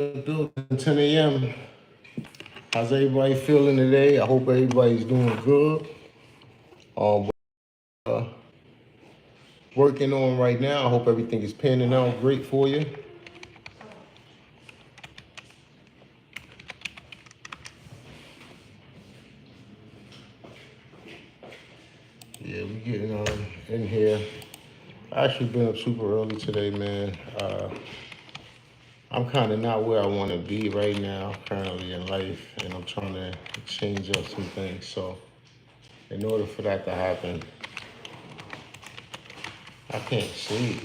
Building 10 a.m. How's everybody feeling today? I hope everybody's doing good. Uh, Working on right now. I hope everything is panning out great for you. Yeah, we getting in here. I actually been up super early today, man. I'm kind of not where I want to be right now, currently in life, and I'm trying to change up some things. So, in order for that to happen, I can't sleep.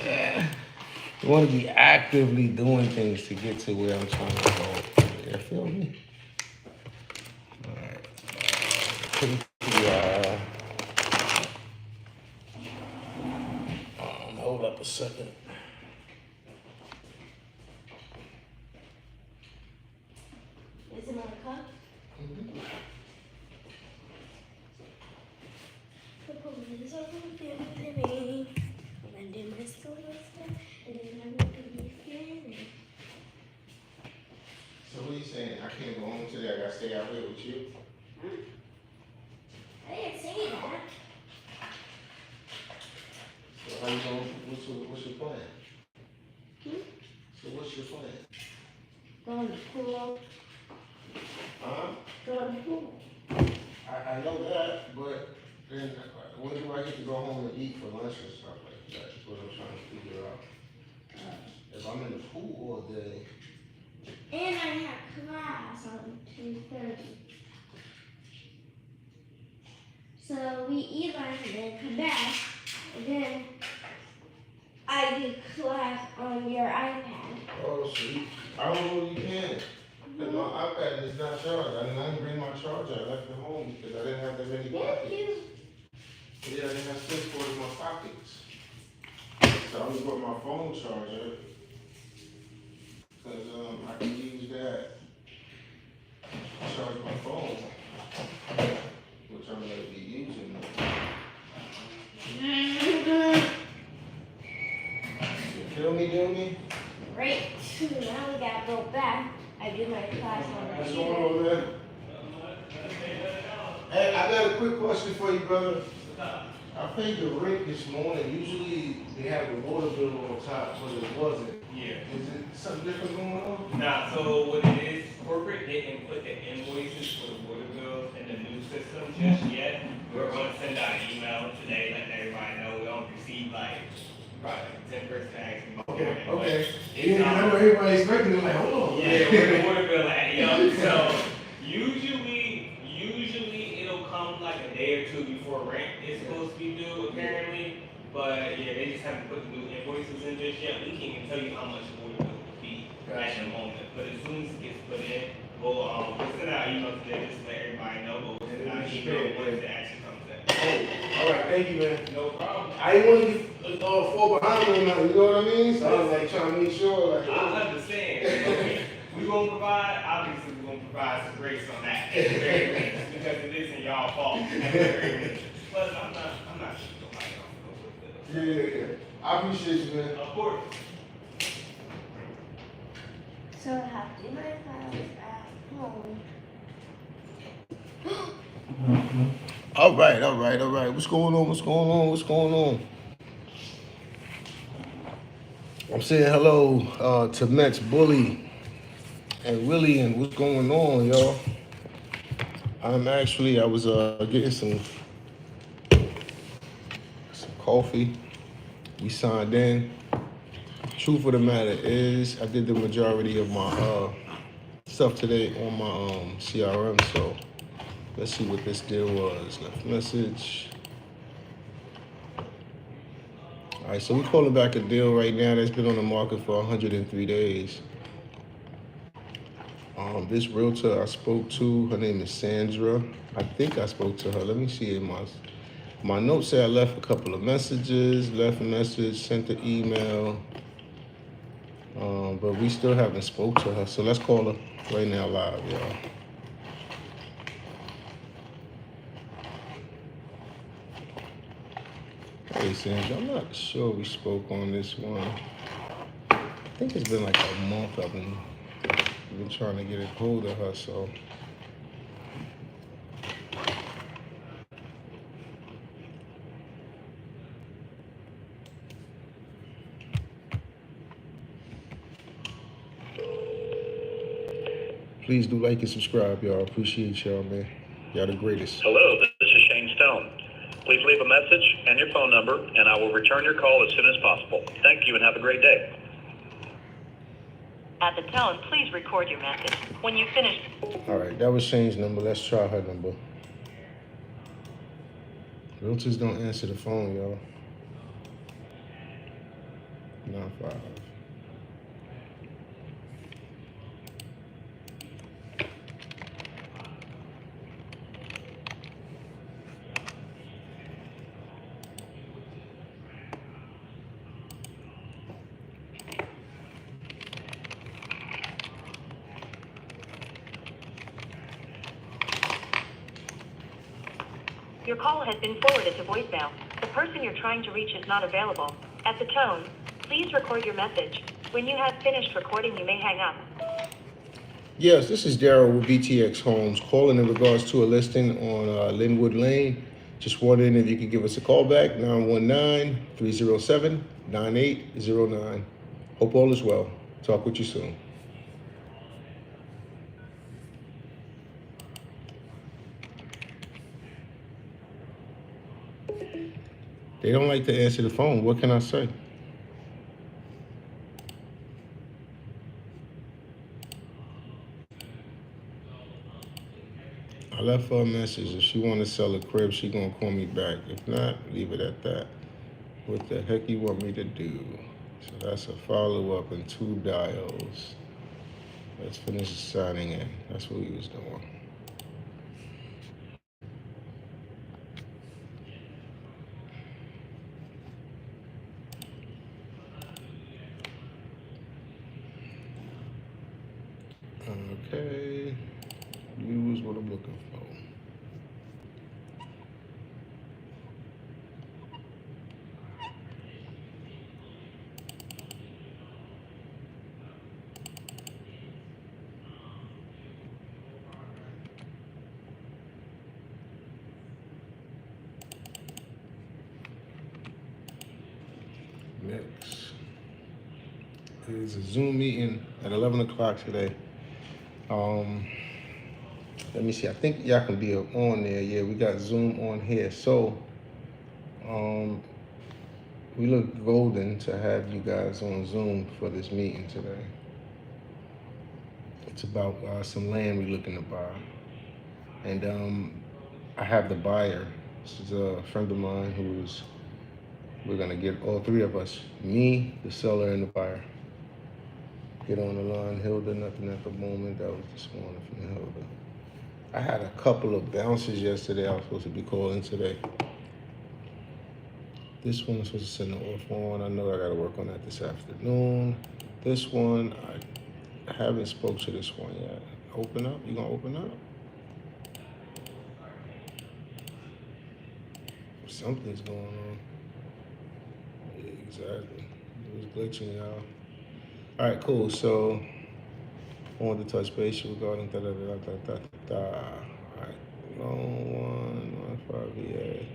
I want to be actively doing things to get to where I'm trying to go. You feel me? All right. Hold up a second. Is it my cup? The police are looking at me. I'm gonna do my story stuff, and then I'm gonna be friendly. So what are you saying? I can't go home today. I gotta stay out here with you. I didn't say that. So how you going? What's your plan? So what's your plan? Go in the pool. Huh? Go in the pool. I know that, but then when do I get to go home and eat for lunch and stuff like that? That's what I'm trying to figure out. If I'm in the pool all day. And I have class on 2:30. So we eat lunch and then come back, and then I do class on your iPad. Oh, sweet. I don't know if you can. Because my iPad is not charged. I didn't bring my charger. I left it home because I didn't have that many pockets. Yeah, I didn't have space for it in my pockets. So I just brought my phone charger. Because I can use that to charge my phone. Which I'm going to be using. You feel me, Jimmy? Great. Now we gotta go back. I do my class on What's the going on, man? Hey, I got a quick question for you, brother. I paid the rent this morning. Usually they have the water bill on top, but it wasn't. Yeah. Is it something different going on? Nah, so what it is, corporate didn't put the invoices for the water bills in the new system just yet. We're gonna send out an email today letting everybody know we don't receive like probably 10% actually. Okay. Yeah, I know everybody expecting it like, hold on. Yeah, where the water bill at, so usually it'll come like a day or two before rent is supposed to be due apparently. But yeah, they just haven't put the new invoices in just yet. We can't even tell you how much the water bill will be at the moment. But as soon as it gets put in, we'll send out email today just to let everybody know. But we'll send out email once it actually comes in. Oh, all right, thank you, man. No problem. I didn't want to get fall behind on nothing, you know what I mean? So I was like trying to make sure, like. I understand. We gonna provide, obviously we gonna provide some grace on that at the very least, because it isn't y'all fault at the very least. But I'm not sure nobody else will with it. Yeah. I appreciate you, man. Of course. So I have to do my class at home. All right. What's going on? I'm saying hello to Mets Bully and Willie, and what's going on, y'all? I was getting some coffee. We signed in. Truth of the matter is, I did the majority of my stuff today on my CRM. So let's see what this deal was. Left message. All right, so we're calling back a deal right now that's been on the market for 103 days. This realtor I spoke to, her name is Sandra. I think I spoke to her. Let me see in my notes say I left a couple of messages, left a message, sent an email, but we still haven't spoke to her. So let's call her right now live, y'all. Hey, Sandra, I'm not sure we spoke on this one. think it's been like a month I've been trying to get a hold of her, so. Please do like and subscribe, y'all. Appreciate y'all, man. Y'all the greatest. Hello, this is Shane Stone. Please leave a message and your phone number, and I will return your call as soon as possible. Thank you and have a great day. At the tone, please record your message. When you finish. All right, that was Shane's number. Let's try her number. Realtors don't answer the phone, y'all. 9-5. Your call has been forwarded to voicemail. The person you're trying to reach is not available. At the tone, please record your message. When you have finished recording, you may hang up. Yes, this is Daryl with BTX Homes, calling in regards to a listing on Linwood Lane. Just wondering if you could give us a call back, 919-307-9809. Hope all is well. Talk with you soon. They don't like to answer the phone. What can I say? I left her a message. If she want to sell a crib, she gonna call me back. If not, leave it at that. What the heck you want me to do? So that's a follow-up and 2 dials. Let's finish signing in. That's what we was doing. Okay. Use what I'm looking for. Next is a Zoom meeting at 11 o'clock today. Let me see. I think y'all can be on there. Yeah, we got Zoom on here. So, we look golden to have you guys on Zoom for this meeting today. It's about some land we're looking to buy. And I have the buyer. This is a friend of mine we're gonna get all 3 of us, me, the seller, and the buyer. Get on the line. Hilda, nothing at the moment. That was this morning from Hilda. I had a couple of bounces yesterday. I was supposed to be calling today. This one I'm supposed to send an offer on. I know I gotta work on that this afternoon. This one, I haven't spoke to this one yet. Open up? You gonna open up? Something's going on. Yeah, exactly. It was glitching, y'all. All right, cool. So I wanted to touch base regarding da. All right, loan 115 VA.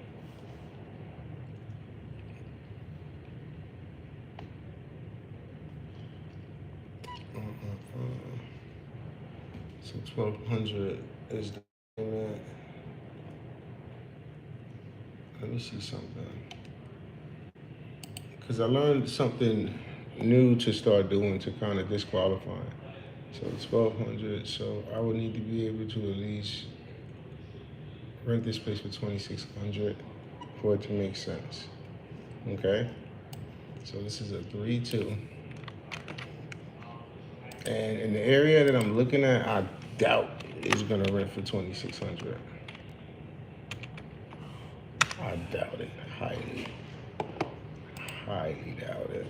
So 1,200 is the payment. Let me see something. Because I learned something new to start doing to kind of disqualify. So 1,200. So I would need to be able to at least rent this place for 2,600 for it to make sense. Okay. So this is a 3-2. And in the area that I'm looking at, I doubt it's gonna rent for 2,600. I doubt it. Highly doubt it.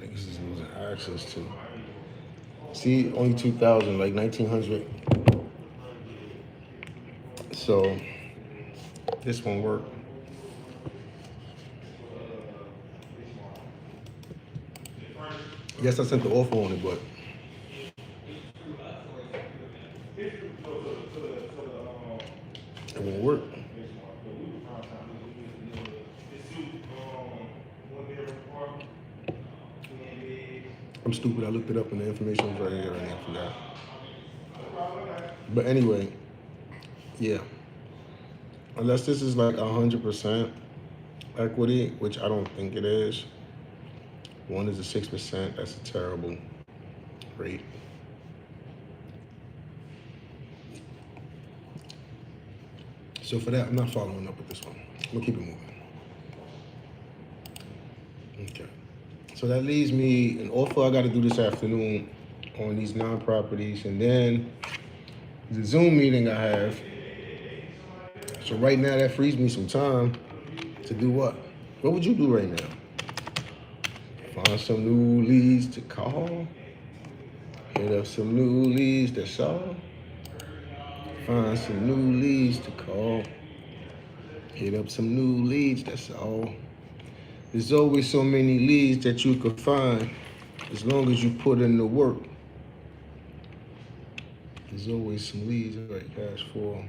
Niggas is losing access to. See, only 2,000, like 1,900. So this won't work. Yes, I sent the offer on it, but it won't work. I'm stupid. I looked it up and the information was right here and I forgot. But anyway, yeah. Unless this is like 100% equity, which I don't think it is. One is a 6%. That's a terrible rate. So for that, I'm not following up with this one. We'll keep it moving. Okay. So that leaves me an offer I got to do this afternoon on these 9 properties, and then the Zoom meeting I have. So right now that frees me some time to do what? What would you do right now? Find some new leads to call. Hit up some new leads, that's all. Find some new leads to call. Hit up some new leads, that's all. There's always so many leads that you could find as long as you put in the work. There's always some leads, like cash for.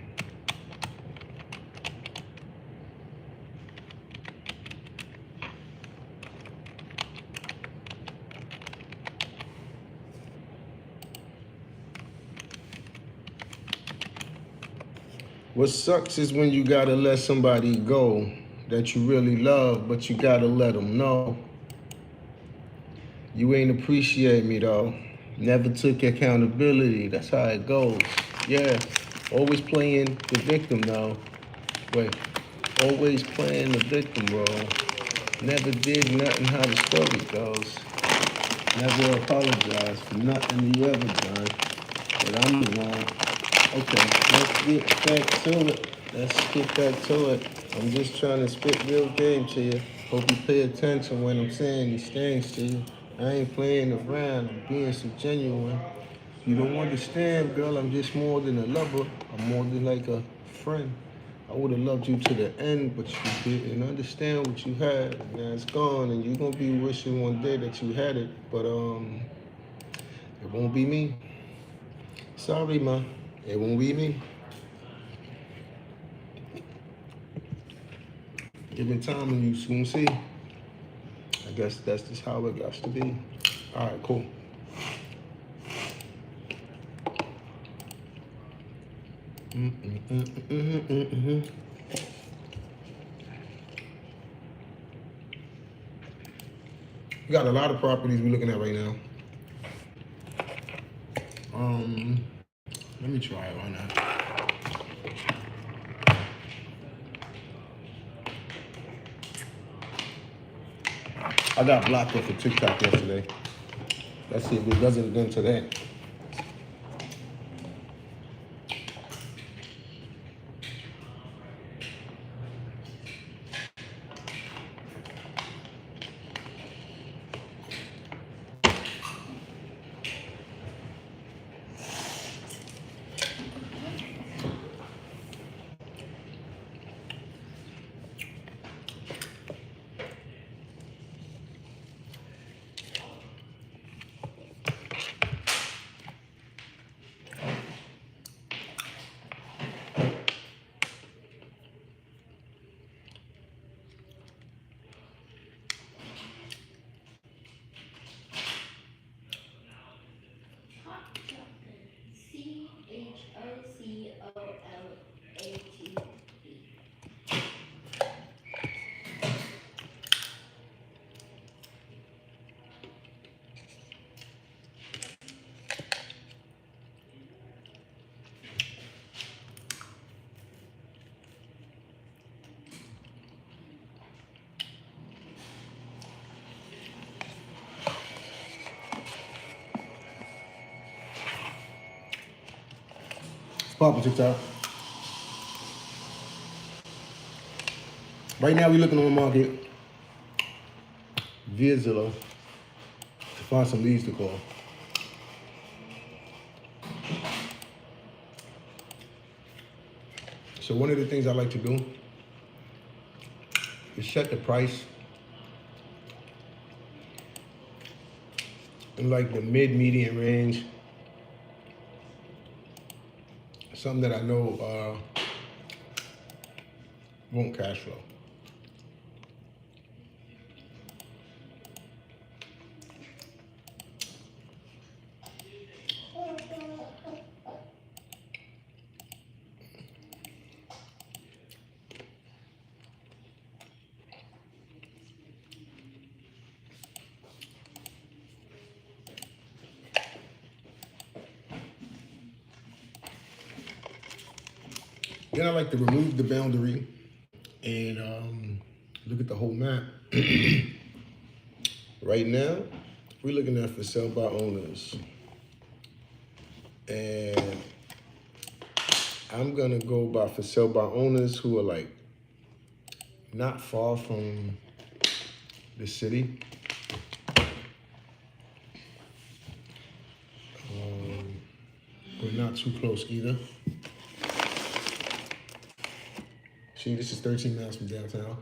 What sucks is when you gotta let somebody go that you really love, but you gotta let them know. You ain't appreciate me though. Never took accountability. That's how it goes. Yeah, always playing the victim though. Wait, always playing the victim role. Never did nothing how the story goes. Never apologize for nothing you ever done. But I'm wrong. Okay, let's get back to it. Let's get back to it. I'm just trying to spit real game to you. Hope you pay attention when I'm saying these things to you. I ain't playing around. I'm being so genuine. You don't understand, girl. I'm just more than a lover. I'm more than like a friend. I would have loved you to the end, but you didn't understand what you had. Now it's gone, and you're gonna be wishing one day that you had it, but it won't be me. Sorry, ma. It won't be me. Given time and you soon see. I guess that's just how it got to be. All right, cool. We got a lot of properties we're looking at right now. Let me try it. Why not? I got blocked off of TikTok yesterday. Let's see if it does it again today. Popping TikTok. Right now, we're looking on the market via Zillow to find some leads to call. So one of the things I like to do is set the price in like the mid-median range. Something that I know won't cash flow. Then I like to remove the boundary and look at the whole map. Right now, we're looking at for sale by owners. And I'm gonna go by for sale by owners who are like not far from the city. But not too close either. See, this is 13 miles from downtown.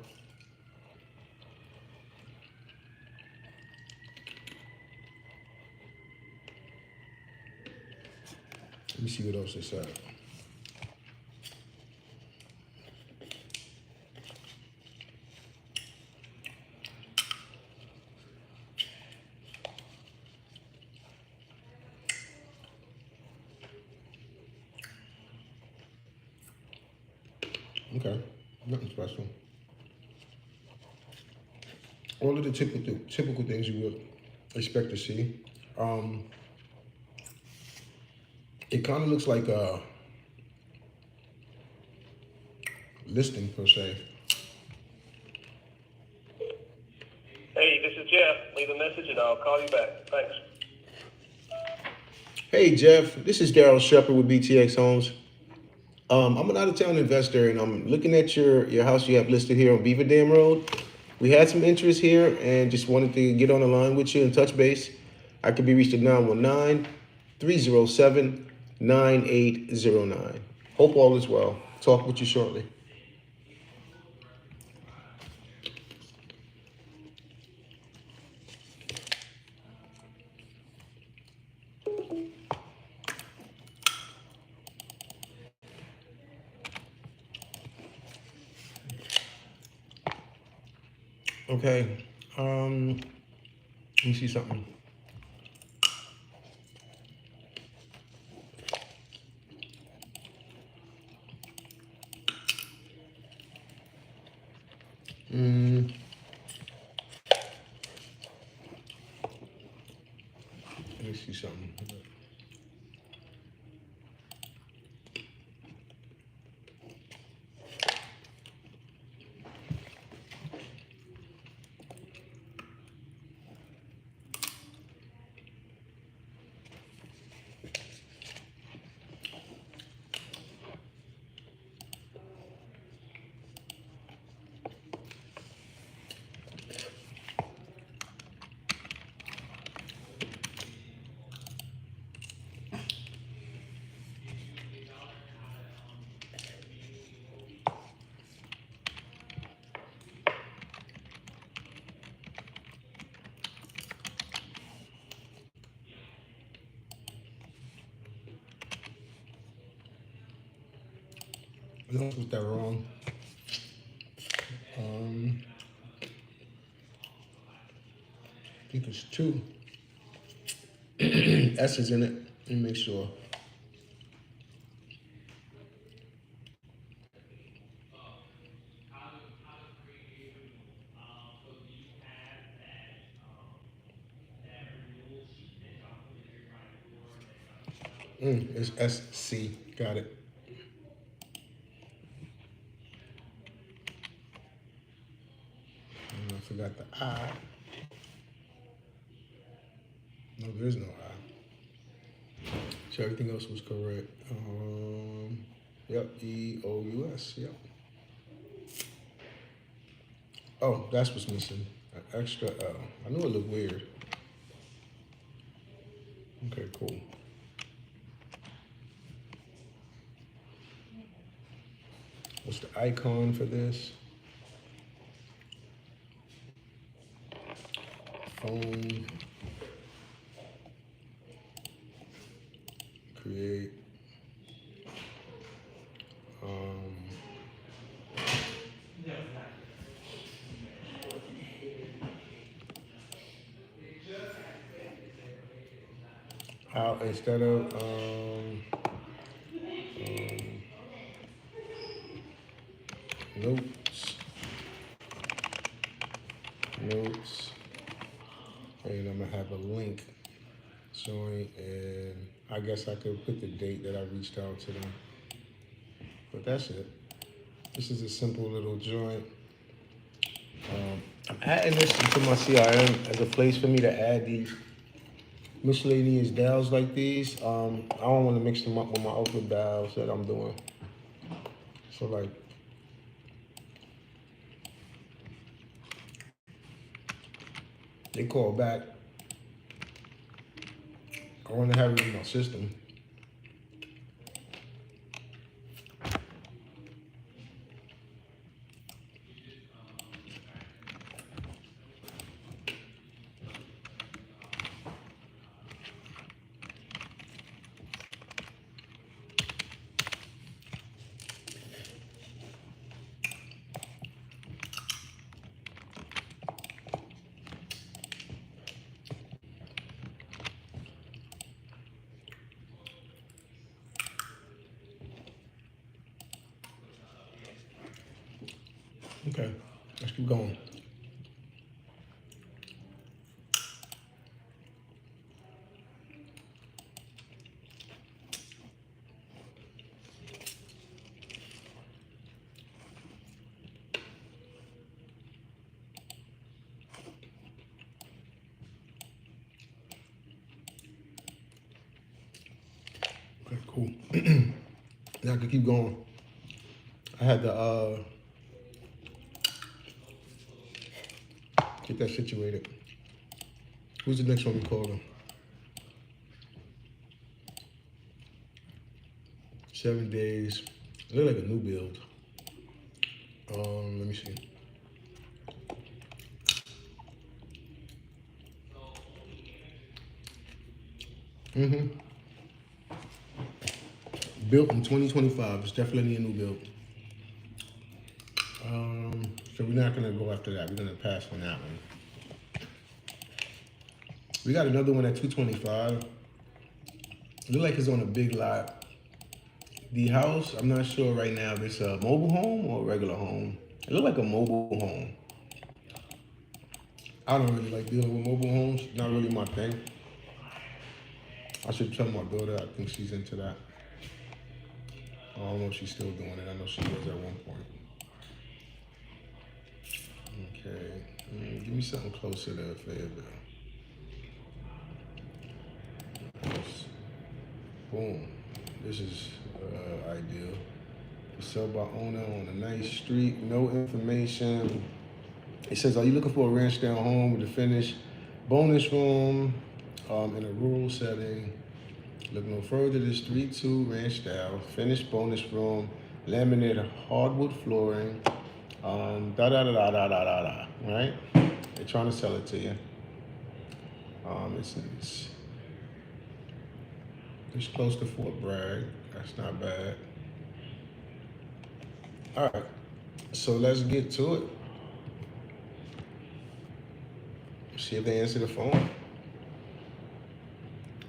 Let me see what else they said. Okay, nothing special. All of the typical things you would expect to see. It kind of looks like a listing per se. Hey, this is Jeff. Leave a message and I'll call you back. Thanks. Hey Jeff, this is Daryl Shepard with BTX Homes. I'm an out-of-town investor, and I'm looking at your house you have listed here on Beaver Dam Road. We had some interest here, and just wanted to get on the line with you and touch base. I can be reached at 919-307-9809. Hope all is well. Talk with you shortly. Okay, let me see something. Let me see something. I don't put that wrong. I think it's 2 S's in it. Let me make sure. It's SC. Got it. I forgot the I. No, there is no I. So everything else was correct. Yep, EOUS. Yep. Oh, that's what's missing. An extra L. I knew it looked weird. Okay, cool. What's the icon for this? Phone. Create. Out instead of notes, and I'm gonna have a link showing, and I guess I could put the date that I reached out to them. But that's it. This is a simple little joint. I'm adding this into my CRM as a place for me to add these miscellaneous dials like these. I don't want to mix them up with my other dials that I'm doing. So like, they call back. I want to have it in my system. Okay, let's keep going. Okay, cool. Now I can keep going. I had to get that situated. Who's the next one we calling? 7 days. It look like a new build. Let me see. Built in 2025. It's definitely a new build. So we're not gonna go after that. We're gonna pass on that one. We got another one at 225. It look like it's on a big lot. The house, I'm not sure right now if it's a mobile home or a regular home. It look like a mobile home. I don't really like dealing with mobile homes. Not really my thing. I should tell my daughter. I think she's into that. I don't know if she's still doing it. I know she was at one point. Okay. Give me something closer to Fayetteville. Boom. This is ideal. For sale by owner on a nice street, no information. It says, are you looking for a ranch down home with a finished bonus room in a rural setting? Look no further, this 3-2 ranch style, finished bonus room, laminated hardwood flooring, right? They're trying to sell it to you. It's close to Fort Bragg. That's not bad. All right, so let's get to it. See if they answer the phone.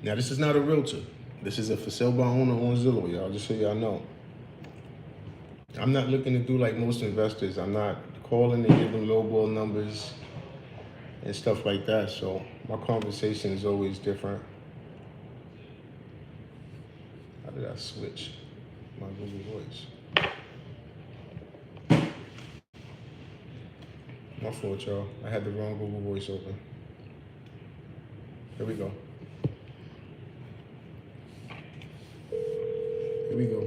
Now, this is not a realtor. This is a for sale by owner on Zillow, y'all, just so y'all know. I'm not looking to do like most investors. I'm not calling to give them lowball numbers and stuff like that. So my conversation is always different. How did I switch my Google Voice? My fault, y'all. I had the wrong Google Voice open. Here we go. Here we go.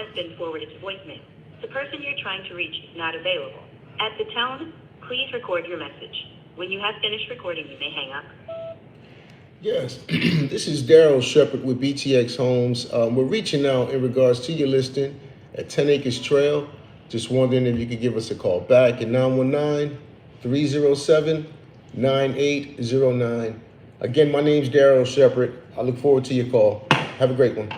has been forwarded to voicemail. The person you're trying to reach is not available. At the tone, please record your message. When you have finished recording, you may hang up. Yes, this is Daryl Shepard with BTX Homes. We're reaching out in regards to your listing at 10 Acres Trail. Just wondering if you could give us a call back at 919-307-9809. Again, my name's Daryl Shepard. I look forward to your call. Have a great one.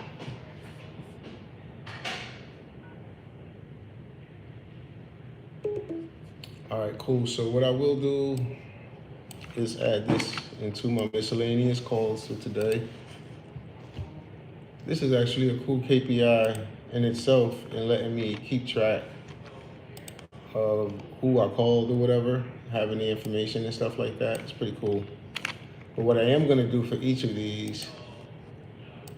All right, cool. So what I will do is add this into my miscellaneous calls for today. This is actually a cool KPI in itself in letting me keep track of who I called or whatever, having the information and stuff like that. It's pretty cool. But what I am gonna do for each of these,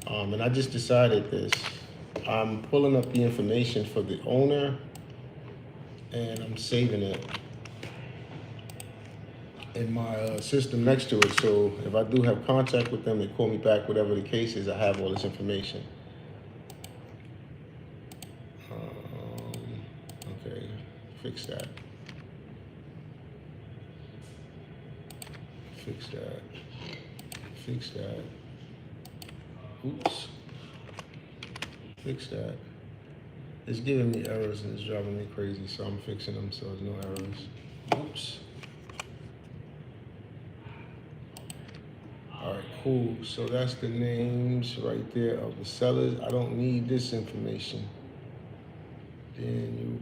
and I just decided this, I'm pulling up the information for the owner and I'm saving it in my system next to it. So if I do have contact with them, they call me back, whatever the case is, I have all this information. Okay, fix that. Fix that. Fix that. Oops. Fix that. It's giving me errors and it's driving me crazy, so I'm fixing them so there's no errors. Oops. All right, cool. So that's the names right there of the sellers. I don't need this information. Then you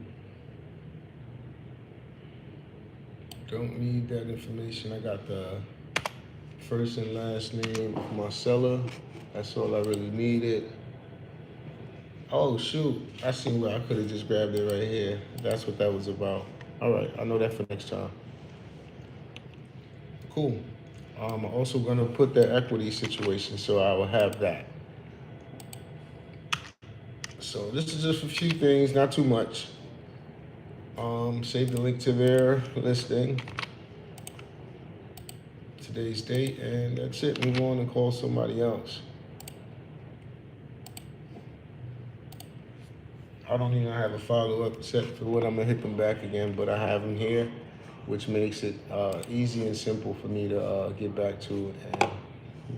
don't need that information. I got the first and last name of my seller. That's all I really needed. Oh shoot, I seen where I could have just grabbed it right here. That's what that was about. All right, I know that for next time. Cool. I'm also gonna put the equity situation, so I will have that. So this is just a few things, not too much. Save the link to their listing, today's date, and that's it. Move on and call somebody else. I don't even have a follow-up set for what I'm gonna hit them back again, but I have them here, which makes it easy and simple for me to get back to and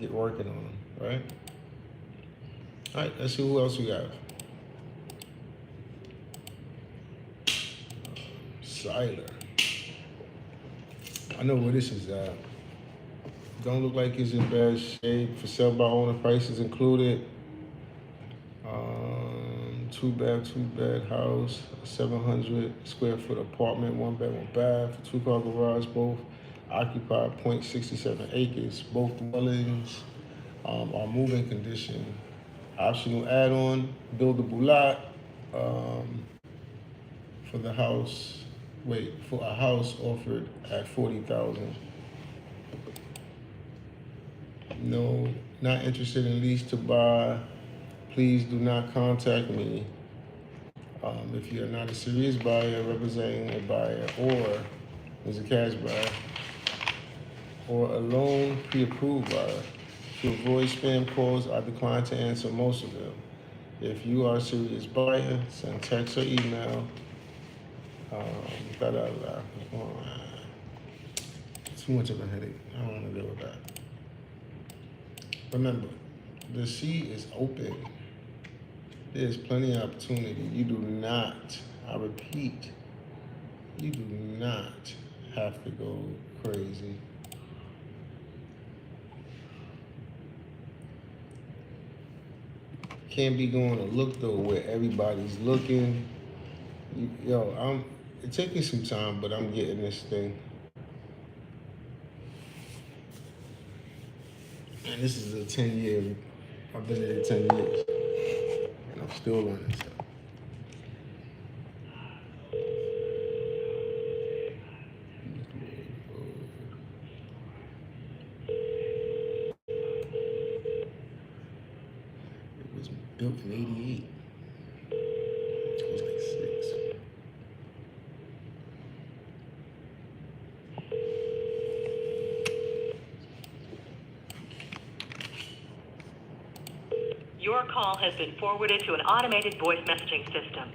get working on them, right? All right, let's see who else we got. Siler. I know where this is at. Don't look like it's in bad shape. For sale by owner, prices included. Two bed house, 700 square foot apartment, 1 bed, 1 bath, 2-car garage, both occupied 0.67 acres. Both dwellings are moving condition. Optional add-on, buildable lot for the house. For a house offered at $40,000. No, not interested in lease to buy. Please do not contact me if you're not a serious buyer, representing a buyer, or is a cash buyer, or a loan pre-approved buyer. To avoid spam calls, I decline to answer most of them. If you are a serious buyer, send text or email. Too much of a headache. I don't want to deal with that. Remember, the sea is open. There's plenty of opportunity. You do not, I repeat, you do not have to go crazy. Can't be going to look though where everybody's looking. It's taking some time, but I'm getting this thing. And this is a 10-year, I've been in it 10 years. And I'm still learning stuff. It was built in '88. It was like 6. Your Your call has been forwarded to an automated voice messaging system.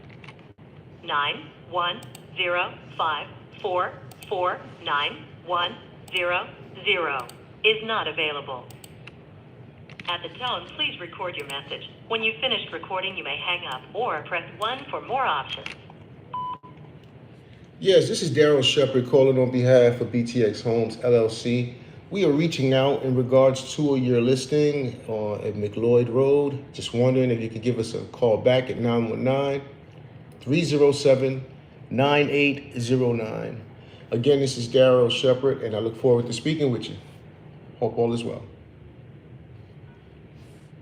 91054491000 is not available. At the tone, please record your message. When you've finished recording, you may hang up or press 1 for more options. Yes, this is Daryl Shepard calling on behalf of BTX Homes LLC. We are reaching out in regards to your listing at McLeod Road. Just wondering if you could give us a call back at 919-307-9809. Again, this is Daryl Shepard, and I look forward to speaking with you. Hope all is well.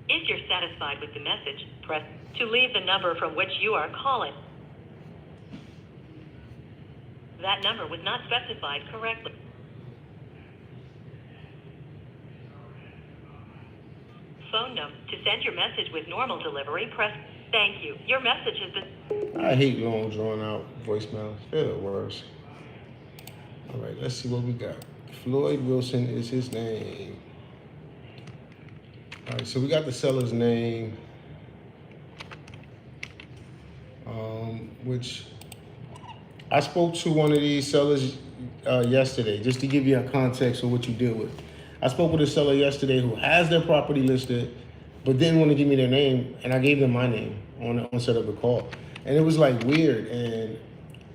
If you're satisfied with the message, press to leave the number from which you are calling. That number was not specified correctly. Phone number. To send your message with normal delivery, press thank you. Your message has been... I hate long drawn out voicemails. They're the worst. All right, let's see what we got. Floyd Wilson is his name. All right, so we got the seller's name, which I spoke to one of these sellers yesterday, just to give you a context of what you deal with. I spoke with a seller yesterday who has their property listed, but didn't want to give me their name, and I gave them my name on set of a call. And it was like weird, and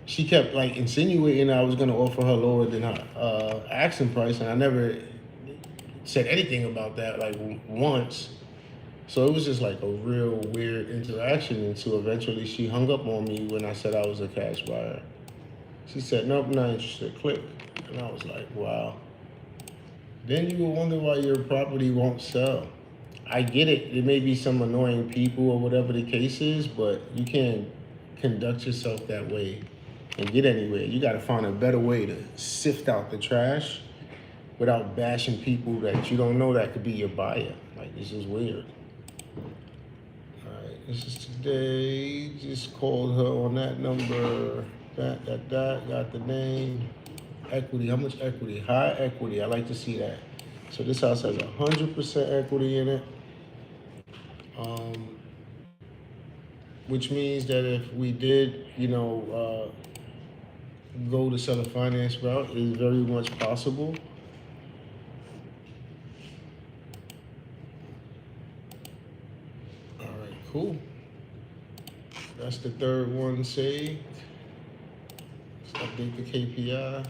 she kept like insinuating I was gonna offer her lower than her asking price, and I never said anything about that like once. So it was just like a real weird interaction until eventually she hung up on me when I said I was a cash buyer. She said, nope, not interested, click. And I was like, wow. Then you will wonder why your property won't sell. I get it, there may be some annoying people or whatever the case is, but you can't conduct yourself that way and get anywhere. You gotta find a better way to sift out the trash without bashing people that you don't know that could be your buyer. Like, this is weird. All right, this is today. Just called her on that number. Got the name. Equity, how much equity? High equity, I like to see that. So this house has 100% equity in it. Which means that if we did, go the seller finance route, it is very much possible. All right, cool. That's the third one saved. Let's update the KPI.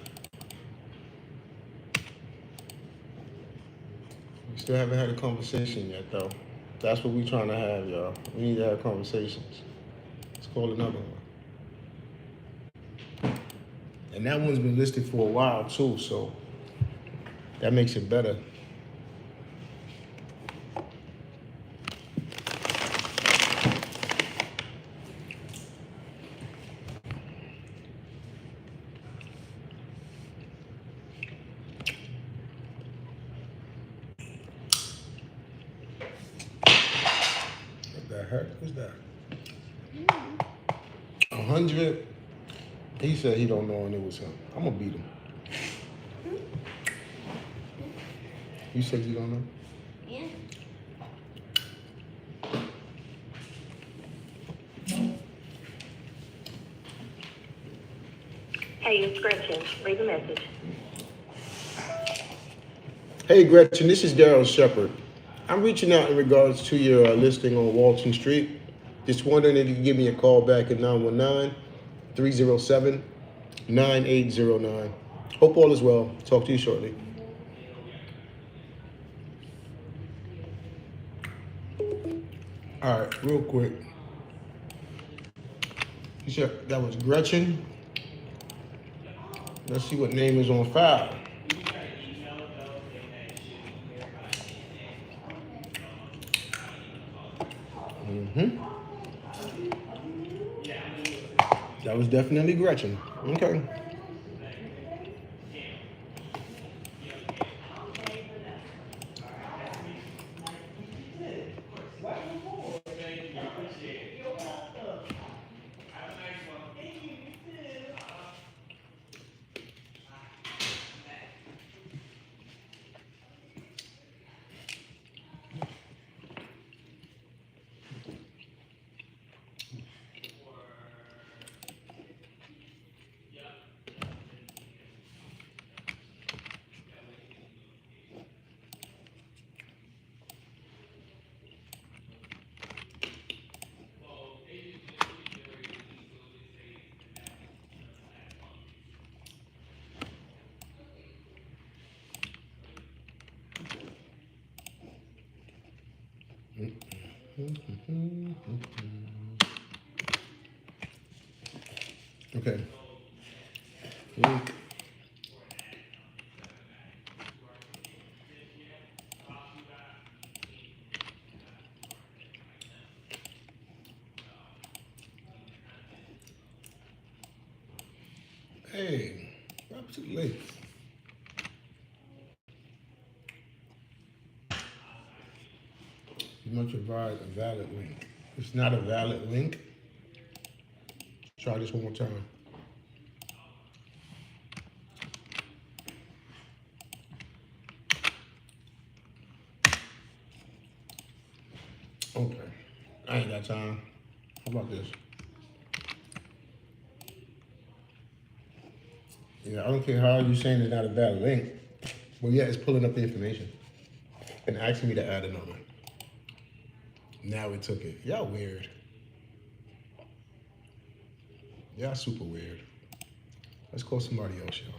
We still haven't had a conversation yet, though. That's what we're trying to have, y'all. We need to have conversations. Let's call another one. And that one's been listed for a while, too, so that makes it better. What the heck was that? 100. He said he don't know and it was him. I'm gonna beat him. You said you don't know? Yeah. Hey, it's Gretchen. Leave a message. Hey Gretchen, this is Daryl Shepard. I'm reaching out in regards to your listing on Walton Street. Just wondering if you can give me a call back at 919-307-9809. Hope all is well. Talk to you shortly. All right, real quick. You said that was Gretchen. Let's see what name is on file. That was definitely Gretchen. Okay. Okay. Link. Hey, I'm too late. You must provide a valid link. It's not a valid link. Try this one more time. Okay. I ain't got time. How about this? Yeah, I don't care how you're saying it's not a valid link. Well, yeah, it's pulling up the information and asking me to add a number. Now it took it. Y'all weird. Y'all super weird. Let's call somebody else, y'all.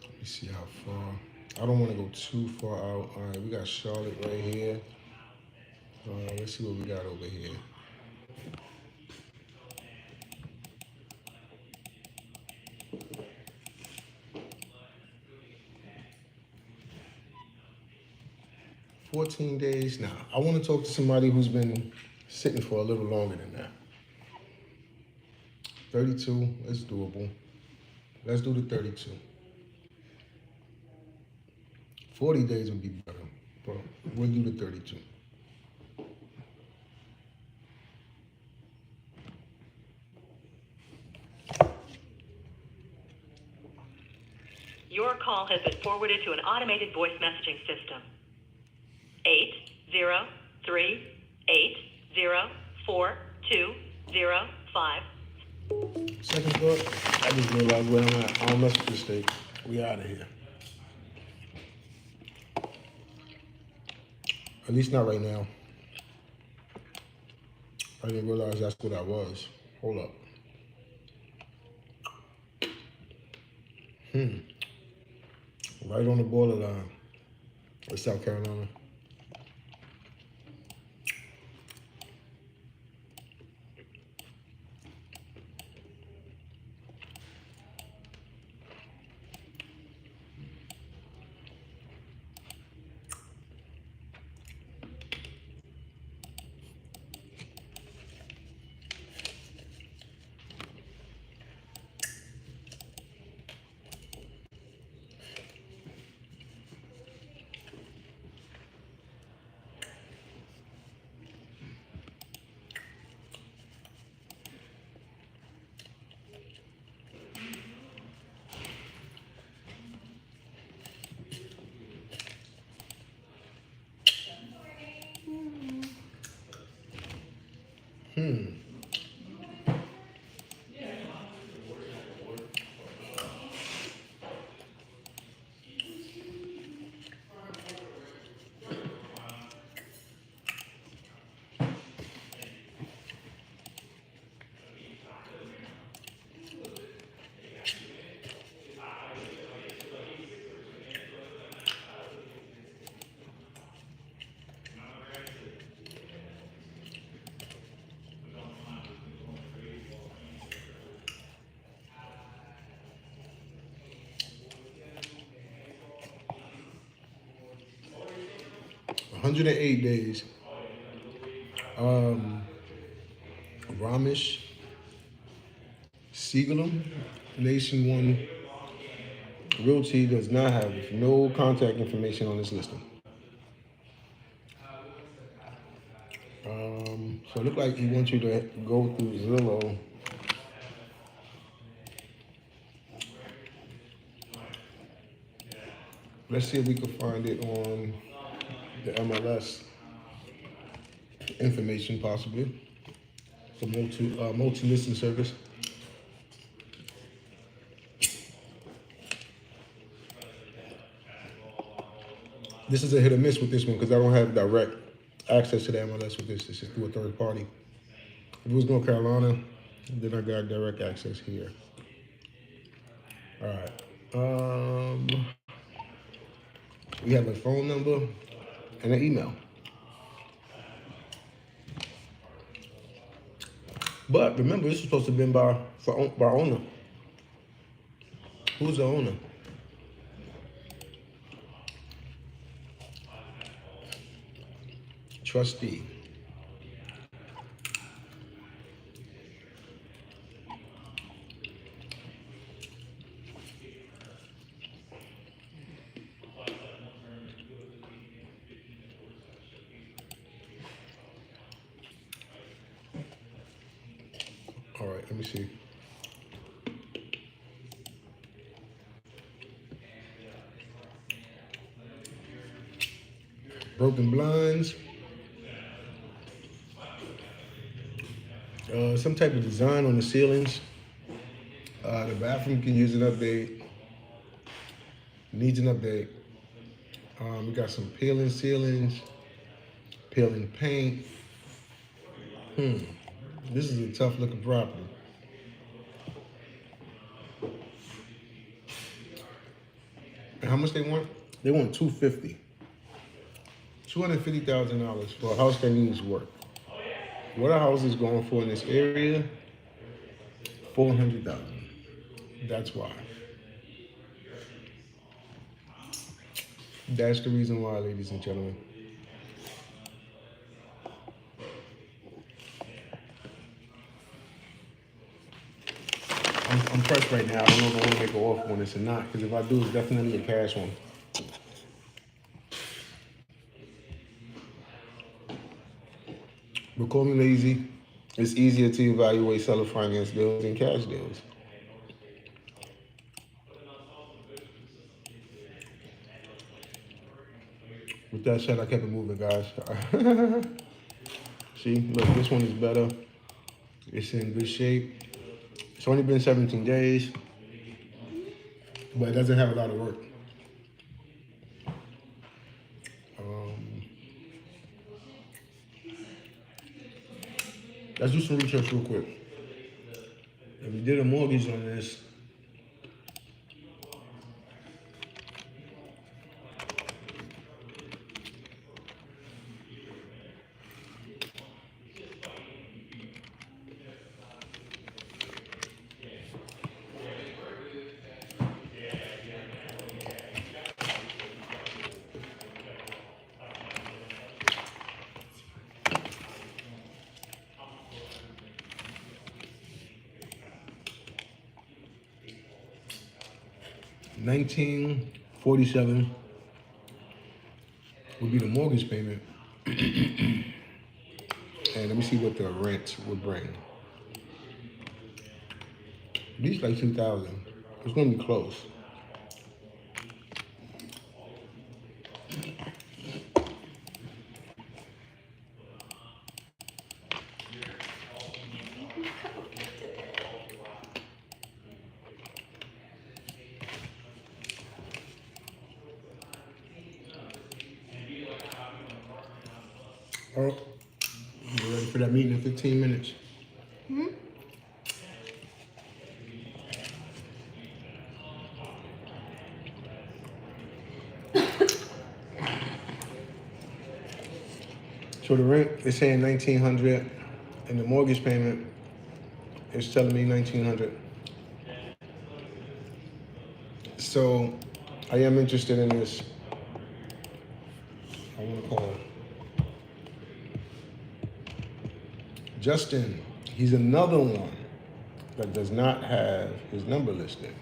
Let me see how far. I don't want to go too far out. All right, we got Charlotte right here. Let's see what we got over here. $14 days. Now, I want to talk to somebody who's been sitting for a little longer than that. 32 is doable. Let's do the 32. 40 days would be better, but we'll do the 32. Your call has been forwarded to an automated voice messaging system. 803-804-205. Second thought, I just realized where I'm at. I don't mess with this state. We out of here. At least not right now. I didn't realize that's what I was. Hold up. Right on the borderline with South Carolina. Hmm. 108 days. Ramesh Siegelum, Nation One Realty does not have no contact information on this listing. So it looks like he wants you to go through Zillow. Let's see if we can find it on the MLS information, possibly. The multi-listing service. This is a hit or miss with this one because I don't have direct access to the MLS with this. This is through a third party. If it was North Carolina, And then I got direct access here. All right. We have a phone number and an email. But remember, this is supposed to have been by owner. Who's the owner? Trustee. All right, let me see. Broken blinds. Some type of design on the ceilings. The bathroom can use an update. Needs an update. We got some peeling ceilings, peeling paint. This is a tough looking property. And how much they want? They want $250,000. $250,000 for a house that needs work. What a house is going for in this area? $400,000. That's why. That's the reason why, ladies and gentlemen. I'm pressed right now. I don't know if I want to make an offer on this or not, because if I do, it's definitely a cash one. But call me lazy. It's easier to evaluate seller finance deals than cash deals. With that said, I kept it moving, guys. See, look, this one is better. It's in good shape. It's only been 17 days, but it doesn't have a lot of work. Let's do some research real quick. If we did a mortgage on this, $1,947 would be the mortgage payment. And let me see what the rent would bring. At least like 2,000. It's gonna be close. Oh, we're ready for that meeting in 15 minutes. So the rent is saying 1,900, and the mortgage payment is telling me 1,900. So I am interested in this. I want to call Justin. He's another one that does not have his number listed.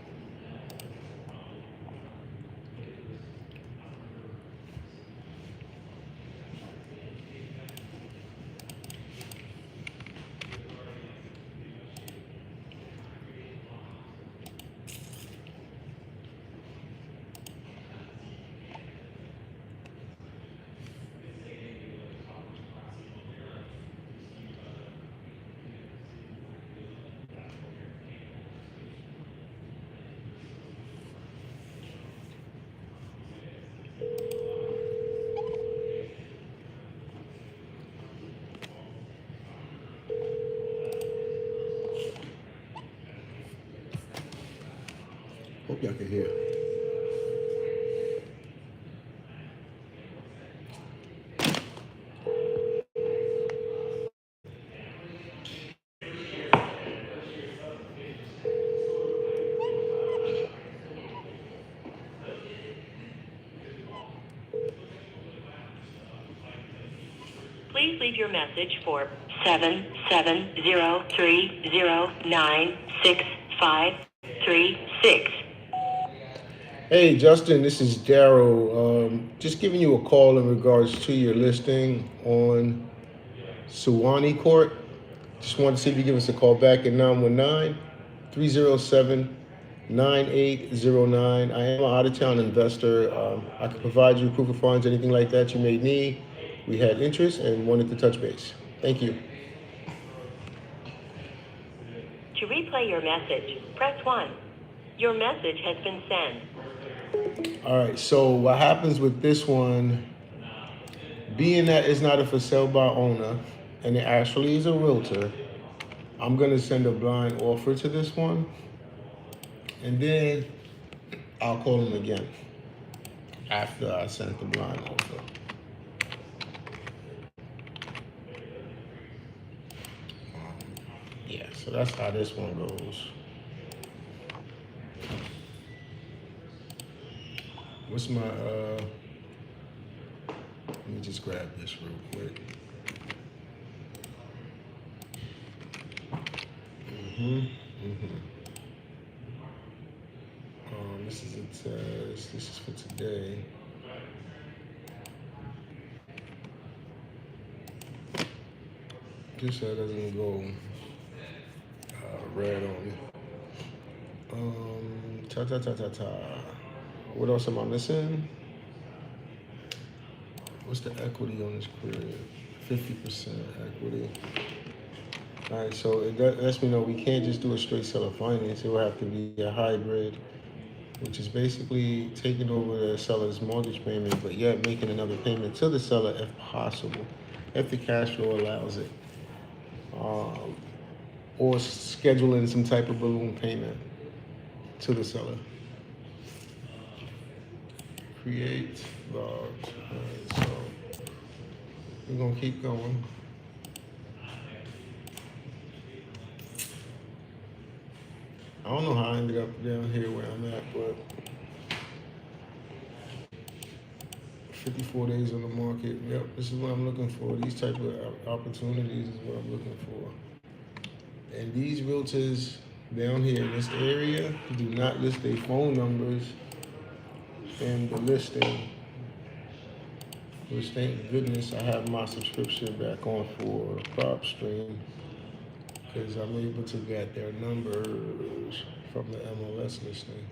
Please leave your message for 77030965536. Hey, Justin, this is Daryl. Just giving you a call in regards to your listing on Suwannee Court. Just wanted to see if you give us a call back at 919-307-9809. I am an out-of-town investor. I can provide you proof of funds, anything like that you may need. We had interest and wanted to touch base. Thank you. To replay your message, press 1. Your message has been sent. All right, so what happens with this one, being that it's not a for sale by owner and it actually is a realtor, I'm gonna send a blind offer to this one, and then I'll call him again after I sent the blind offer. Yeah, so that's how this one goes. What's my let me just grab this real quick. This is a test. This is for today. Just so it doesn't go red on me. What else am I missing? What's the equity on this crib? 50% equity. All right, so it lets me know we can't just do a straight seller finance. It will have to be a hybrid, which is basically taking over the seller's mortgage payment, but yet making another payment to the seller if possible, if the cash flow allows it. Or scheduling some type of balloon payment to the seller. Create logs. Alright, so we're gonna keep going. I don't know how I ended up down here where I'm at, but 54 days on the market. Yep, this is what I'm looking for. These type of opportunities is what I'm looking for. And these realtors down here in this area do not list their phone numbers in the listing. Which thank goodness I have my subscription back on for PropStream, because I'm able to get their numbers from the MLS listing.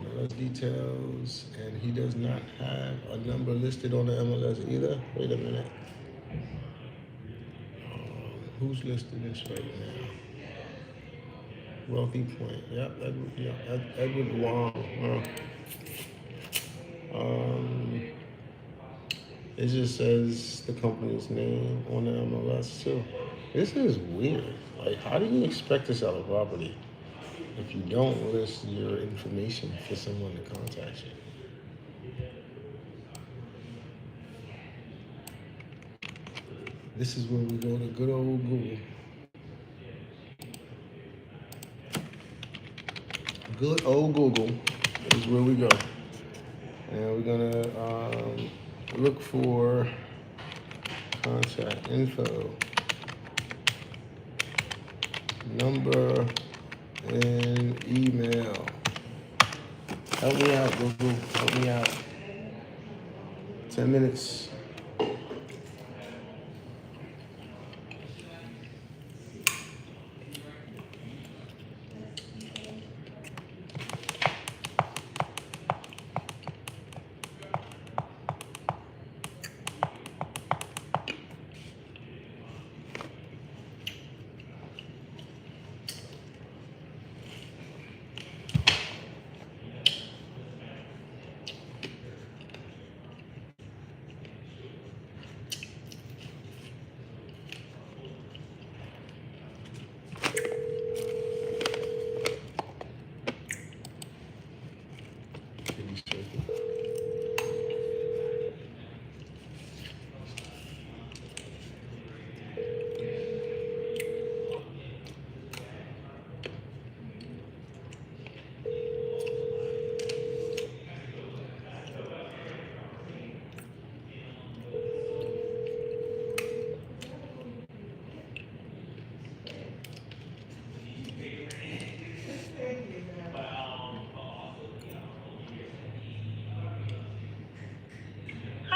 MLS details, and he does not have a number listed on the MLS either. Wait a minute. Who's listed this right now? Wealthy Point. Yep, Edward Wong. It just says the company's name on the MLS too. This is weird. Like, how do you expect to sell a property if you don't list your information for someone to contact you? This is where we go to good old Google. Good old Google is where we go. And we're gonna look for contact info, number, and email. Help me out, Google. Help me out. 10 minutes.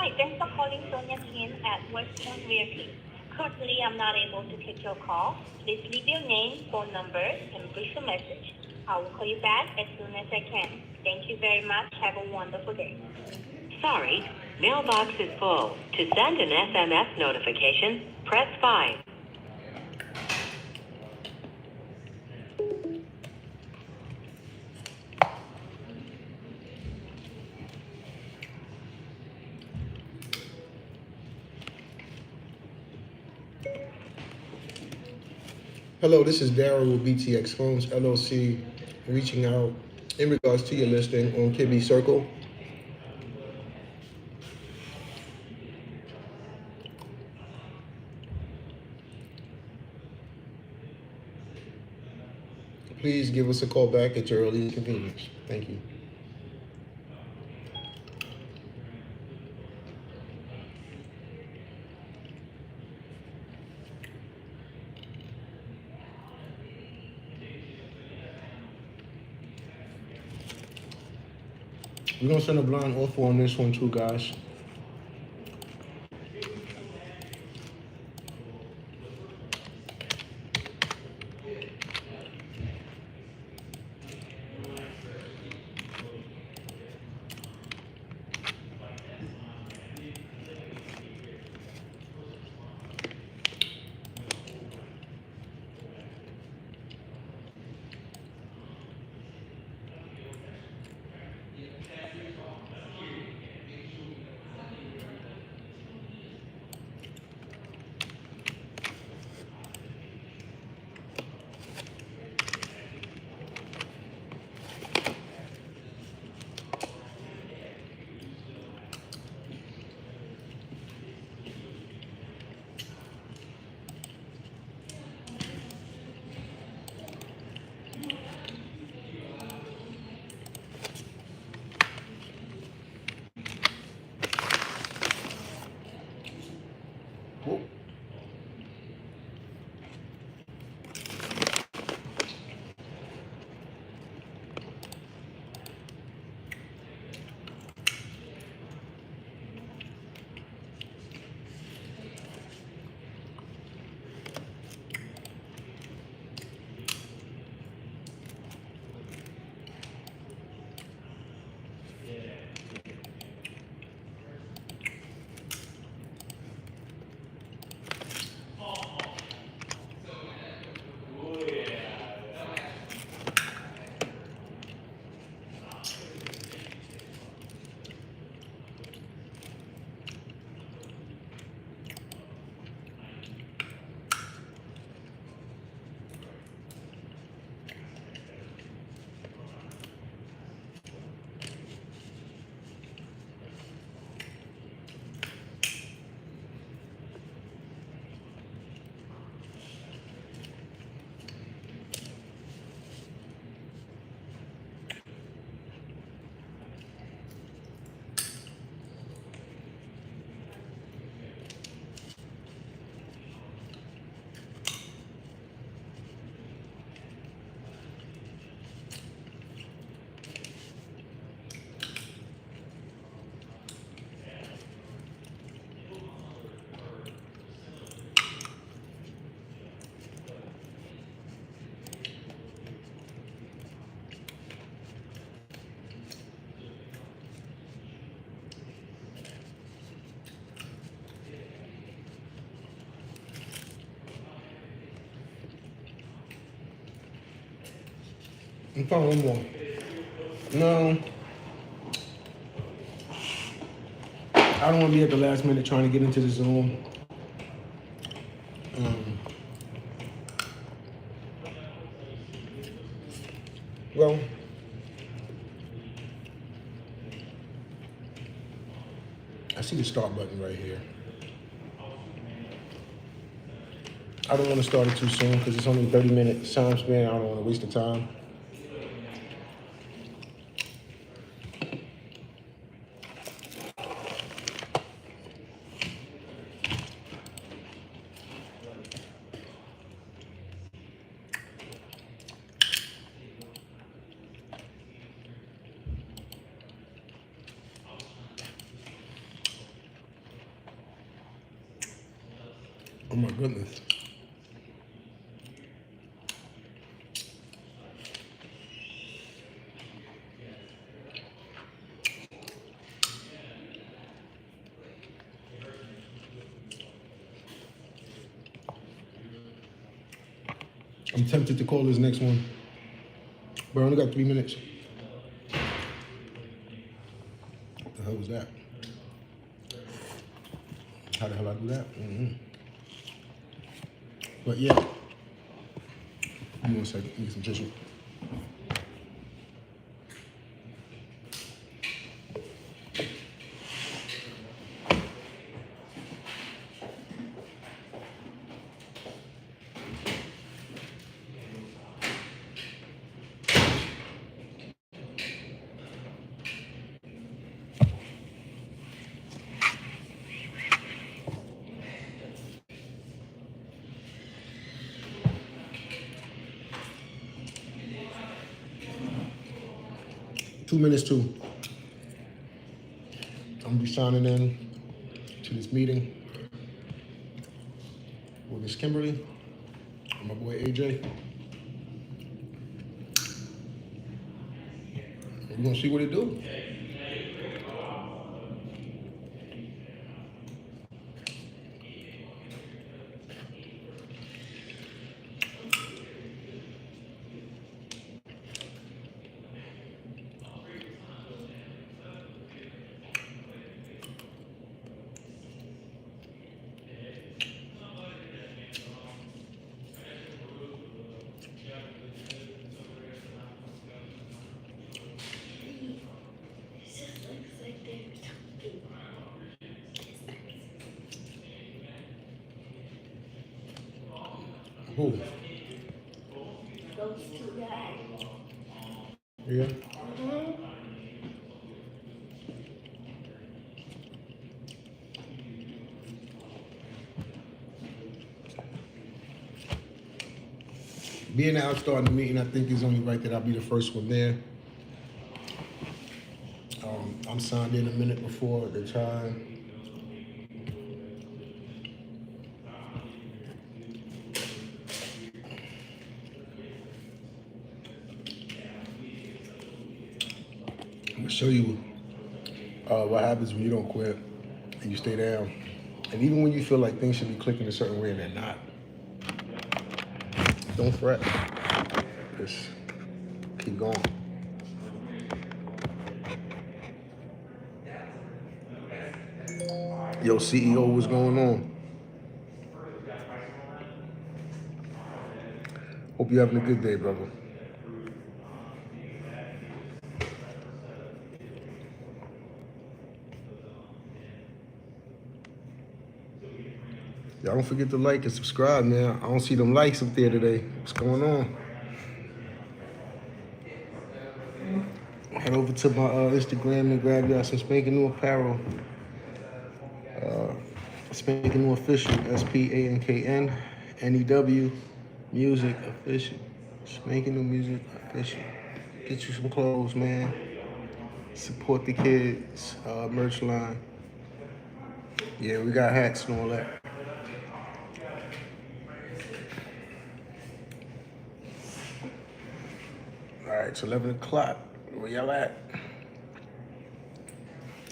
Hi, thanks for calling Sonia Kim at Western Realty. Currently, I'm not able to take your call. Please leave your name, phone number, and brief message. I will call you back as soon as I can. Thank you very much. Have a wonderful day. Sorry, mailbox is full. To send an SMS notification, press 5. Hello, this is Daryl with BTX Homes LLC, reaching out in regards to your listing on Kibbe Circle. Please give us a call back at your earliest convenience. Thank you. We're gonna send a blind offer on this one too, guys. Whoa. I'm fine, one more. No, I don't want to be at the last minute trying to get into the Zoom. Well, I see the start button right here. I don't want to start it too soon because it's only 30-minute time span. I don't want to waste the time. Oh my goodness. I'm tempted to call this next one, but I only got 3 minutes. What the hell was that? How the hell I do that? But yeah, give me 1 second. Give me some tissue. Two minutes too. I'm gonna be signing in to this meeting with Miss Kimberly and my boy AJ. We're gonna see what it do. It just looks like they're talking. Who? Those two guys. Yeah. Being out starting the meeting, I think it's only right that I'll be the first one there. I'm signed in a minute before the time. I'm gonna show you what happens when you don't quit and you stay down. And even when you feel like things should be clicking a certain way and they're not, don't fret. Just keep going. Yo, CEO, what's going on? Hope you're having a good day, brother. Y'all don't forget to like and subscribe, man. I don't see them likes up there today. What's going on? Head over to my Instagram and grab y'all some Spankn New apparel. Spankn New Official, SPANKN Music Official. Spankn New Music Official. Get you some clothes, man. Support the kids. Merch line. Yeah, we got hats and all that. All right, it's 11 o'clock. Where y'all at?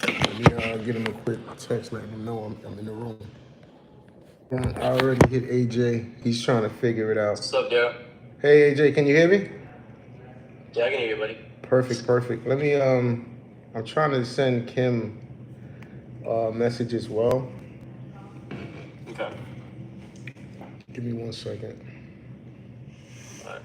Let me get him a quick text letting him know I'm in the room. I already hit AJ. He's trying to figure it out. What's up, Daryl? Hey, AJ, can you hear me? Yeah, I can hear you, buddy. Perfect. Let me, I'm trying to send Kim a message as well. Okay. Give me 1 second. All right.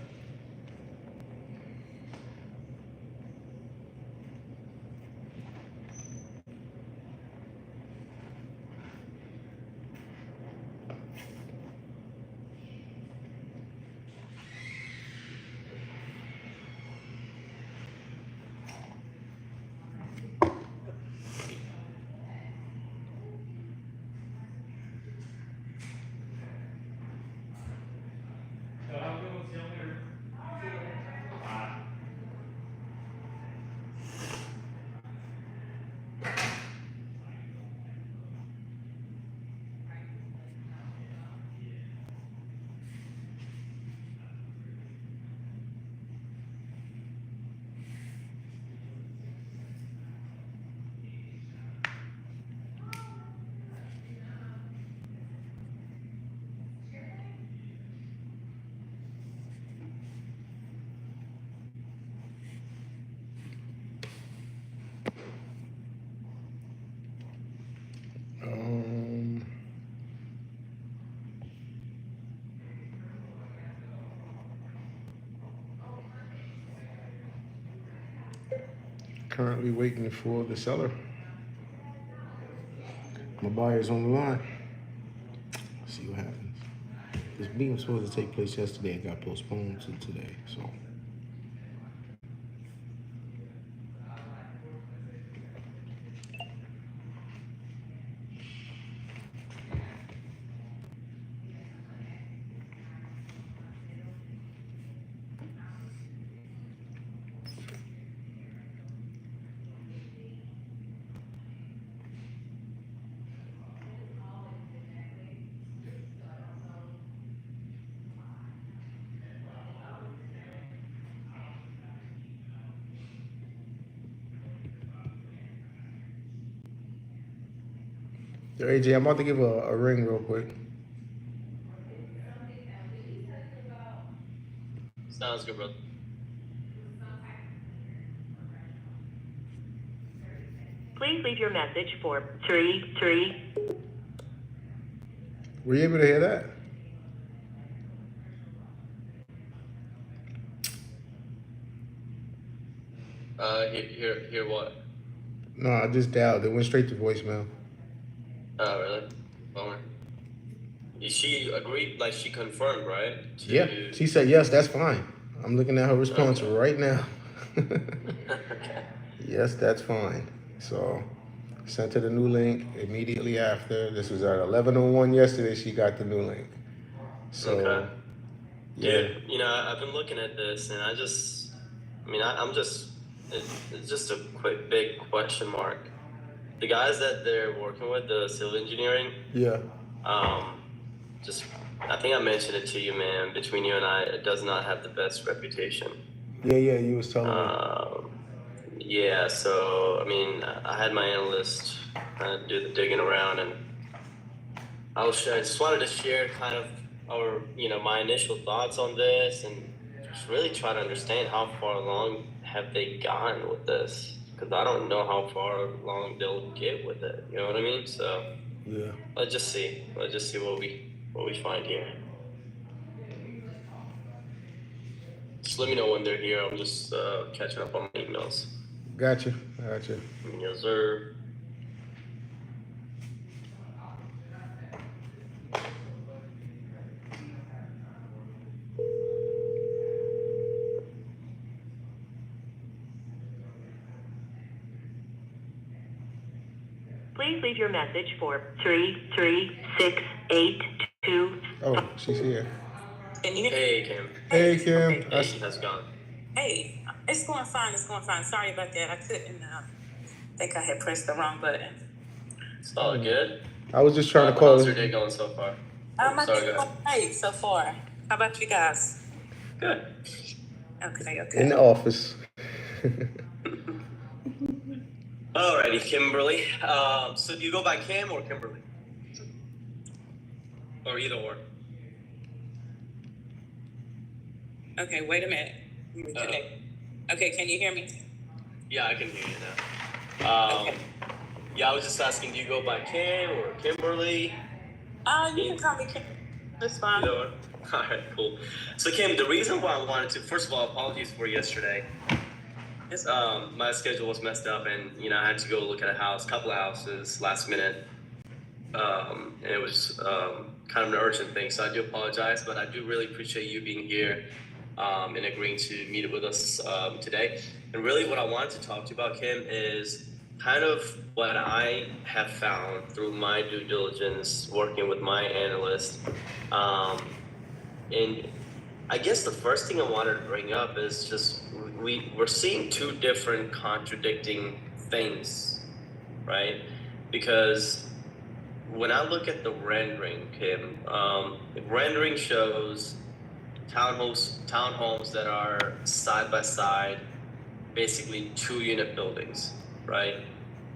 Currently waiting for the seller. My buyer's on the line. See what happens. This meeting was supposed to take place yesterday and got postponed to today. So. Yo, AJ, I'm about to give a ring real quick. Sounds good, brother. Please leave your message for 33. Were you able to hear that? Hear what? No, I just dialed. It went straight to voicemail. Oh, really? Bummer. She agreed, like she confirmed, right? Yeah, she said yes. That's fine. I'm looking at her response right now. Okay. Yes, that's fine. So, sent her the new link immediately after. This was at 11:01 yesterday. She got the new link. So, Okay. yeah. Dude, I've been looking at this, and I'm just, it's just a quick, big question mark. The guys that they're working with, the civil engineering, Yeah. I think I mentioned it to you, man. Between you and I, it does not have the best reputation. Yeah, you was telling me. Yeah, so, I had my analyst do the digging around, and I just wanted to share kind of my initial thoughts on this, and just really try to understand how far along have they gone with this, because I don't know how far along they'll get with it, you know what I mean? So Yeah. let's just see what we find here. Just let me know when they're here. I'm just catching up on my emails. Gotcha. Yes, sir. Please leave your message for 33682. Oh, she's here. Hey, Kim. Hey, Kim. Hey, how's it going? Hey, it's going fine. Sorry about that. I couldn't think I had pressed the wrong button. It's all good. I was just trying to call. How's your day going so far? My day's going great so far. How about you guys? Good. Okay. In the office. Alrighty, Kimberly. So do you go by Kim or Kimberly? Or either or? Okay, wait a minute. Okay, can you hear me? Yeah, I can hear you now. Okay. Yeah, I was just asking, do you go by Kim or Kimberly? You can call me Kim. That's fine. Either or? Alright, cool. So Kim, the reason why I wanted to, first of all, apologies for yesterday. My schedule was messed up, and I had to go look at a couple of houses last minute. And it was kind of an urgent thing, so I do apologize, but I do really appreciate you being here and agreeing to meet with us today. And really what I wanted to talk to you about, Kim, is kind of what I have found through my due diligence working with my analyst. And I guess the first thing I wanted to bring up is just we're seeing two different contradicting things, right? Because when I look at the rendering, Kim, the rendering shows townhomes that are side by side, basically 2-unit buildings, right?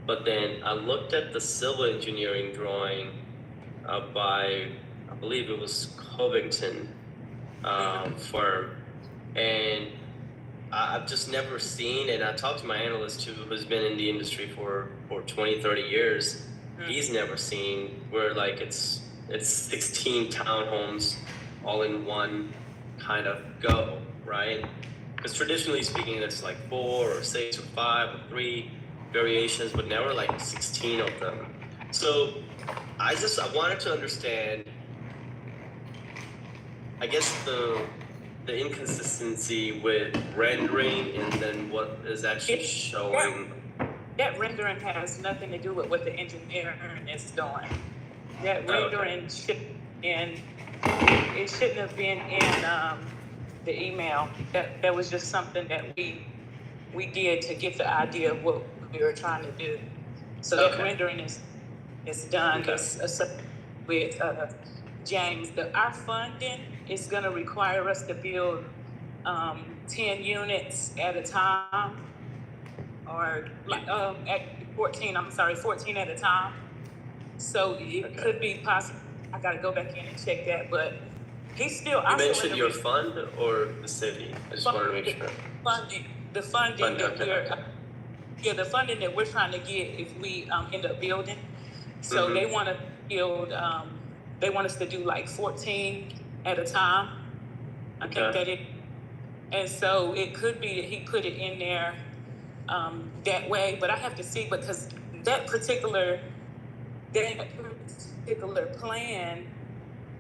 But then I looked at the civil engineering drawing by, I believe it was Covington firm, and I've just never seen, and I talked to my analyst too, who's been in the industry for 20, 30 years. He's never seen where like it's 16 townhomes all in one kind of go, right? Because traditionally speaking, it's like 4 or 6 or 5 or 3 variations, but now we're like 16 of them. So I wanted to understand, I guess the inconsistency with rendering and then what is actually showing. That rendering has nothing to do with what the engineer is doing. That rendering it shouldn't have been in the email. That was just something that we did to get the idea of what we were trying to do. So that rendering is done. It's with James. Our funding is going to require us to build 10 units at a time, or at 14 at a time. So it could be possible. I got to go back in and check that, but he's still. You mentioned your fund or the city? I just wanted to make sure. The funding the funding that we're trying to get if we end up building. So they want to build. They want us to do like 14 at a time. I think that it, and so it could be that he put it in there that way, but I have to see, because that particular plan,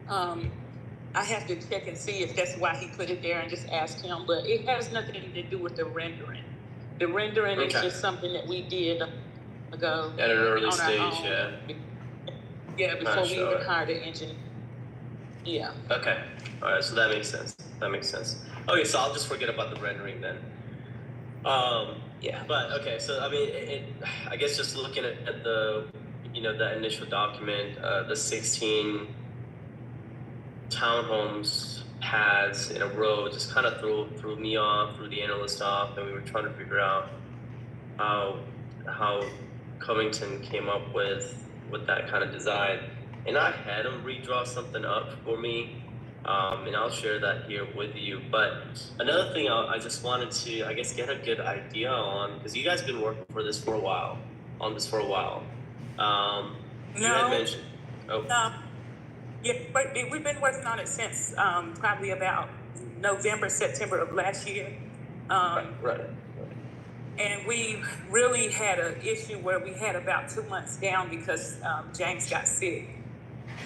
I have to check and see if that's why he put it there and just ask him, but it has nothing to do with the rendering. The rendering is just something that we did ago. At an early stage, Yeah, before we even hired an engineer. Yeah. Okay. All right. So that makes sense. Okay. So I'll just forget about the rendering then. Yeah. But okay. So I mean, I guess just looking at the, that initial document, the 16 townhomes pads in a row just kind of threw me off, threw the analyst off, and we were trying to figure out how Covington came up with that kind of design. And I had him redraw something up for me, and I'll share that here with you. But another thing I just wanted to, I guess, get a good idea on, because you guys been working for this for a while. You had mentioned. Yeah, but we've been working on it since probably about November, September of last year. Right. And we really had an issue where we had about 2 months down because James got sick.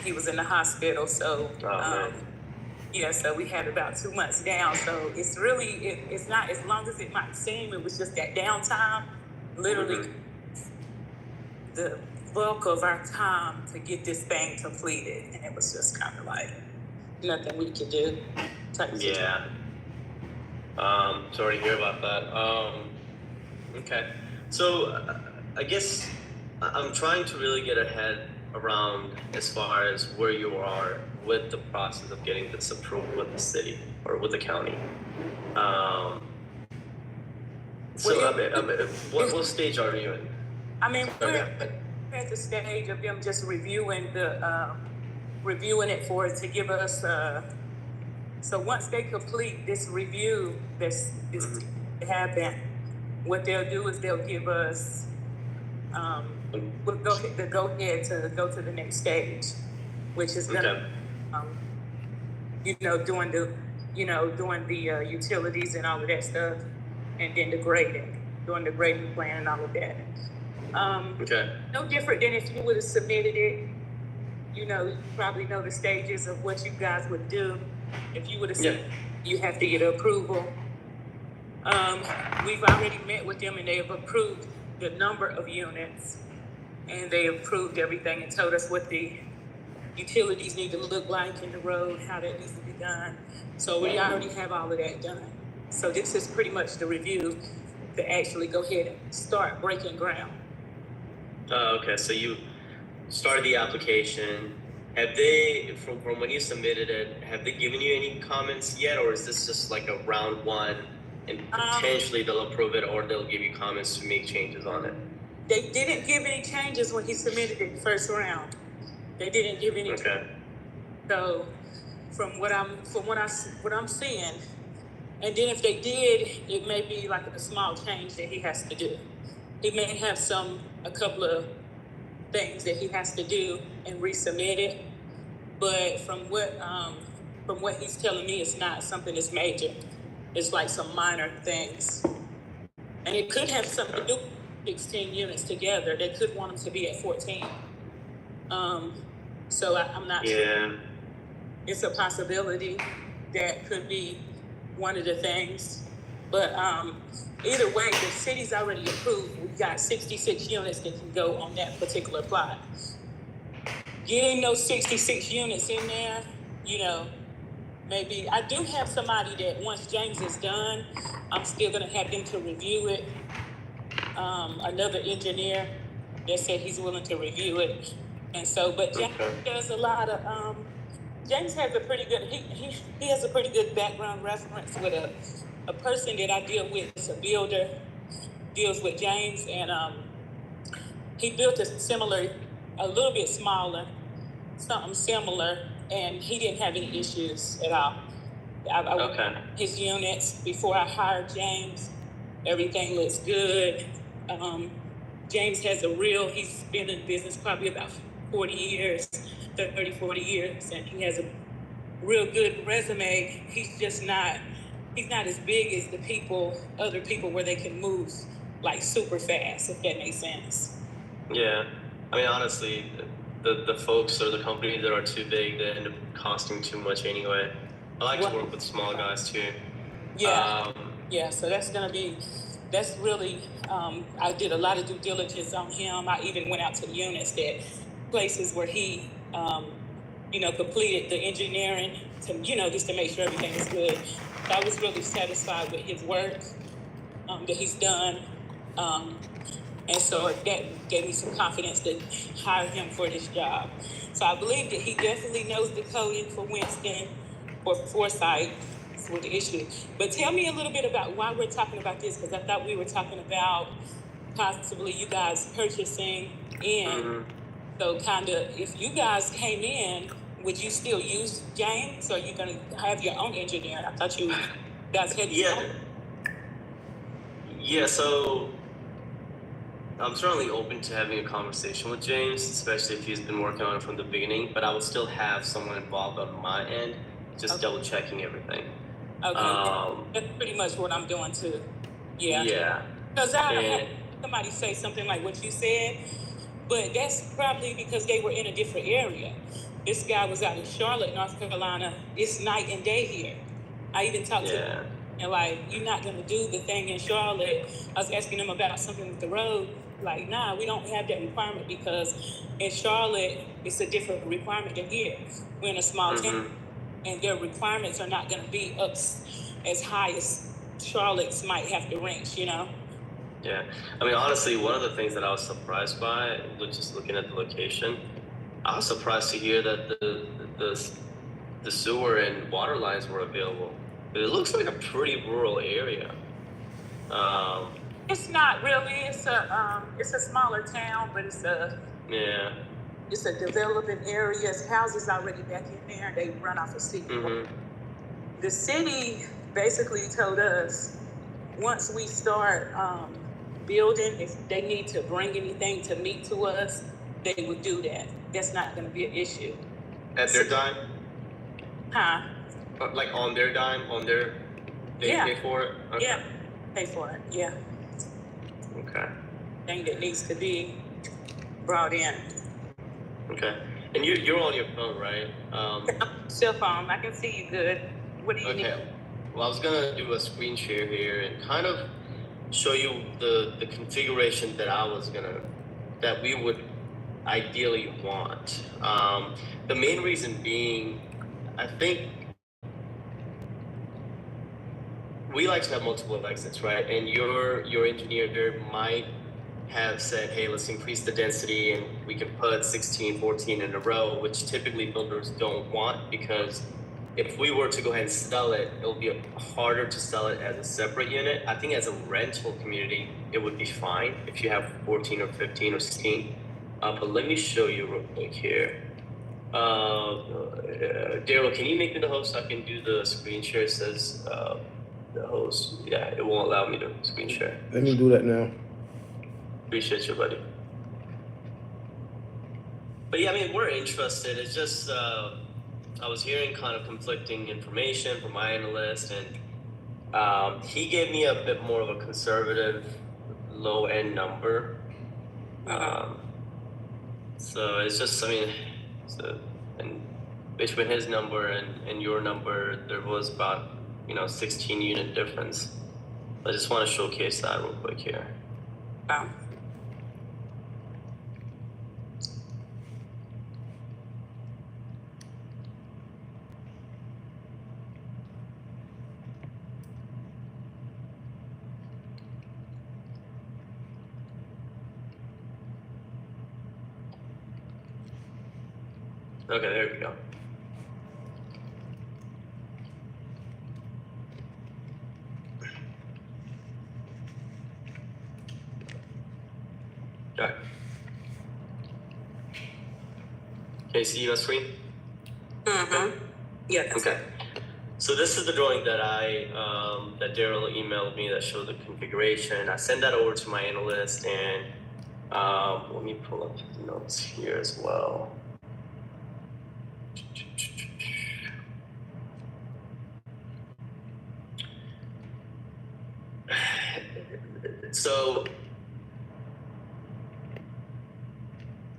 He was in the hospital, so so we had about 2 months down. So it's really, it's not as long as it might seem. It was just that downtime, literally the bulk of our time to get this thing completed, and it was just kind of like nothing we could do. Yeah. Sorry to hear about that. Okay. So I guess I'm trying to really get ahead around as far as where you are with the process of getting this approved with the city or with the county. What stage are you in? I mean, we're at the stage of them just reviewing it to give us. So once they complete this review, this happen, what they'll do is they'll give us we'll go ahead to go to the next stage, which is gonna doing the utilities and all of that stuff, and then doing the grading plan and all of that. No different than if you would have submitted it. You probably know the stages of what you guys would do. If you would have said you have to get approval. We've already met with them and they have approved the number of units, and they approved everything and told us what the utilities need to look like in the road, how that needs to be done. So we already have all of that done. So this is pretty much the review to actually go ahead and start breaking ground. Okay, so you started the application. Have they, from when you submitted it, have they given you any comments yet, or is this just like a round one and potentially they'll approve it or they'll give you comments to make changes on it? They didn't give any changes when he submitted it first round. They didn't give any. Okay. So from what I'm seeing, and then if they did, it may be like a small change that he has to do. He may have a couple of things that he has to do and resubmit it. But from what he's telling me, it's not something that's major. It's like some minor things. And it could have something to do with 16 units together. They could want them to be at 14. So I'm not sure. Yeah. It's a possibility that could be one of the things. But either way, the city's already approved. We've got 66 units that can go on that particular plot. Getting those 66 units in there, you know, maybe I do have somebody that once James is done, I'm still gonna have him to review it. Another engineer that said he's willing to review it. And so, but James does a lot of, James has a pretty good, he has a pretty good background reference with a person that I deal with, it's a builder, deals with James, and he built a similar, a little bit smaller, something similar, and he didn't have any issues at all. I worked on his units before I hired James. Everything looks good. James has he's been in business probably about 40 years, 30, 40 years, and he has a real good resume. He's not as big as other people where they can move like super fast, if that makes sense. Yeah. I mean, honestly, the folks or the companies that are too big, they end up costing too much anyway. I like to work with small guys too. Yeah. So that's really, I did a lot of due diligence on him. I even went out to the units places where he, completed the engineering just to make sure everything is good. So I was really satisfied with his work that he's done. And so that gave me some confidence to hire him for this job. So I believe that he definitely knows the coding for Winston or Foresight for the issue. But tell me a little bit about why we're talking about this, because I thought we were talking about possibly you guys purchasing in. So kind of, if you guys came in, would you still use James, or are you going to have your own engineer? I thought you guys had your own. Yeah, so I'm certainly open to having a conversation with James, especially if he's been working on it from the beginning, but I would still have someone involved on my end, just double checking everything. Okay, that's pretty much what I'm doing too. Yeah. Because I had somebody say something like what you said, but that's probably because they were in a different area. This guy was out in Charlotte, North Carolina. It's night and day here. I even talked to him, and like, you're not gonna do the thing in Charlotte. I was asking him about something with the road. Like, nah, we don't have that requirement because in Charlotte, it's a different requirement than here. We're in a small town, and their requirements are not gonna be up as high as Charlotte's might have to reach, Yeah, I mean, honestly, one of the things that I was surprised by, just looking at the location, I was surprised to hear that the sewer and water lines were available. It looks like a pretty rural area. It's not really. It's a smaller town, but it's a developing area. It's houses already back in there. They run off a city. The city basically told us once we start building, if they need to bring anything to meet to us, they would do that. That's not going to be an issue. At their dime? Huh? Like on their dime, they pay for it? Okay. Yeah, pay for it, yeah. Okay. Thing that needs to be brought in. Okay. And you're on your phone, right? Cell phone, I can see you good. What do you need? Well, I was gonna do a screen share here and kind of show you the configuration that we would ideally want. The main reason being, I think we like to have multiple exits, right? And your engineer there might have said, hey, let's increase the density and we can put 16, 14 in a row, which typically builders don't want, because if we were to go ahead and sell it, it'll be harder to sell it as a separate unit. I think as a rental community, it would be fine if you have 14 or 15 or 16. But let me show you real quick here. Daryl, can you make me the host so I can do the screen share? It says the host. Yeah, it won't allow me to screen share. Let me do that now. Appreciate you, buddy. But yeah, I mean, we're interested. It's just, I was hearing kind of conflicting information from my analyst, and He gave me a bit more of a conservative low end number. So it's just, I mean, and between his number and your number, there was about 16 unit difference. I just want to showcase that real quick here. Wow. Okay, there we go. Okay. Can you see your screen? Yeah. That's Okay. So this is the drawing that that Daryl emailed me that showed the configuration. I sent that over to my analyst, and let me pull up the notes here as well. So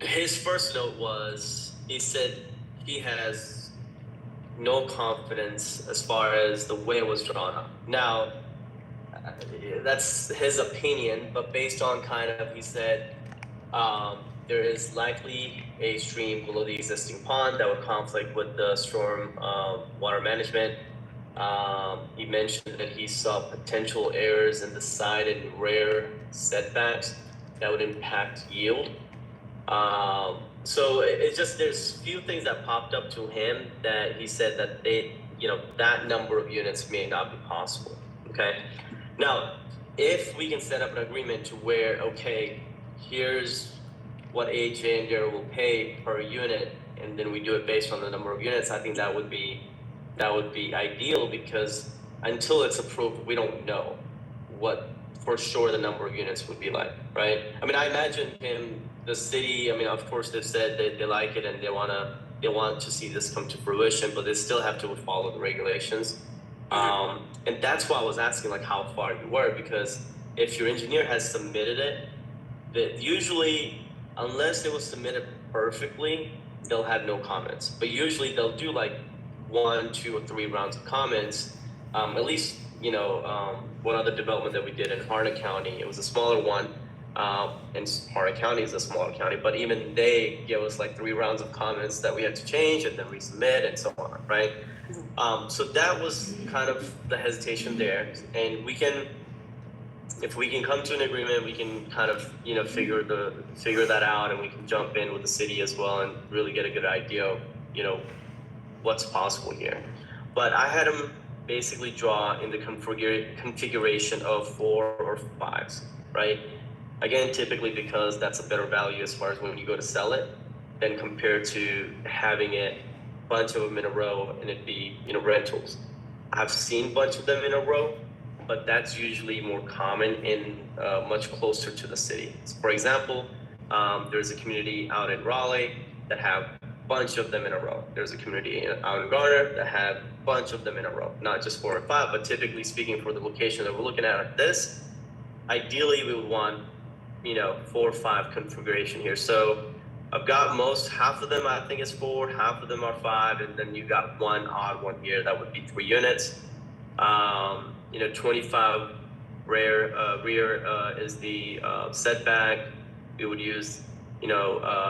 his first note was, he said he has no confidence as far as the way it was drawn up. Now, that's his opinion, but based on kind of, he said, there is likely a stream below the existing pond that would conflict with the storm water management. He mentioned that he saw potential errors in the side and rear setbacks that would impact yield. So it's just, there's few things that popped up to him that he said that that number of units may not be possible. Okay. Now, if we can set up an agreement to where, okay, here's what AJ and Daryl will pay per unit, and then we do it based on the number of units, I think that would be ideal, because until it's approved, we don't know what for sure the number of units would be like, right? I mean, I imagine the city, I mean, of course they've said that they like it and they want to see this come to fruition, but they still have to follow the regulations. And that's why I was asking like how far you were, because if your engineer has submitted it, that usually, unless it was submitted perfectly, they'll have no comments. But usually they'll do like 1, 2, or 3 rounds of comments. At least, one other development that we did in Harnett County, it was a smaller one. And Harnett County is a smaller county, but even they gave us like 3 rounds of comments that we had to change and then resubmit and so on, right? So that was kind of the hesitation there. And if we can come to an agreement, we can kind of, figure that out, and we can jump in with the city as well and really get a good idea of, what's possible here. But I had him basically draw in the configuration of 4 or 5s, right? Again, typically because that's a better value as far as when you go to sell it, than compared to having it bunch of them in a row and it be, rentals. I've seen a bunch of them in a row, but that's usually more common in much closer to the city. So for example, there's a community out in Raleigh that have a bunch of them in a row. There's a community out in Garner that have a bunch of them in a row, not just 4 or 5, but typically speaking for the location that we're looking at this, ideally we would want, 4 or 5 configuration here. So I've got half of them I think is 4, half of them are 5, and then you got one odd one here that would be 3 units. 25 rear is the setback. We would use,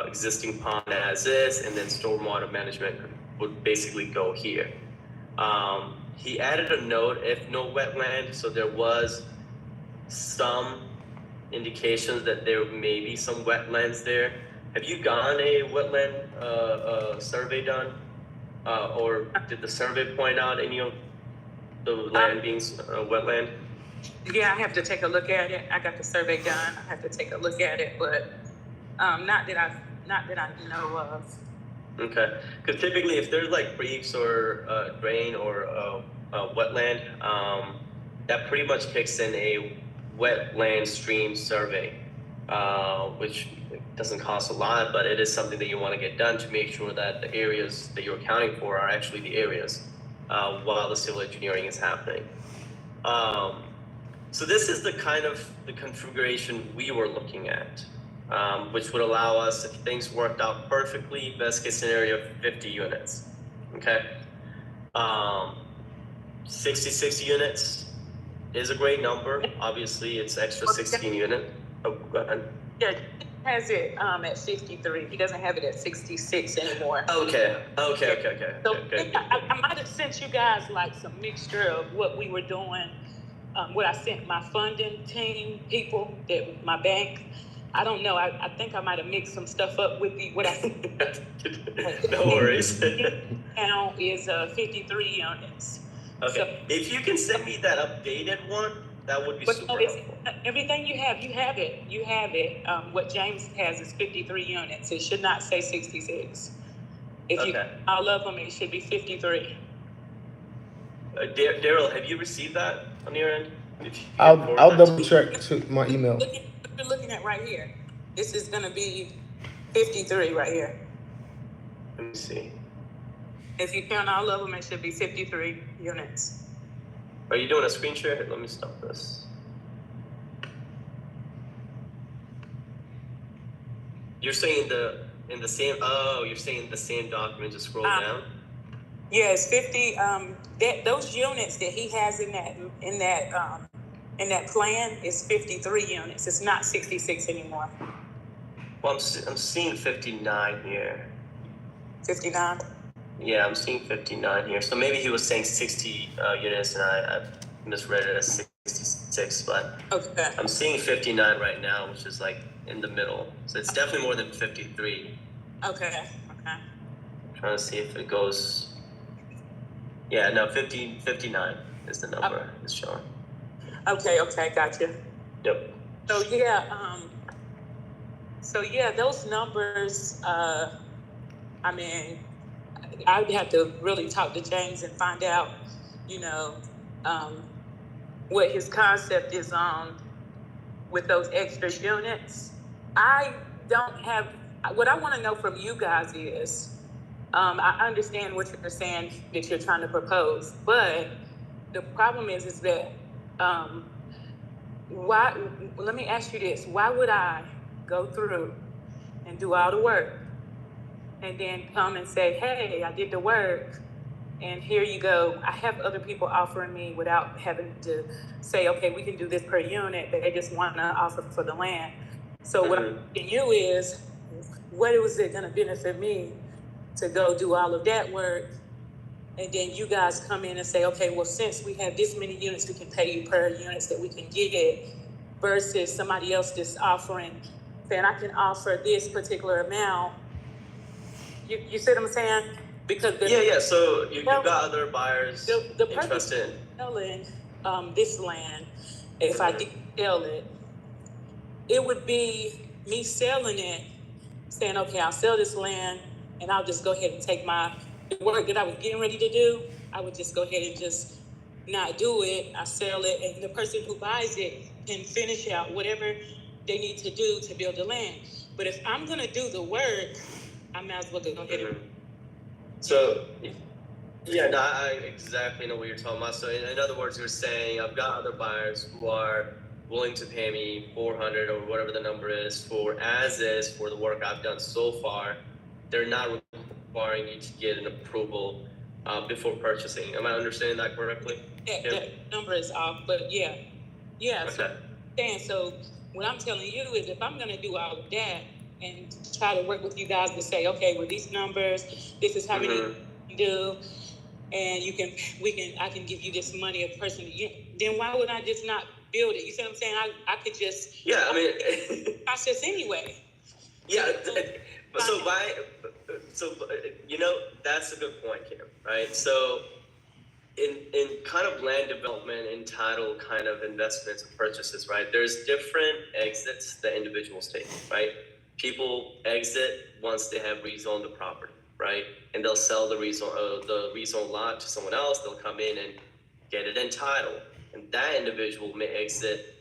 existing pond as is, and then stormwater management would basically go here. He added a note, if no wetland, so there was some indications that there may be some wetlands there. Have you gotten a wetland survey done? Or did the survey point out any of the land being wetland? Yeah, I have to take a look at it. I got the survey done. I have to take a look at it, but not that I know of. Okay, because typically if there's like creeks or drain or wetland, that pretty much kicks in a wetland stream survey, which doesn't cost a lot, but it is something that you want to get done to make sure that the areas that you're accounting for are actually the areas while the civil engineering is happening. So this is the kind of the configuration we were looking at, which would allow us, if things worked out perfectly, best case scenario, 50 units. Okay. 66 units is a great number. Obviously, it's extra 16 unit. Oh, go ahead. Yeah, he has it at 53. He doesn't have it at 66 anymore. Okay. So Good. I might have sent you guys like some mixture of what we were doing, what I sent my funding team people, that my bank. I don't know. I think I might have mixed some stuff up with what I sent. No worries. Now is 53 units. Okay. So, if you can send me that updated one, that would be super helpful. Everything you have it. You have it. What James has is 53 units. It should not say 66. If you all of them, it should be 53. Daryl, have you received that on your end? I'll double check to my email. What you're looking at right here. This is gonna be 53 right here. Let me see. If you count all of them, it should be 53 units. Are you doing a screen share? Let me stop this. You're saying you're saying the same document, just scroll down? Yes, 50, those units that he has in that plan is 53 units. It's not 66 anymore. Well, I'm seeing 59 here. 59? Yeah, I'm seeing 59 here. So maybe he was saying 60 units and I misread it as 66, but okay. I'm seeing 59 right now, which is like in the middle. So it's definitely more than 53. Okay. I'm trying to see if it goes. Yeah, no, 59 is the number it's showing. Okay, gotcha. Yep. So yeah, those numbers, I mean, I'd have to really talk to James and find out, what his concept is on with those extra units. I don't have, what I want to know from you guys is, I understand what you're saying that you're trying to propose, but the problem is that, let me ask you this, why would I go through and do all the work and then come and say, hey, I did the work and here you go. I have other people offering me without having to say, okay, we can do this per unit, but they just want to offer for the land. So what I'm asking you is, what was it going to benefit me to go do all of that work? And then you guys come in and say, okay, well, since we have this many units, we can pay you per units that we can get, versus somebody else that's offering, saying, I can offer this particular amount. You see what I'm saying? Because so you've got other buyers the interested in selling this land. If I did sell it, it would be me selling it, saying, okay, I'll sell this land and I'll just go ahead and take the work that I was getting ready to do. I would just go ahead and just not do it. I sell it, and the person who buys it can finish out whatever they need to do to build the land. But if I'm gonna do the work, I might as well go ahead and. So, yeah, no, I exactly know what you're talking about. So, in other words, you're saying I've got other buyers who are willing to pay me $400 or whatever the number is for as is for the work I've done so far. They're not requiring you to get an approval before purchasing. Am I understanding that correctly? Yeah, that number is off, but yeah. Okay. So what I'm telling you is, if I'm going to do all of that and try to work with you guys to say, okay, with these numbers, this is how we need to do, and I can give you this money a person, then why would I just not build it? You see what I'm saying? I could just process anyway. That's a good point, Kim, right? So in kind of land development and title kind of investments and purchases, right? There's different exits that individuals take, right? People exit once they have rezoned the property, right? And they'll sell the rezoned lot to someone else. They'll come in and get it entitled. And that individual may exit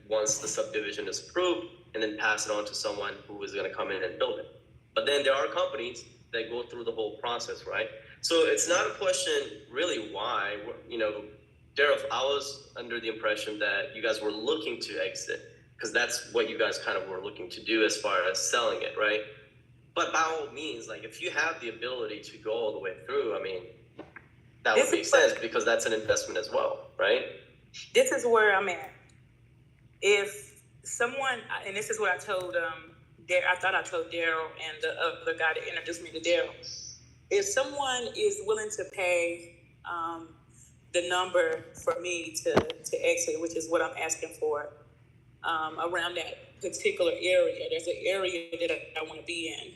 once the subdivision is approved and then pass it on to someone who is going to come in and build it. But then there are companies that go through the whole process, right? So it's not a question really why, Daryl, I was under the impression that you guys were looking to exit because that's what you guys kind of were looking to do as far as selling it, right? But by all means, like if you have the ability to go all the way through, I mean, that would make sense because that's an investment as well, right? This is where I'm at. If someone, and this is what I told I thought I told Daryl and the other guy that introduced me to Daryl. If someone is willing to pay the number for me to exit, which is what I'm asking for, around that particular area, there's an area that I want to be in,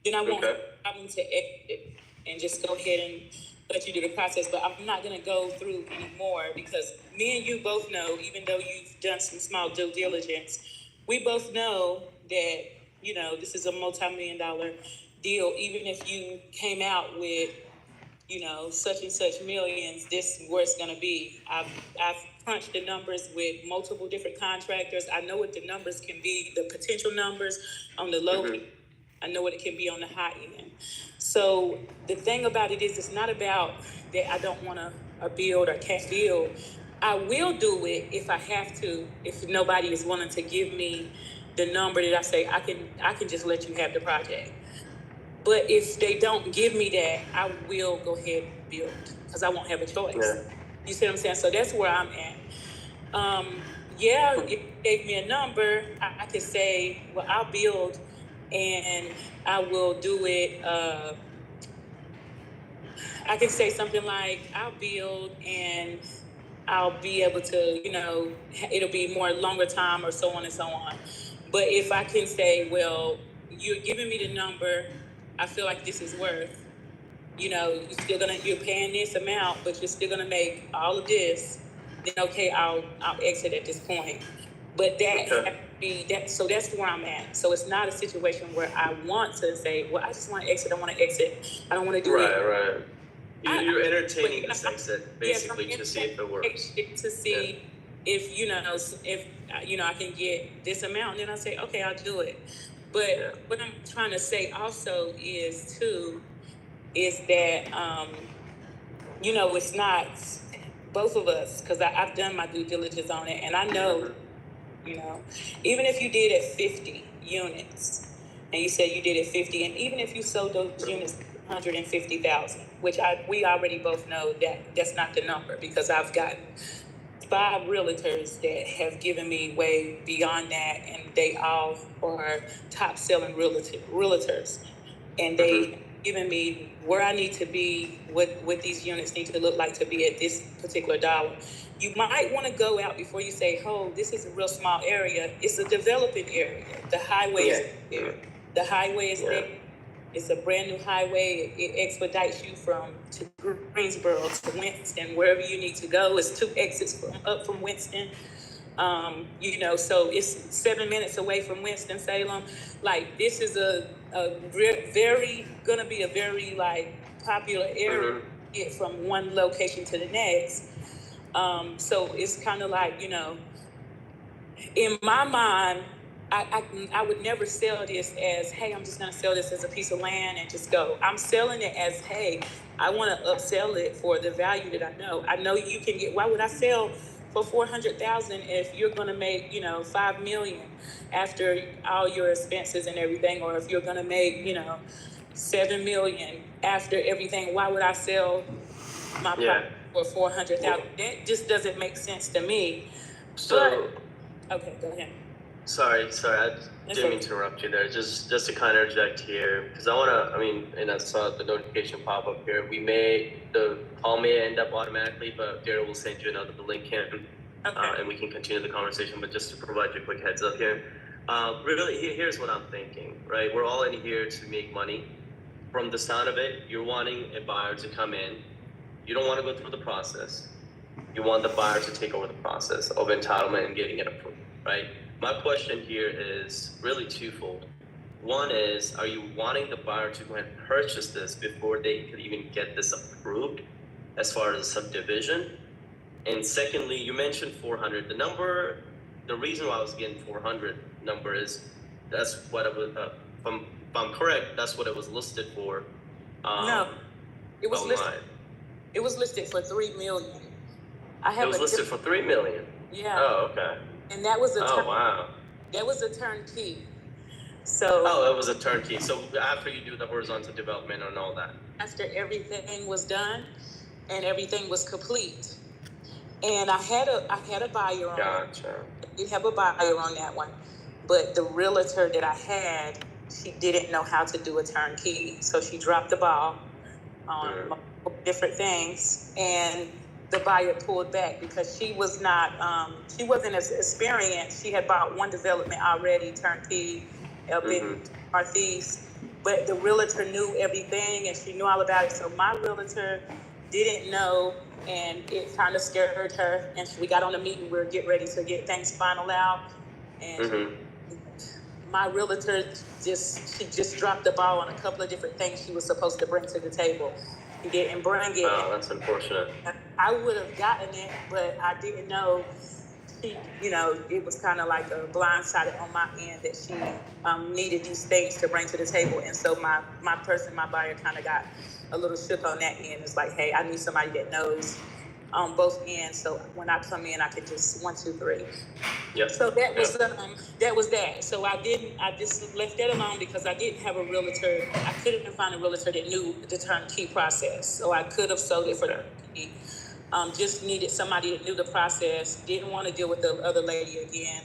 then I won't have a problem to exit and just go ahead and let you do the process. But I'm not going to go through anymore because me and you both know, even though you've done some small due diligence, we both know that, you know, this is a multi-million-dollar deal. Even if you came out with, you know, such and such millions, this is where it's going to be. I've crunched the numbers with multiple different contractors. I know what the numbers can be, the potential numbers on the low end. I know what it can be on the high end. So the thing about it is, it's not about that I don't want to build or can't build. I will do it if I have to, if nobody is willing to give me the number that I say I can just let you have the project. But if they don't give me that, I will go ahead and build because I won't have a choice. Yeah. You see what I'm saying? So that's where I'm at. If you gave me a number, I could say, well, I'll build and I will do it. I can say something like, I'll build and I'll be able to, you know, it'll be more longer time or so on and so on. But if I can say, well, you're giving me the number, I feel like this is worth, you know, you're paying this amount, but you're still gonna make all of this, then okay, I'll exit at this point. But that has to be that. So that's where I'm at. So it's not a situation where I want to say, well, I just want to exit. I want to exit. I don't want to do it. Right. You're entertaining this exit basically to see if it works. To see if you know I can get this amount, and then I say, okay, I'll do it. But what I'm trying to say also is that you know, it's not both of us, because I've done my due diligence on it, and I know, you know, even if you did at 50 units, and you said you did at 50, and even if you sold those units 150,000, which we already both know that that's not the number, because I've gotten 5 realtors that have given me way beyond that, and they all are top selling realtors, and they given me where I need to be, what these units need to look like to be at this particular dollar. You might want to go out before you say, oh, this is a real small area. It's a developing area. The highway is there. The highway is there. It's a brand new highway. It expedites you to Greensboro, to Winston, wherever you need to go. It's 2 exits up from Winston. You know, so it's 7 minutes away from Winston-Salem. Like, this is a gonna be a very like popular area to get from one location to the next. So it's kind of like, you know, in my mind, I would never sell this as, hey, I'm just gonna sell this as a piece of land and just go. I'm selling it as, hey, I want to upsell it for the value that I know. I know you can get. Why would I sell for $400,000 if you're gonna make, you know, $5 million after all your expenses and everything, or if you're gonna make, you know, $7 million after everything? Why would I sell my property for $400,000? That just doesn't make sense to me. So, okay, go ahead. Sorry, I didn't mean to interrupt you there. Just to kind of interject here, because and I saw the notification pop up here. The call may end up automatically, but Daryl will send you another link in, and we can continue the conversation. But just to provide you a quick heads up here, really, here's what I'm thinking, right? We're all in here to make money. From the sound of it, you're wanting a buyer to come in. You don't want to go through the process. You want the buyer to take over the process of entitlement and getting it approved, right? My question here is really twofold. One is, are you wanting the buyer to go ahead and purchase this before they could even get this approved as far as subdivision? And secondly, you mentioned 400. The reason why I was getting 400 number is that's what it was, if I'm correct, that's what it was listed for. No, it was online. It was listed for $3 million. I It have was a listed for $3 million. yeah, Oh, okay. and that was a Oh, wow. turnkey. So Oh, it was a turnkey. So after you do the horizontal development and all that. after everything was done and everything was complete, and I had a buyer on. Gotcha. I did have a buyer on that one, but the realtor that I had, she didn't know how to do a turnkey, so she dropped the ball on multiple different things, and the buyer pulled back because she wasn't as experienced. She had bought one development already, turnkey, up in Northeast, but the realtor knew everything and she knew all about it. So my realtor didn't know, and it kind of scared her. And we got on a meeting. We were getting ready to get things final out, and my realtor just dropped the ball on a couple of different things she was supposed to bring to the table. She didn't bring it. Oh, that's unfortunate. I would have gotten it, but I didn't know. It was kind of like a blindsided on my end that she needed these things to bring to the table. And so my buyer kind of got a little shook on that end. It's like, hey, I need somebody that knows on both ends. So when I come in, I could just 1, 2, 3. Yep. So that was that. So I just left that alone because I didn't have a realtor. I couldn't find a realtor that knew the turnkey process. So I could have sold it for the turnkey. Just needed somebody that knew the process, didn't want to deal with the other lady again.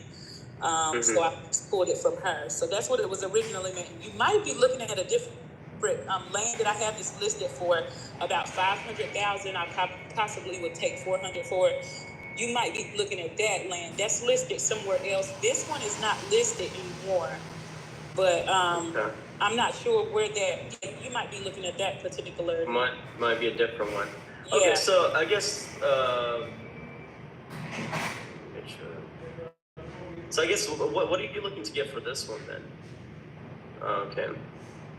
So I pulled it from her. So that's what it was originally meant. You might be looking at a different land that I have is listed for about $500,000. I possibly would take $400 for it. You might be looking at that land. That's listed somewhere else. This one is not listed anymore. But I'm not sure where that. You might be looking at that particular. Might be a different one. Yeah. Okay, so I guess. So I guess what are you looking to get for this one then? Okay.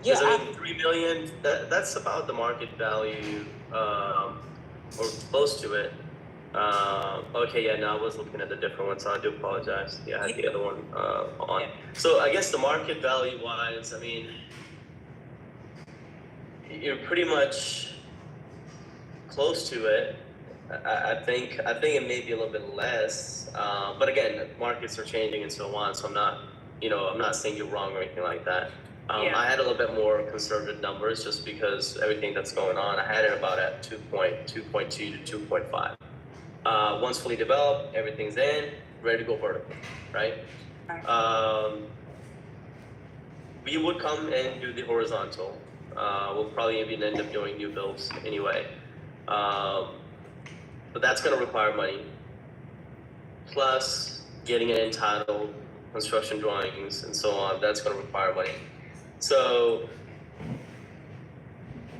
Yeah, I mean, $3 million. That's about the market value, or close to it. Okay, yeah. No, I was looking at the different one, so I do apologize. Yeah, I had the other one on. Yeah. So I guess the market value wise, I mean, you're pretty much close to it. I think it may be a little bit less, but again, markets are changing and so on. So I'm not saying you're wrong or anything like that. I had a little bit more conservative numbers just because everything that's going on. I had it about at 2.2 to 2.5. Once fully developed, everything's in, ready to go vertical, right? We would come and do the horizontal. We'll probably even end up doing new builds anyway. But that's going to require money. Plus, getting it entitled, construction drawings, and so on, that's going to require money. So,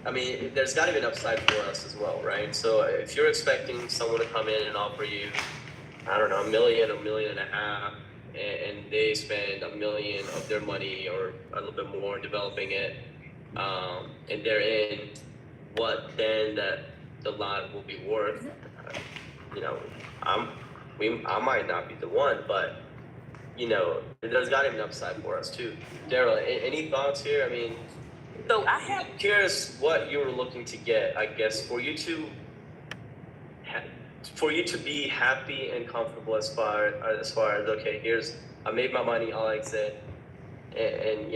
I mean, there's got to be an upside for us as well, right? So if you're expecting someone to come in and offer you, I don't know, $1 million, $1.5 million, and they spend $1 million of their money or a little bit more developing it, and they're in, what then that the lot will be worth? I might not be the one, but there's got to be an upside for us too. Daryl, any thoughts here? I mean, so I have curious what you were looking to get. I guess for you to be happy and comfortable as far as okay, I made my money, I'll exit, and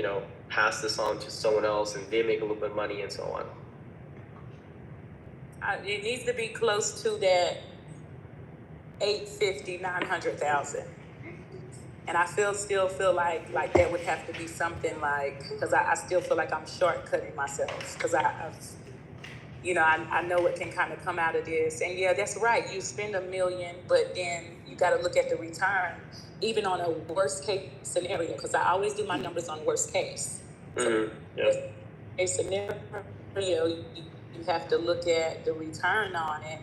pass this on to someone else, and they make a little bit of money and so on. It needs to be close to that 850, 900,000. And I still feel like that would have to be something like, because I still feel like I'm shortcutting myself, because I know what can kind of come out of this. And yeah, that's right. You spend $1 million, but then you got to look at the return, even on a worst case scenario, because I always do my numbers on worst case. So worst case scenario, you have to look at the return on it.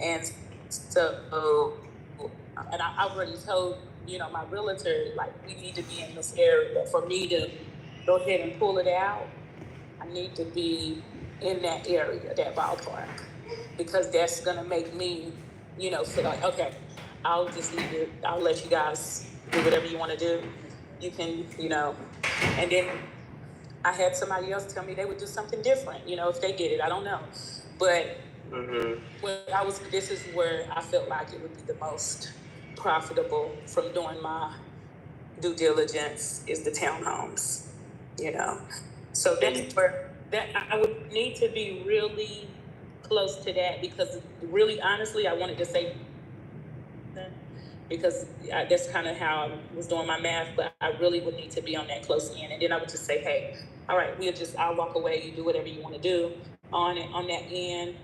And so, and I already told, my realtor, like, we need to be in this area. For me to go ahead and pull it out, I need to be in that area, that ballpark, because that's going to make me, feel like, okay, I'll let you guys do whatever you want to do. You can, and then I had somebody else tell me they would do something different, you know, if they did it. I don't know. But this is where I felt like it would be the most profitable from doing my due diligence is the townhomes, you know. So that's where that I would need to be really close to that, because really honestly I wanted to say because that's kind of how I was doing my math, but I really would need to be on that close end, and then I would just say, hey, all right, I'll walk away, you do whatever you want to do on that end,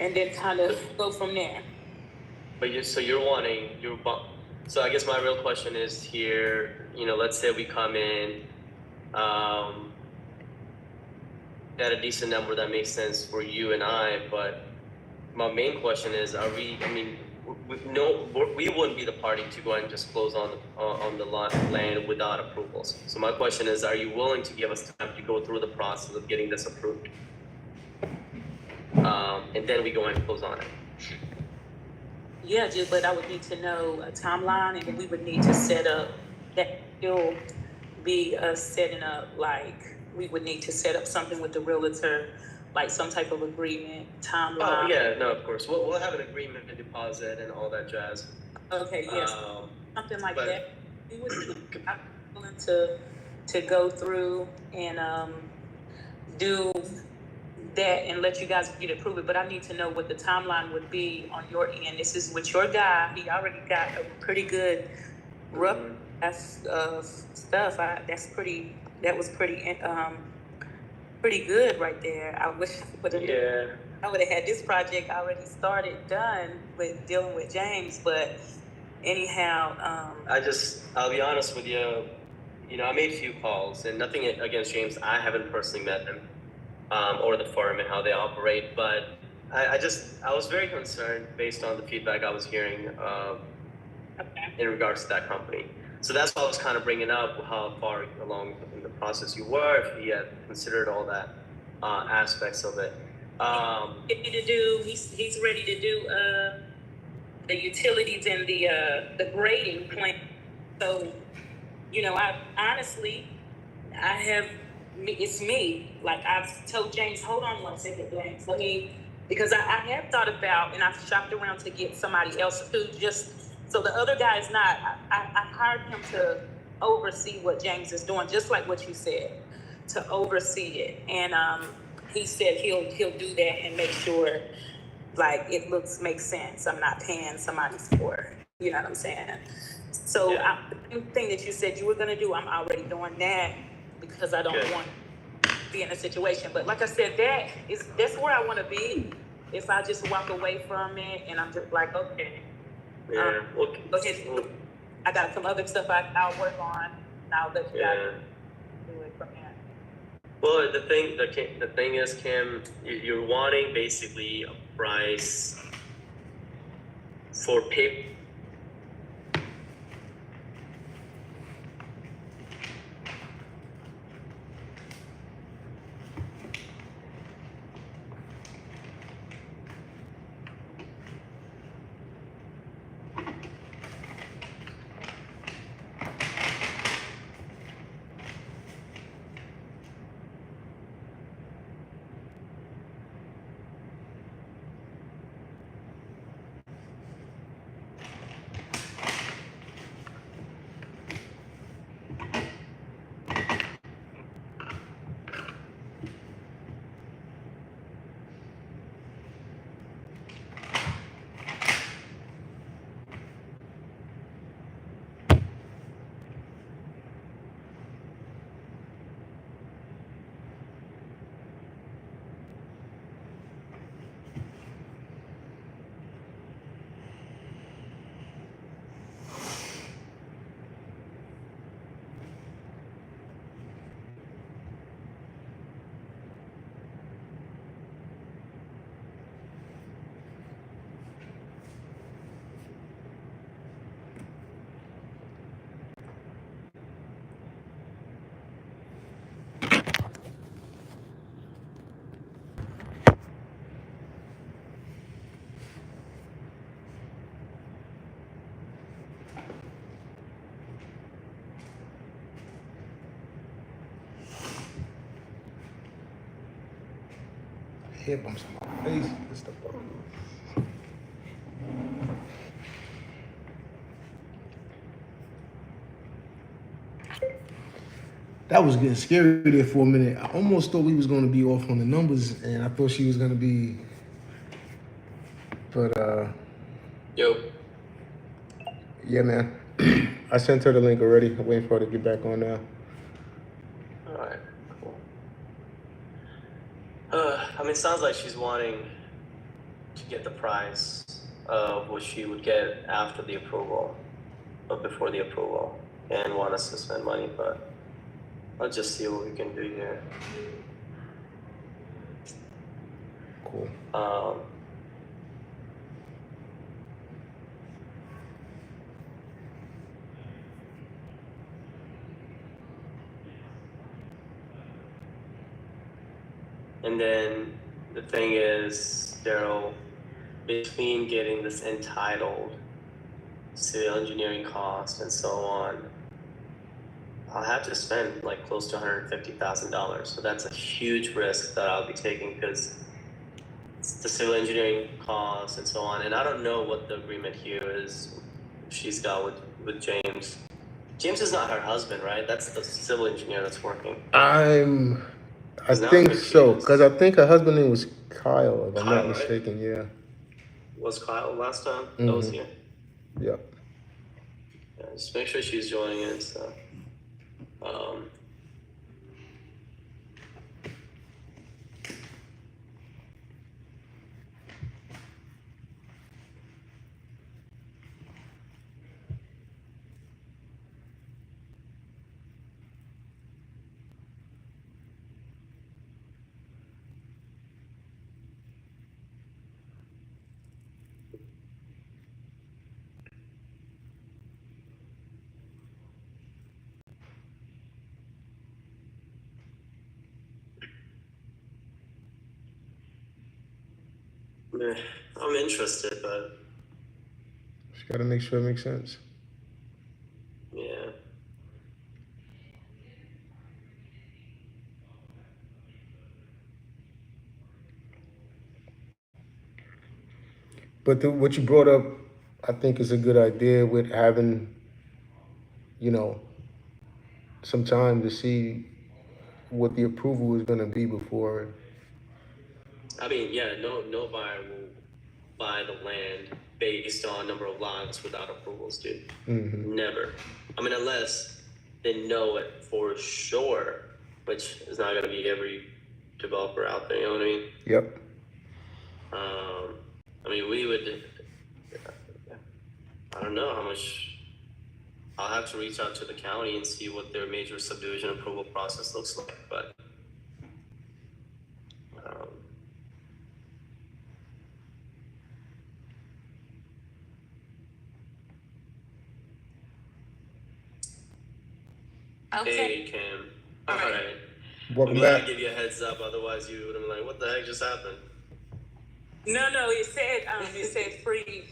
and then kind of go from there. But so I guess my real question is here, you know, let's say we come in at a decent number that makes sense for you and I, but my main question is, we wouldn't be the party to go ahead and just close on the land without approvals. So my question is, are you willing to give us time to go through the process of getting this approved? And then we go and close on it. Yeah, but I would need to know a timeline, and then we would need to set up that. Still be setting up, like we would need to set up something with the realtor, like some type of agreement, timeline. Oh yeah, no, of course. We'll have an agreement, a deposit, and all that jazz. Okay, yes, something like that. We would be willing to go through and do that and let you guys get approved. But I need to know what the timeline would be on your end. This is with your guy. He already got a pretty good rough stuff. That was pretty good right there. I wish I would have had this project already done with dealing with James, but anyhow, I'll be honest with you. You know, I made a few calls, and nothing against James. I haven't personally met him, or the firm and how they operate, but I was very concerned based on the feedback I was hearing in regards to that company. So that's why I was kind of bringing up how far along in the process you were, if he had considered all that aspects of it. He's ready to do the utilities and the grading plan. So, you know, it's me. Like I've told James, hold on one second, James. Because I have thought about, and I've shopped around to get somebody else too, just so the other guy is not, I hired him to oversee what James is doing, just like what you said, to oversee it. And he said he'll do that and make sure like it makes sense. I'm not paying somebody for, you know what I'm saying? So the thing that you said you were gonna do, I'm already doing that because I don't want to be in a situation. But like I said, that's where I want to be. If I just walk away from it and I'm just like, okay. Yeah. I got some other stuff I'll work on. And I'll let you guys do it from there. Well, the thing is, Kim, you're wanting basically a price for paper. hair bumps on my face. It's the problem. That was getting scary there for a minute. I almost thought we was gonna be off on the numbers, and I thought she was gonna be. But Yo. yeah, man. I sent her the link already. I'm waiting for her to get back on now. All right. Cool. I mean, it sounds like she's wanting to get the price of what she would get after the approval, but before the approval, and want us to spend money. But I'll just see what we can do here. Cool. And then the thing is, Daryl, between getting this entitled, civil engineering cost, and so on, I'll have to spend like close to $150,000. So that's a huge risk that I'll be taking because it's the civil engineering costs and so on. And I don't know what the agreement here is she's got with James. James is not her husband, right? That's the civil engineer that's working. I Now think I'm so, confused. because I think her husband name was Kyle, if I'm Kyle, not right? mistaken. Yeah. Was Kyle last time that was Mhm. here? Yep. Yeah, just make sure she's joining in. So, I'm interested, but Just got to make sure it makes sense. yeah. But what you brought up, I think, is a good idea with having, some time to see what the approval is going to be before. I mean, yeah, no buyer will buy the land based on number of lots without approvals, dude. Mm-hmm. Never. I mean, unless they know it for sure, which is not going to be every developer out there. You know what I mean? Yep. I mean, we would. I don't know how much. I'll have to reach out to the county and see what their major subdivision approval process looks like, but. Okay. Hey, Cam. All All right. right. Welcome I'm glad I back. give you a heads up. Otherwise, you would have been like, "What the heck just happened?" No, it said free.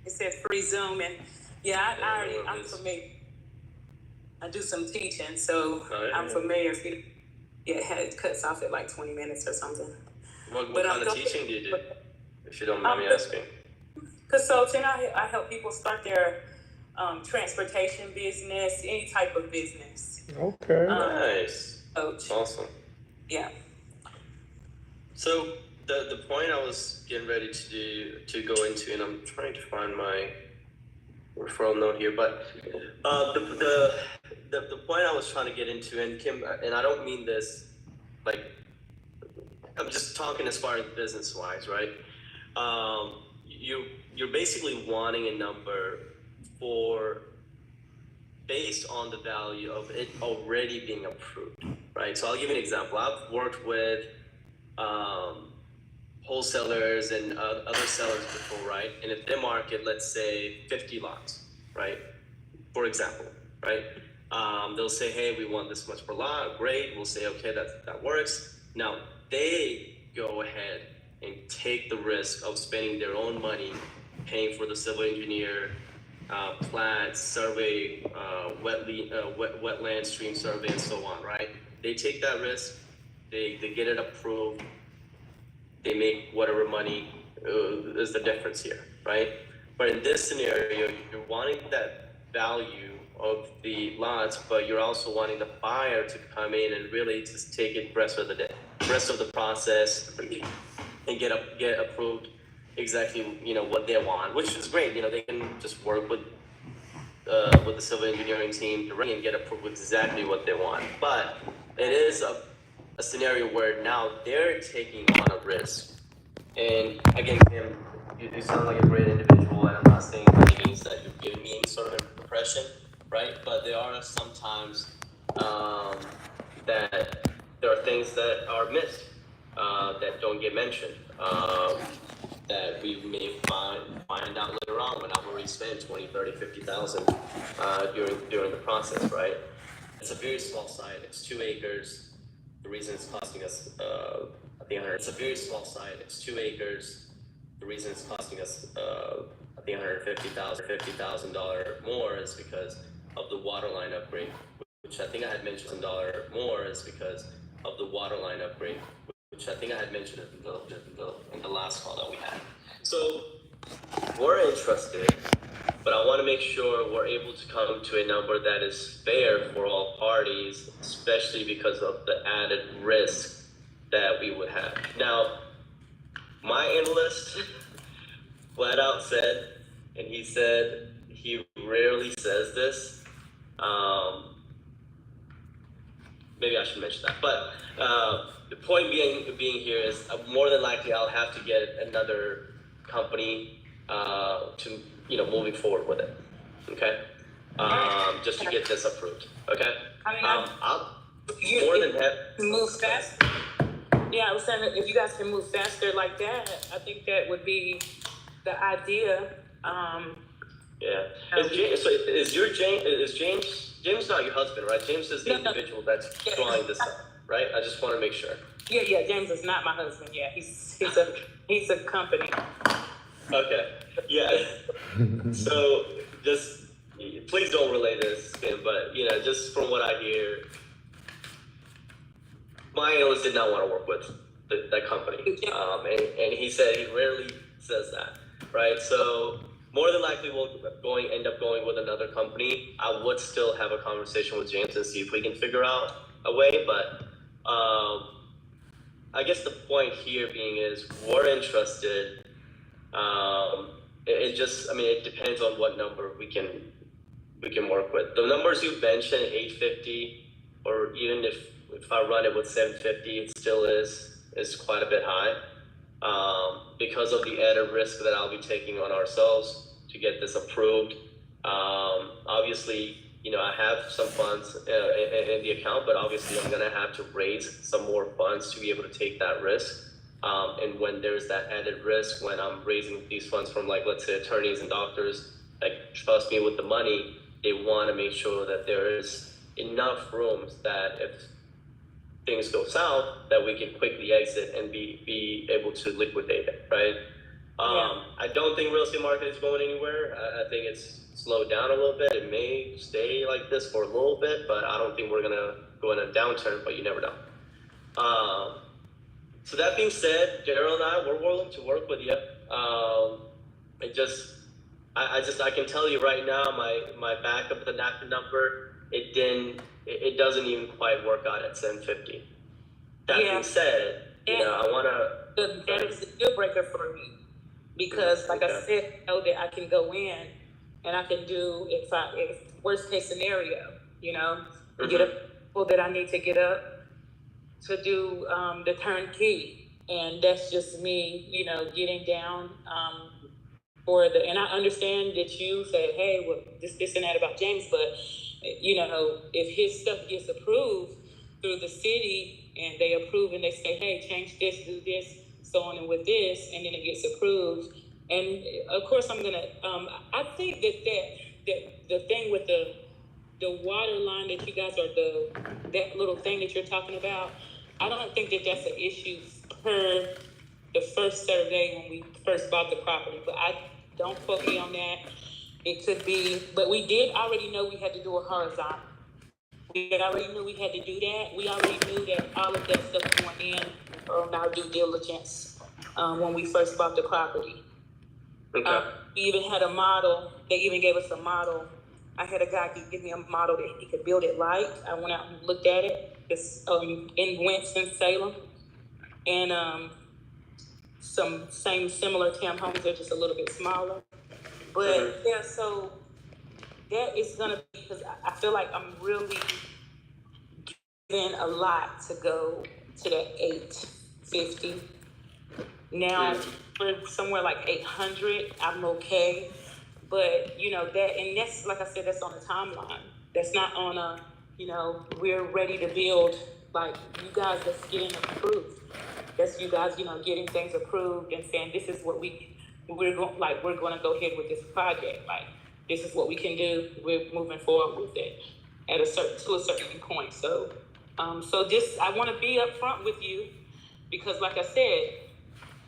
It said free Zoom, and yeah, I'm familiar. I do some teaching, so I'm familiar. It cuts off at like 20 minutes or something. What kind of teaching do you do? If you don't mind me asking. Consulting. I help people start their transportation business, any type of business. Okay. Nice. Coach. Awesome. Yeah. So the point I was getting ready to go into, and I'm trying to find my referral note here, but the point I was trying to get into, and Kim, and I don't mean this like, I'm just talking as far as business wise, right? You're basically wanting a number based on the value of it already being approved, right? So I'll give you an example. I've worked with wholesalers and other sellers before, right? And if they market, let's say 50 lots, right? For example, right? They'll say, hey, we want this much per lot. Great. We'll say, okay, that works. Now they go ahead and take the risk of spending their own money, paying for the civil engineer, plat, survey, wetland stream survey, and so on, right? They take that risk, they get it approved, they make whatever money is the difference here, right? But in this scenario, you're wanting that value of the lots, but you're also wanting the buyer to come in and really just take it rest of the day, rest of the process, and get approved exactly what they want, which is great. They can just work with the civil engineering team to and get approved with exactly what they want. But it is a scenario where now they're taking on a risk. And again, Kim, you sound like a great individual, and I'm not saying by any means that you're giving me any sort of impression, right? But there are sometimes that there are things that are missed, that don't get mentioned, that we may find out later on when I've already spent 20, 30, 50,000 during the process, right? It's a very small site. It's 2 acres. The reason it's costing us, I think, it's a very small site. It's 2 acres. The reason it's costing us, I think, $150,000 more is because of the water line upgrade, which I think I had mentioned. More is because of the water line upgrade, which I think I had mentioned in the last call that we had. So we're interested, but I want to make sure we're able to come to a number that is fair for all parties, especially because of the added risk that we would have. Now, my analyst flat out said, and he said he rarely says this, maybe I should mention that, but the point being here is more than likely I'll have to get another company to moving forward with it. Okay, just to get this approved. Okay, I'll more than happy move faster. Yeah, I was saying that if you guys can move faster like that, I think that would be the idea. Yeah. Is James not your husband, right? James is the individual that's drawing this up, right? I just want to make sure. Yeah. James is not my husband. Yeah, he's a company. Okay. Yeah. So just please don't relay this, Kim, but just from what I hear, my analyst did not want to work with that company, and he said he rarely says that, right? So more than likely we'll end up going with another company. I would still have a conversation with James and see if we can figure out a way, but I guess the point here being is we're interested. It depends on what number we can work with. The numbers you mentioned, 850, or even if I run it with 750, it still is quite a bit high, because of the added risk that I'll be taking on ourselves to get this approved. Obviously, I have some funds in the account, but obviously I'm gonna have to raise some more funds to be able to take that risk. And when there's that added risk, when I'm raising these funds from, like, let's say, attorneys and doctors that trust me with the money, they want to make sure that there is enough rooms that if things go south, that we can quickly exit and be able to liquidate it, right? I don't think real estate market is going anywhere. I think it's slowed down a little bit. It may stay like this for a little bit, but I don't think we're gonna go in a downturn, but you never know. So that being said, Daryl and I, we're willing to work with you. I can tell you right now, my backup, the NAPA number, it doesn't even quite work out at 750. That being said, I wanna. That is a deal breaker for me, because, like I said, I know that I can go in and I can do, if worst case scenario, get up people that I need to get up to do the turnkey, and that's just me, getting down and I understand that you said, hey, well, this and that about James, but if his stuff gets approved through the city and they approve and they say, hey, change this, do this, so on and with this, and then it gets approved, and of course I'm gonna I think that the thing with the water line that you guys that little thing that you're talking about, I don't think that that's an issue per the first survey when we first bought the property, but I don't quote me on that. It could be, but we did already know we had to do a horizontal. We already knew we had to do that. We already knew that all of that stuff going in on our due diligence. when we first bought the property. Okay. We even had a model. They even gave us a model. I had a guy give me a model that he could build it like. I went out and looked at it. It's in Winston-Salem. And some similar townhomes. They're just a little bit smaller. But yeah, so that is gonna be, because I feel like I'm really giving a lot to go to that 850. Now we're somewhere like 800. I'm okay, but that's like I said, that's on a timeline. That's not on a we're ready to build. Like, you guys, that's getting approved. That's you guys, getting things approved and saying this is what we're going to go ahead with this project. Like, this is what we can do. We're moving forward with it to a certain point. So just I want to be upfront with you, because like I said,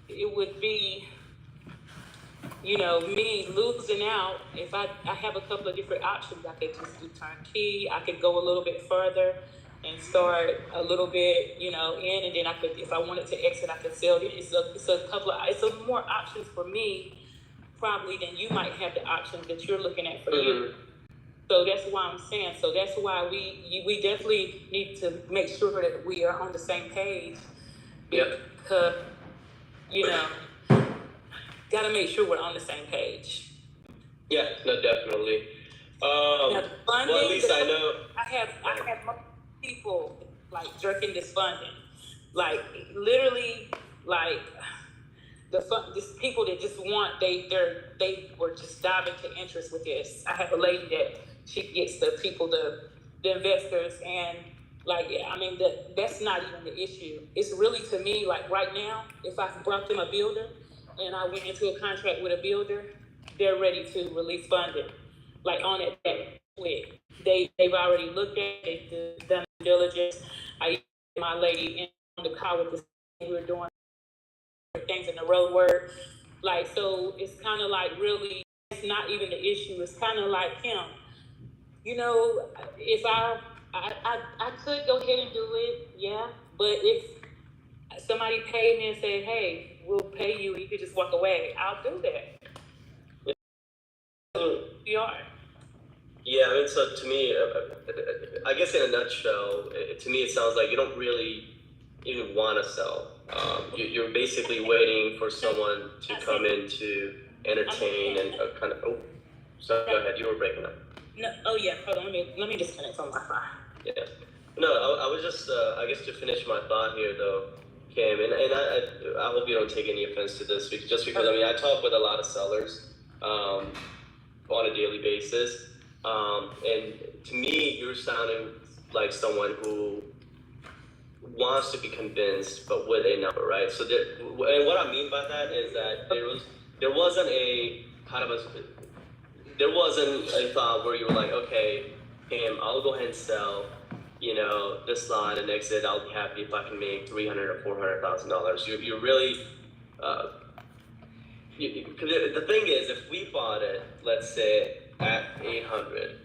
it would be me losing out if I have a couple of different options. I could just do turnkey. I could go a little bit further and start a little bit, in, and then I could, if I wanted to exit, I could sell it. It's a more options for me probably than you might have the options that you're looking at for you. So that's why I'm saying. So that's why we definitely need to make sure that we are on the same page. Yep. Because got to make sure we're on the same page. Yeah, no, definitely. Now, the funding, well, at least I know. I have more people like jerking this funding, like literally, like just people that just want they were just diving to interest with this. I have a lady that she gets the people, the investors, and like, yeah, I mean, that's not even the issue. It's really, to me, like right now, if I brought them a builder and I went into a contract with a builder, they're ready to release funding, like on it that quick. They've already looked at it, they've done diligence. I my lady in on the car with this, we were doing things in the road work, like, so it's kind of like, really, it's not even the issue. It's kind of like him. If I could go ahead and do it, yeah. But if somebody paid me and said, "Hey, we'll pay you," you could just walk away, I'll do that. We are. Yeah, I mean, so to me, I guess in a nutshell, to me it sounds like you don't really even want to sell. You're basically waiting for someone to come in to entertain and kind of. Oh, sorry, go ahead. You were breaking up. No, oh yeah, hold on. Let me disconnect from Wi-Fi. Yeah. No, I was just, I guess, to finish my thought here, though, Kim, and I hope you don't take any offense to this, just because, I mean, I talk with a lot of sellers on a daily basis, and to me, you're sounding like someone who wants to be convinced, but with a number, right? So, and what I mean by that is that there wasn't a kind of there wasn't a thought where you were like, okay, Kim, I'll go ahead and sell, this lot and exit. I'll be happy if I can make $300,000 or $400,000. You're really, the thing is, if we bought it, let's say at 800,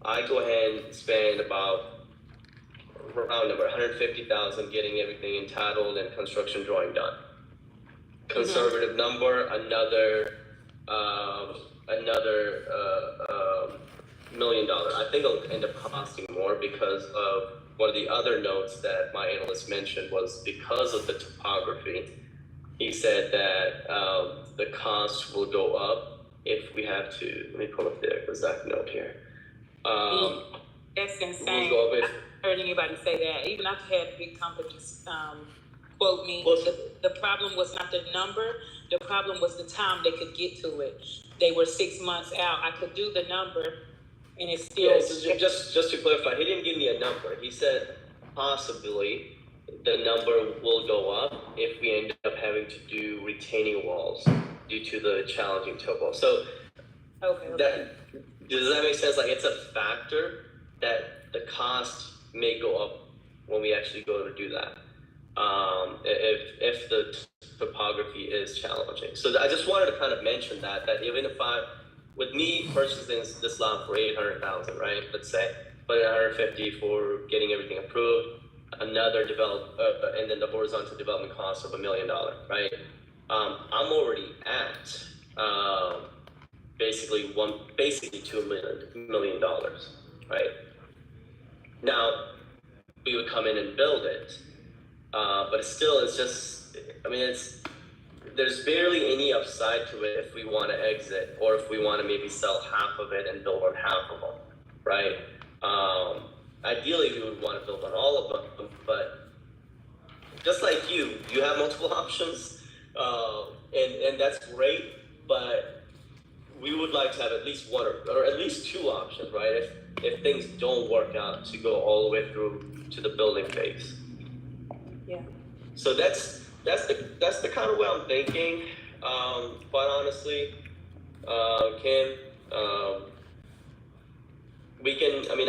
I go ahead and spend about round number 150,000 getting everything entitled and construction drawing done. Conservative number, another $1 million. I think it'll end up costing more because of one of the other notes that my analyst mentioned was because of the topography. He said that the cost will go up if we have to. Let me pull up the exact note here. That's insane. I haven't heard anybody say that. Even I've had big companies quote me. The problem was not the number. The problem was the time they could get to it. They were 6 months out. I could do the number, and it's still. Yeah, just to clarify, he didn't give me a number. He said possibly the number will go up if we end up having to do retaining walls due to the challenging topo. So, okay. Does that make sense? Like, it's a factor that the cost may go up when we actually go to do that. If the topography is challenging. So I just wanted to kind of mention that even if with me purchasing this lot for 800,000, right? Let's say, but 150 for getting everything approved, another and then the horizontal development cost of $1 million, right? I'm already at basically $2 million, right? Now we would come in and build it, but it's just, I mean, there's barely any upside to it if we want to exit, or if we want to maybe sell half of it and build on half of them, right? Ideally, we would want to build on all of them, but just like you have multiple options, and that's great, but we would like to have at least one or at least two options, right? If things don't work out, to go all the way through to the building phase. Yeah. So that's the kind of way I'm thinking. Quite honestly, Kim,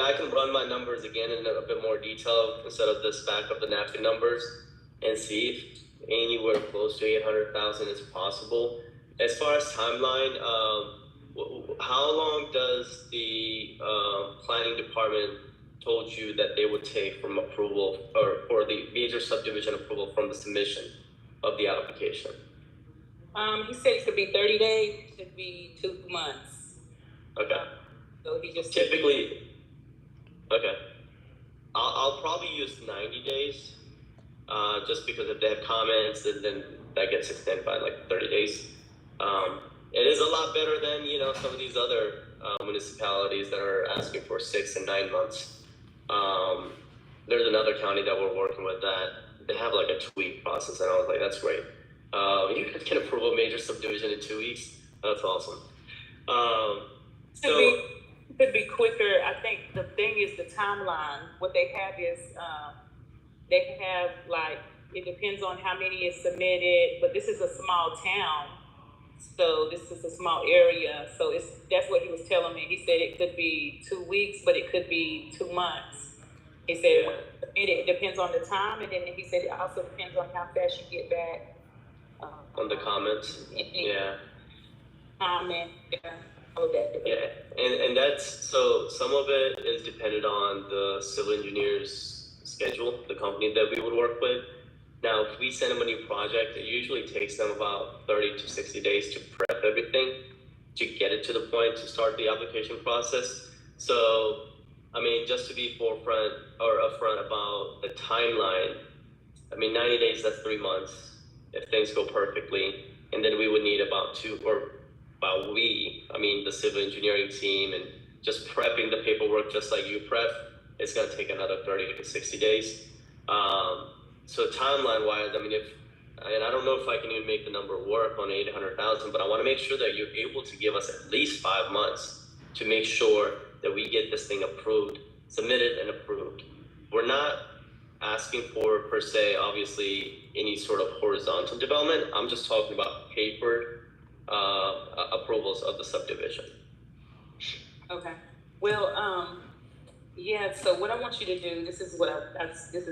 I can run my numbers again in a bit more detail instead of this back of the napkin numbers, and see if anywhere close to 800,000 is possible. As far as timeline, how long does the planning department told you that they would take from approval, or for the major subdivision approval from the submission of the application? He said it could be 30 days, could be 2 months. Okay. So he just Typically, okay. I'll probably use 90 days, just because if they have comments, then that gets extended by like 30 days. It is a lot better than, some of these other municipalities that are asking for 6 and 9 months. There's another county that we're working with that they have like a 2-week process, and I was like, that's great. You can approve a major subdivision in 2 weeks. That's awesome. Could be quicker. I think the thing is the timeline. What they have is they have, like, it depends on how many is submitted, but this is a small town, so this is a small area. So that's what he was telling me. He said it could be 2 weeks, but it could be 2 months. He said it depends on the time, and then he said it also depends on how fast you get back. On the comments, yeah. Comment, yeah. All of that. Yeah, and that's, so some of it is dependent on the civil engineer's schedule, the company that we would work with. Now, if we send them a new project, it usually takes them about 30 to 60 days to prep everything, to get it to the point to start the application process. So, just to be upfront about the timeline, 90 days, that's 3 months if things go perfectly. And then we would need about the civil engineering team, and just prepping the paperwork just like you prep, it's going to take another 30 to 60 days. So timeline wise, I don't know if I can even make the number work on 800,000, but I want to make sure that you're able to give us at least 5 months to make sure that we get this thing approved, submitted and approved. We're not asking for, per se, obviously, any sort of horizontal development. I'm just talking about paper approvals of the subdivision. Okay. Well, yeah. So what I want you to do, this is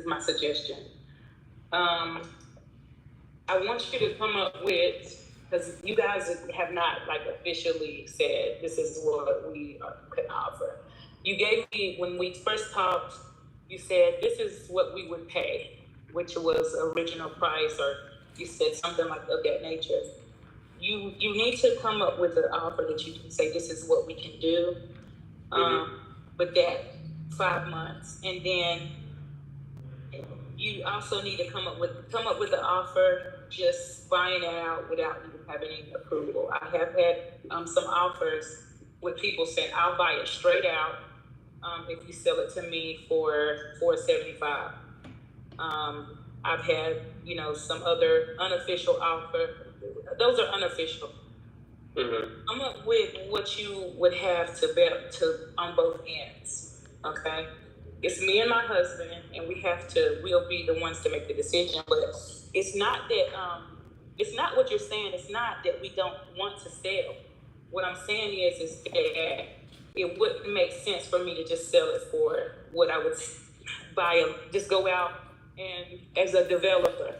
my suggestion. I want you to come up with, because you guys have not officially said this is what we could offer. You gave me, when we first talked, you said this is what we would pay, which was original price, or you said something of that nature. You need to come up with an offer that you can say this is what we can do with that 5 months, and then you also need to come up with an offer just buying it out without even having any approval. I have had some offers with people saying I'll buy it straight out if you sell it to me for $475. I've had some other unofficial offer. Those are unofficial. Come up with what you would have to bet to on both ends. Okay, it's me and my husband, and we'll be the ones to make the decision. But it's not that it's not what you're saying. It's not that we don't want to sell. What I'm saying is that it wouldn't make sense for me to just sell it for what I would just go out and as a developer.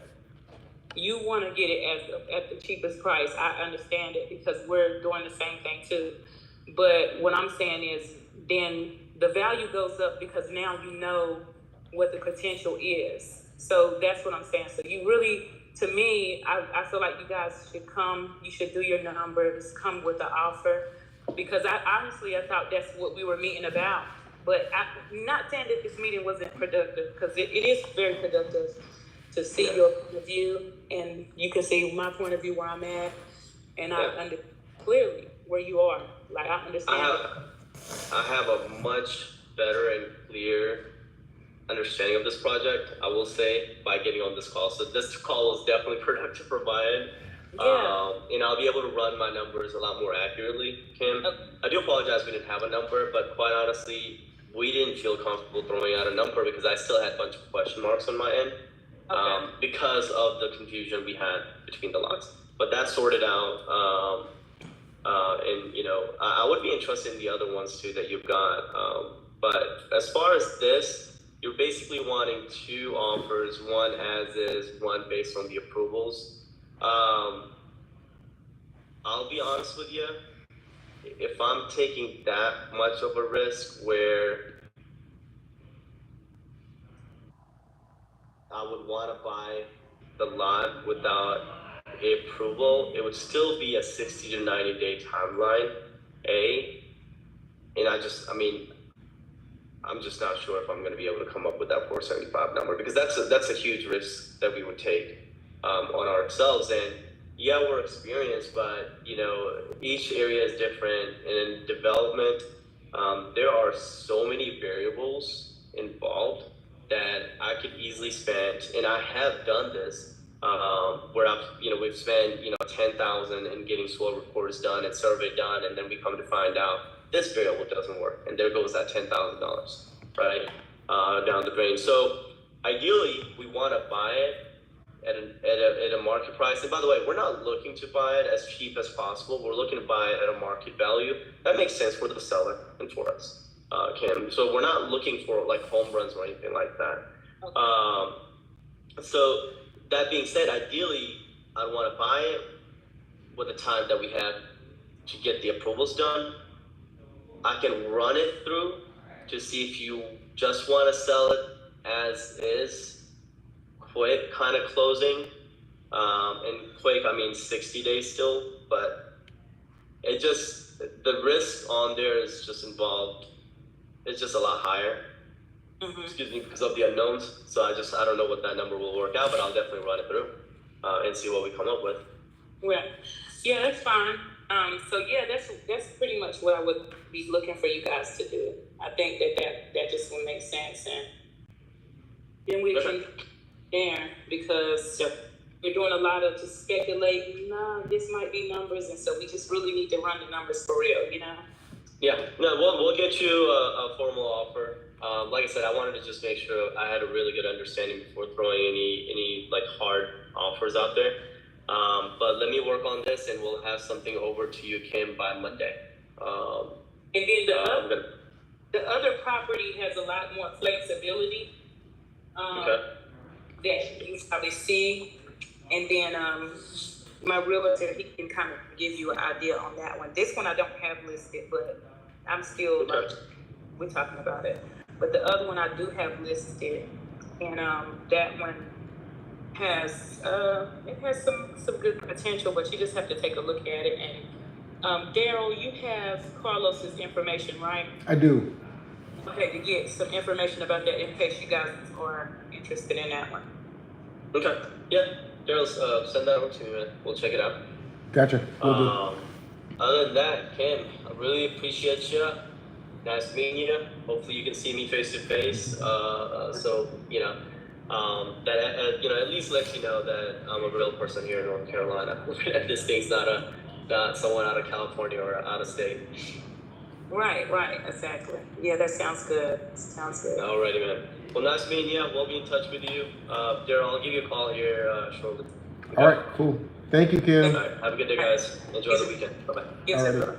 You want to get it at the cheapest price. I understand it, because we're doing the same thing too. But what I'm saying is then the value goes up, because now you know what the potential is. So that's what I'm saying. So you really to me, I feel like you guys should come. You should do your numbers, come with the offer, because I honestly I thought that's what we were meeting about. But I'm not saying that this meeting wasn't productive, because it is very productive to see your point of view, and you can see my point of view where I'm at, and I understand clearly where you are. Like I understand. I have a much better and clear understanding of this project, I will say, by getting on this call. So this call was definitely productive for my end. And I'll be able to run my numbers a lot more accurately, Kim. Okay. I do apologize we didn't have a number, but quite honestly, we didn't feel comfortable throwing out a number because I still had a bunch of question marks on my end. Because of the confusion we had between the lines. But that's sorted out. And you know, I would be interested in the other ones too that you've got. But as far as this, you're basically wanting two offers, one as is, one based on the approvals. I'll be honest with you, if I'm taking that much of a risk where I would want to buy the lot without approval, it would still be a 60 to 90 day timeline, and I'm just not sure if I'm going to be able to come up with that 475 number, because that's a huge risk that we would take on ourselves. And yeah, we're experienced, but you know, each area is different, and in development, there are so many variables involved that I could easily spend, and I have done this, where we've spent 10,000 in getting soil reports done and survey done, and then we come to find out this variable doesn't work, and there goes that $10,000, right, down the drain. So ideally, we want to buy it at a market price. And by the way, we're not looking to buy it as cheap as possible. We're looking to buy it at a market value that makes sense for the seller and for us, Kim. So we're not looking for like home runs or anything like that. So that being said, ideally, I want to buy it with the time that we have to get the approvals done. I can run it through to see if you just want to sell it as is, quick kind of closing. And quick, I mean 60 days still, but the risk on there is just involved. It's just a lot higher. Excuse me, because of the unknowns. So I don't know what that number will work out, but I'll definitely run it through and see what we come up with. Yeah, that's fine. So yeah, that's pretty much what I would be looking for you guys to do. I think that just will make sense, and then we can because we're doing a lot of just speculating. No, this might be numbers, and so we just really need to run the numbers for real, you know. Yeah, no, we'll get you a formal offer. Like I said, I wanted to just make sure I had a really good understanding before throwing any like hard offers out there. But let me work on this, and we'll have something over to you, Kim, by Monday. And then the other property has a lot more flexibility. That you probably see, and then my realtor, he can kind of give you an idea on that one. This one I don't have listed, but I'm still we're talking about it. But the other one I do have listed, and that one has it has some good potential, but you just have to take a look at it. And Daryl, you have Carlos's information, right? I do. Okay, to get some information about that in case you guys are interested in that one. Okay, yeah, Daryl, send that over to me, man. We'll check it out. Gotcha. Other than that, Kim, I really appreciate you. Nice meeting you. Hopefully you can see me face to face. So that at least lets you know that I'm a real person here in North Carolina. This thing's not someone out of California or out of state. Right, exactly. Yeah, that sounds good. Alrighty, man. Well, nice meeting you. We'll be in touch with you. Daryl, I'll give you a call here shortly. Okay? All right, cool. Thank you, Kim. All right, have a good day, guys. Enjoy the weekend. Bye-bye. Yes, sir.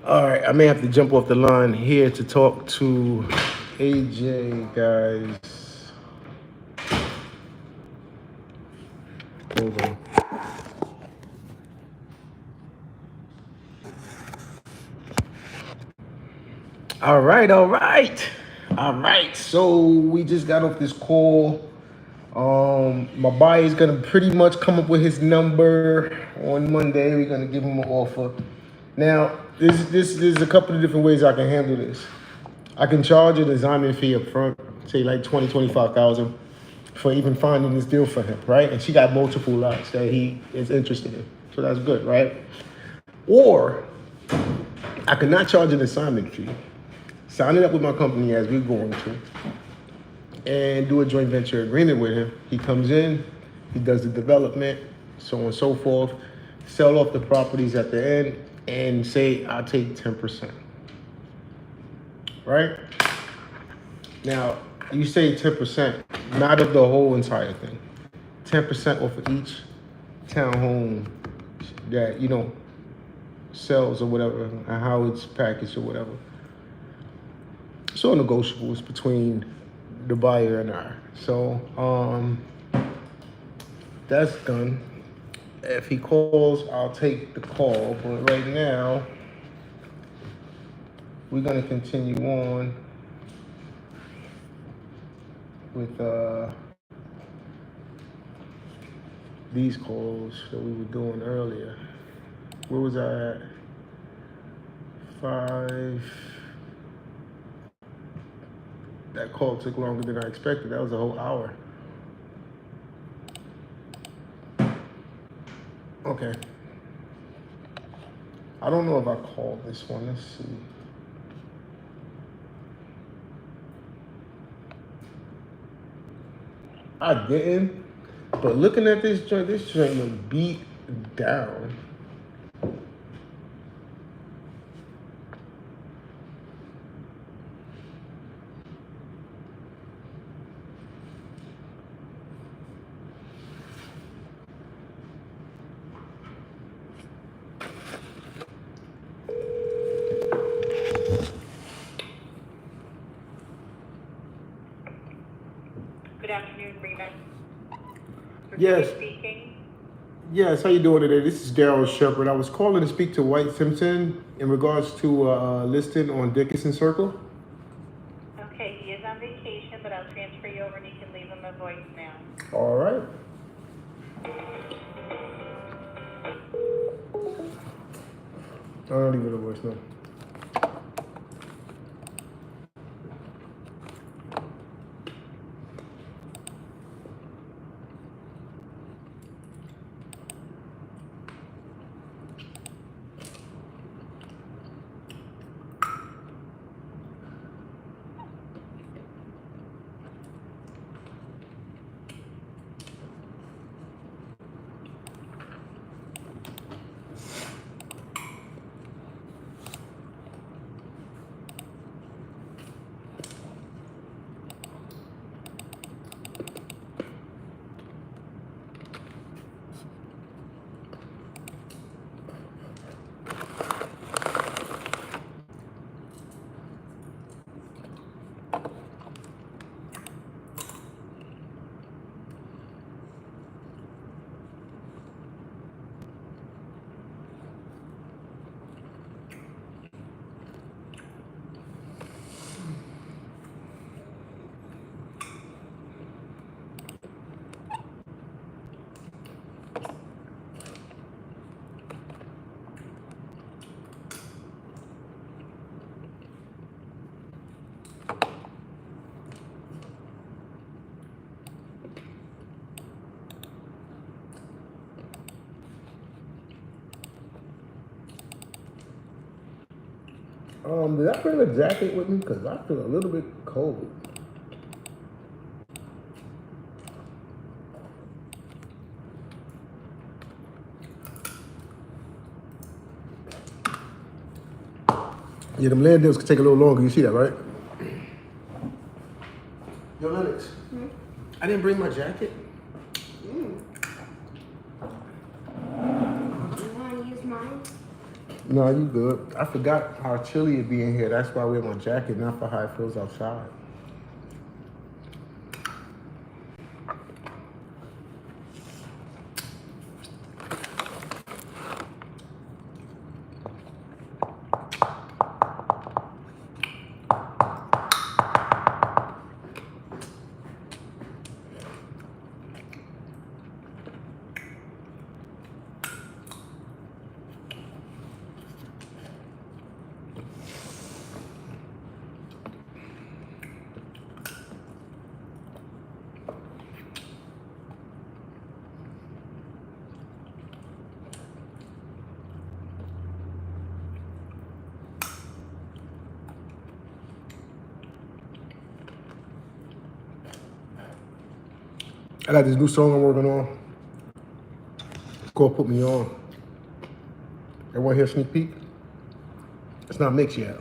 All right, I may have to jump off the line here to talk to AJ, guys. Hold on. All right, all right. All right. So we just got off this call. My buyer is gonna pretty much come up with his number on Monday. We're gonna give him an offer. Now, there's a couple of different ways I can handle this. I can charge a design fee up front, say like 25,000 for even finding this deal for him, right? And she got multiple lots that he is interested in. So that's good, right? Or I could not charge an assignment fee. Sign it up with my company as we're going to, and do a joint venture agreement with him. He comes in, he does the development, so on and so forth, sell off the properties at the end, and say, I'll take 10%. Right? Now, you say 10%, not of the whole entire thing. 10% off of each townhome that, sells or whatever, and how it's packaged or whatever. It's all negotiables between the buyer and I. So that's done. If he calls, I'll take the call. But right now, we're gonna continue on with these calls that we were doing earlier. Where was I at? 5. That call took longer than I expected. That was a whole hour. Okay. I don't know if I called this one. Let's see. I didn't. But looking at this joint look beat down. Good afternoon, Reba. Yes. Speaking. Yes, how you doing today? This is Daryl Shepard. I was calling to speak to White Simpson in regards to listing on Dickinson Circle. Okay, he is on vacation, but I'll transfer you over and you can leave him a voicemail. All right. I'll leave it a voicemail. Did I bring a jacket with me? Because I feel a little bit cold. Yeah, them land deals could take a little longer. You see that, right? Yo, Lennox. I didn't bring my jacket. You want to use mine? No, you good. I forgot how chilly it be in here. That's why I wear my jacket, not for how it feels outside. I got this new song I'm working on. It's called Put Me On. Everyone hear a sneak peek? It's not mixed yet.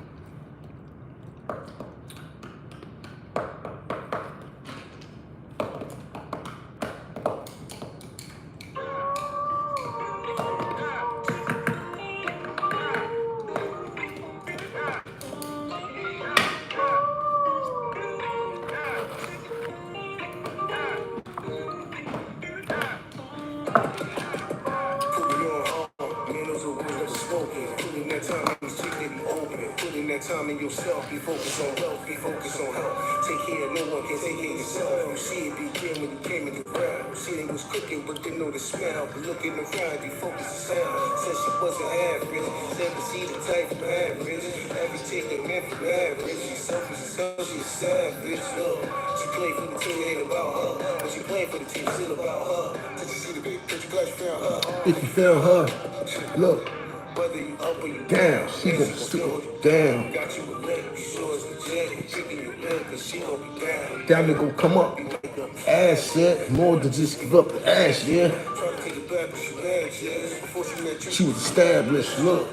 Time in yourself, be focused on wealth, be focused on health. Take care of no one can take care of yourself. You see it begin when you came in the ground. You see they was cooking, but didn't know the smell. But looking around, you focus the sound. Said she wasn't average, said to see the type of average. Every taking meant for average. She's selfish as hell, she's savage. Look, she played for the team, it ain't about her. But she played for the team, it's still about her. Did you see the big picture, glad you found her? If you found her, look. Whether you up or you down, she gon' stick hold you down. Got you a leg, you sure it's legit. Tricking your leg, cause she gon' be down. Down they gon' come up. Ass set, more than just give up the ass, yeah. Try to take it back, but she lags, yeah. Before she met you, she was established, look.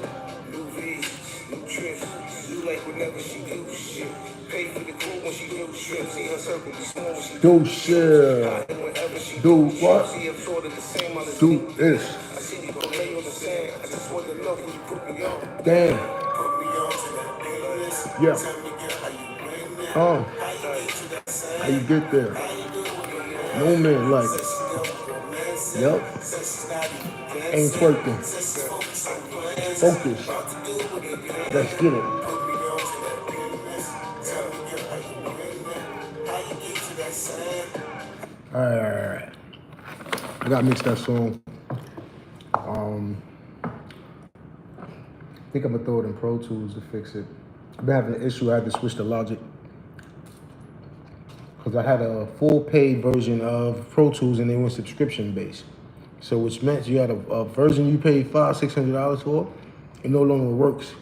New V's, new trips. You like whenever she do shit. Pay for the crew when she do shit. See her circle be small when she do shit. Do what? Do this. Damn. Yeah. How you get there? No man like. Yep. Ain't twerking. Focus. Let's get it. Alright. I gotta mix that song. I think I'm gonna throw it in Pro Tools to fix it. I've been having an issue. I had to switch to Logic because I had a full paid version of Pro Tools and they went subscription based. So which meant you had a version you paid $500-$600 for, it no longer works.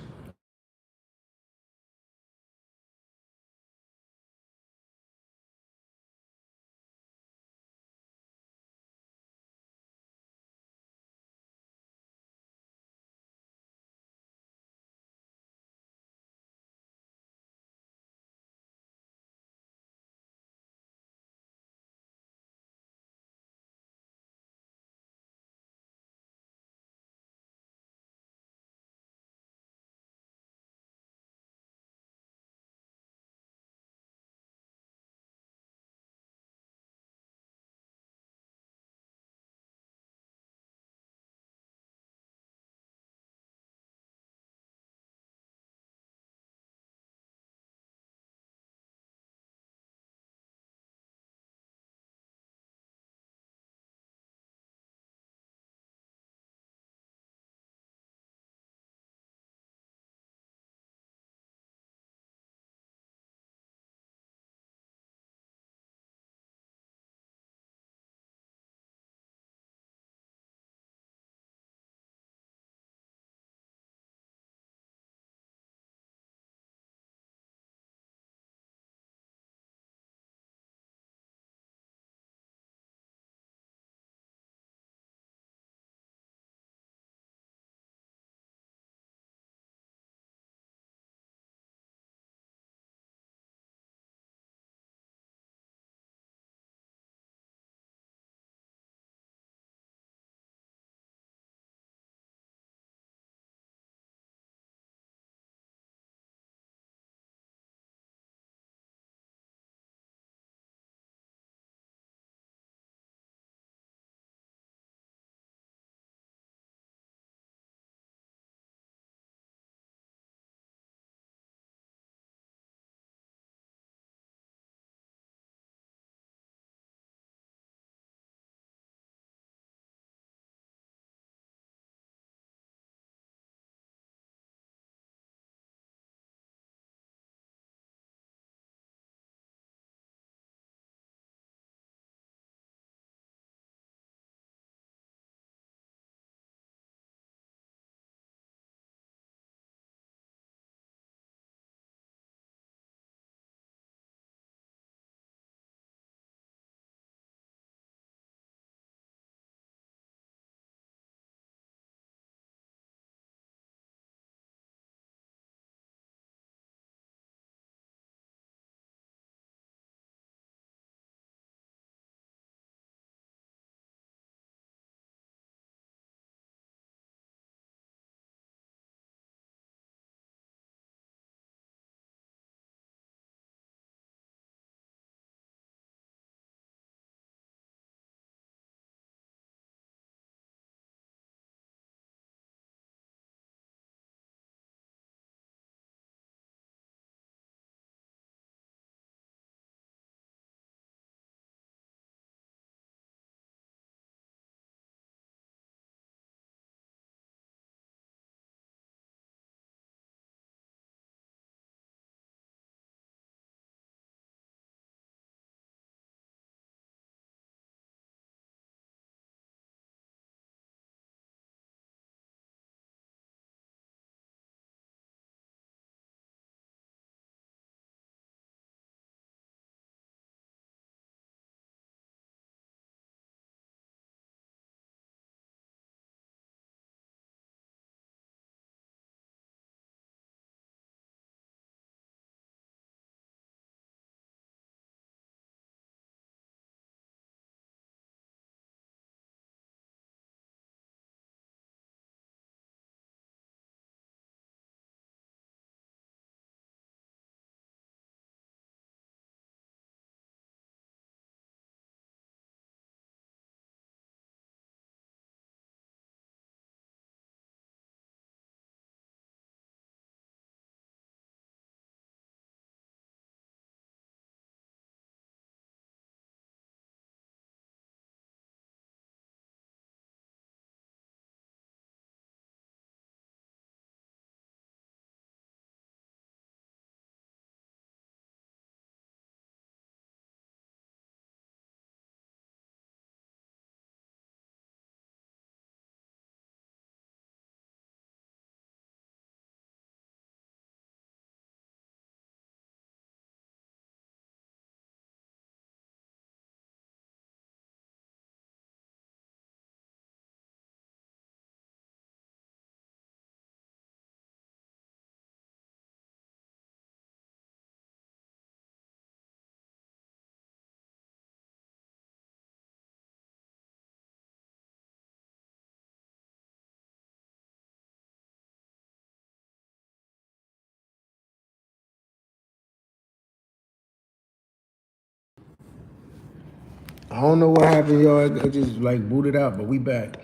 I don't know what happened, y'all. It just like booted out, but we back.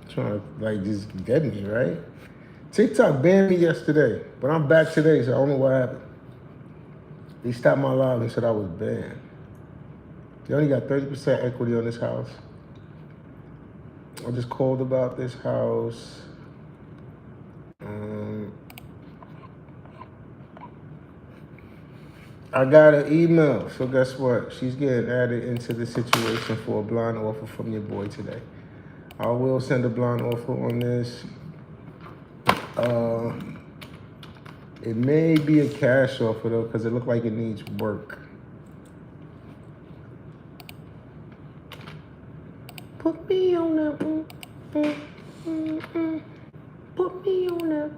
Trying to like just get me, right? TikTok banned me yesterday, but I'm back today, so I don't know what happened. They stopped my live and said I was banned. They only got 30% equity on this house. I just called about this house. I got an email, so guess what? She's getting added into the situation for a blind offer from your boy today. I will send a blind offer on this. It may be a cash offer though, because it looked like it needs work. Put me on that. Put me on that.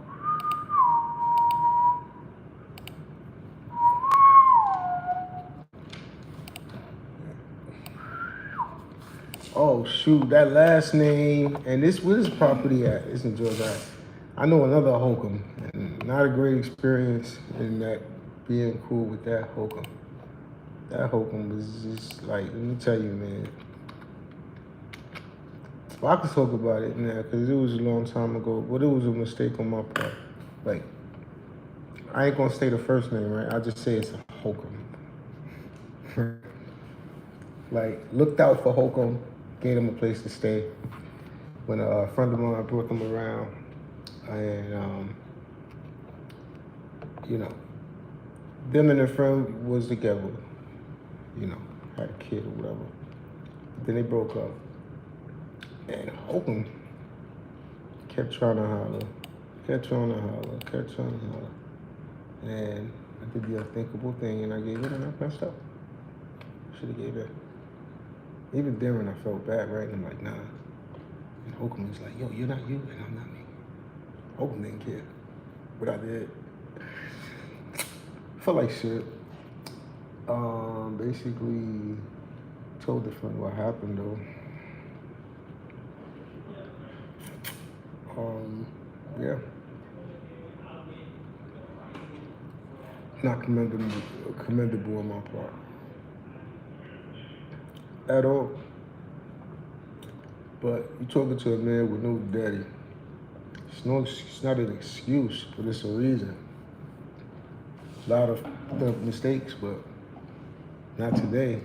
Oh shoot, that last name and this where this property at? It's in Georgia. I know another Holcomb, and not a great experience in that being cool with that Holcomb. That Holcomb was just like, let me tell you, man. Well, I can talk about it now because it was a long time ago, but it was a mistake on my part. Like, I ain't gonna say the first name, right? I'll just say it's a Holcomb. Like, looked out for Holcomb, gave him a place to stay. When a friend of mine brought them around, and you know, them and their friend was together, you know, had a kid or whatever. Then they broke up, and Holcomb kept trying to holler, kept trying to holler. And I did the unthinkable thing, and I gave it, and I messed up. Should have gave it. Even then, when I felt bad, right? And I'm like, nah. And Holcomb was like, yo, you're not you, and I'm not me. Holcomb didn't care, but I did. Felt like shit. Basically, told the friend what happened though. Yeah. Not commendable on my part. At all. But you're talking to a man with no daddy. It's not an excuse, but it's a reason. A lot of the mistakes, but not today.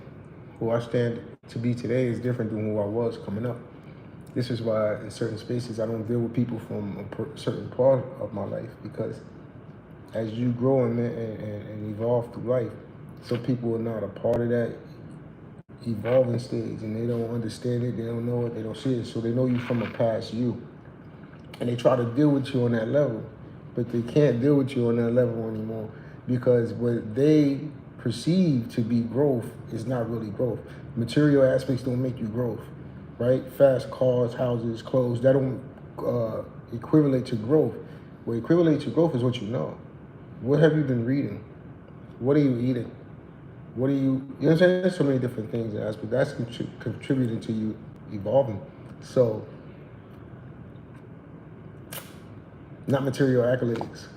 Who I stand to be today is different than who I was coming up. This is why in certain spaces I don't deal with people from a certain part of my life, because as you grow and evolve through life, some people are not a part of that evolving stage and they don't understand it, they don't know it, they don't see it, so they know you from a past you. And they try to deal with you on that level, but they can't deal with you on that level anymore because what they perceive to be growth is not really growth. Material aspects don't make you growth, right? Fast cars, houses, clothes, that don't equivalent to growth. What equivalent to growth is what you know. What have you been reading? What are you eating? What are you know what I'm saying? There's so many different things in aspect. That's contributing to you evolving. So, not material accolades.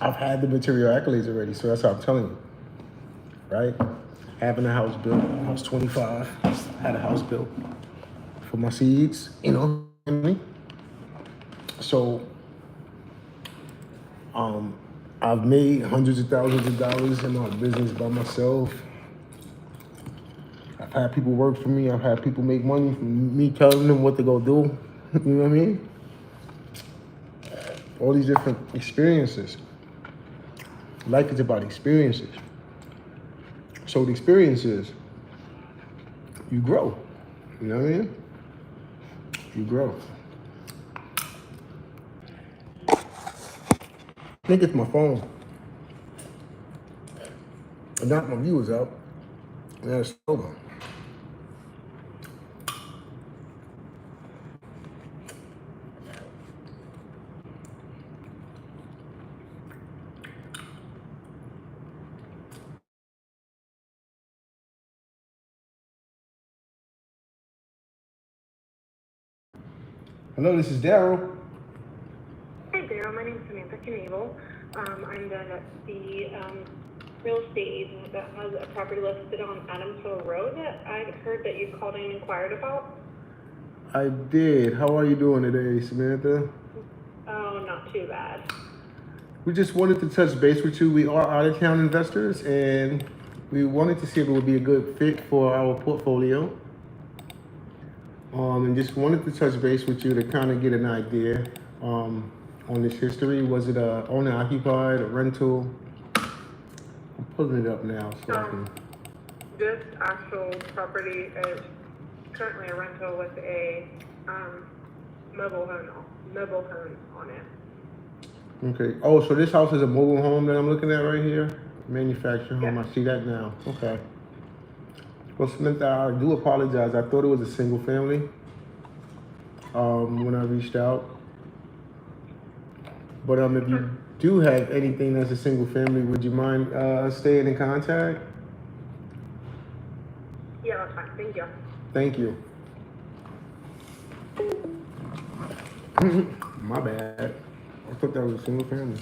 I've had the material accolades already, so that's how I'm telling you, right? Having a house built, I was 25, had a house built for my seeds, you know, family. So, I've made hundreds of thousands of dollars in my business by myself. I've had people work for me. I've had people make money from me telling them what to go do. You know what I mean? All these different experiences. Life is about experiences. So the experiences, you grow. You know what I mean? You grow. I think it's my phone. I knocked my viewers out. And it's over. Hello, this is Daryl. Hey Daryl, my name is Samantha Knievel. I'm the real estate agent that has a property listed on Adams Hill Road that I heard that you called and inquired about. I did. How are you doing today, Samantha? Oh, not too bad. We just wanted to touch base with you. We are out-of-town investors, and we wanted to see if it would be a good fit for our portfolio. And just wanted to touch base with you to kind of get an idea on this history. Was it a owner-occupied, a rental? I'm pulling it up now so I can. This actual property is currently a rental with a mobile home on it. Okay. Oh, so this house is a mobile home that I'm looking at right here? Manufactured home. Yeah. I see that now. Okay. Well, Samantha, I do apologize. I thought it was a single family when I reached out. But if you do have anything that's a single family, would you mind staying in contact? Yeah, that's fine. Thank you. Thank you. My bad. I thought that was a single family.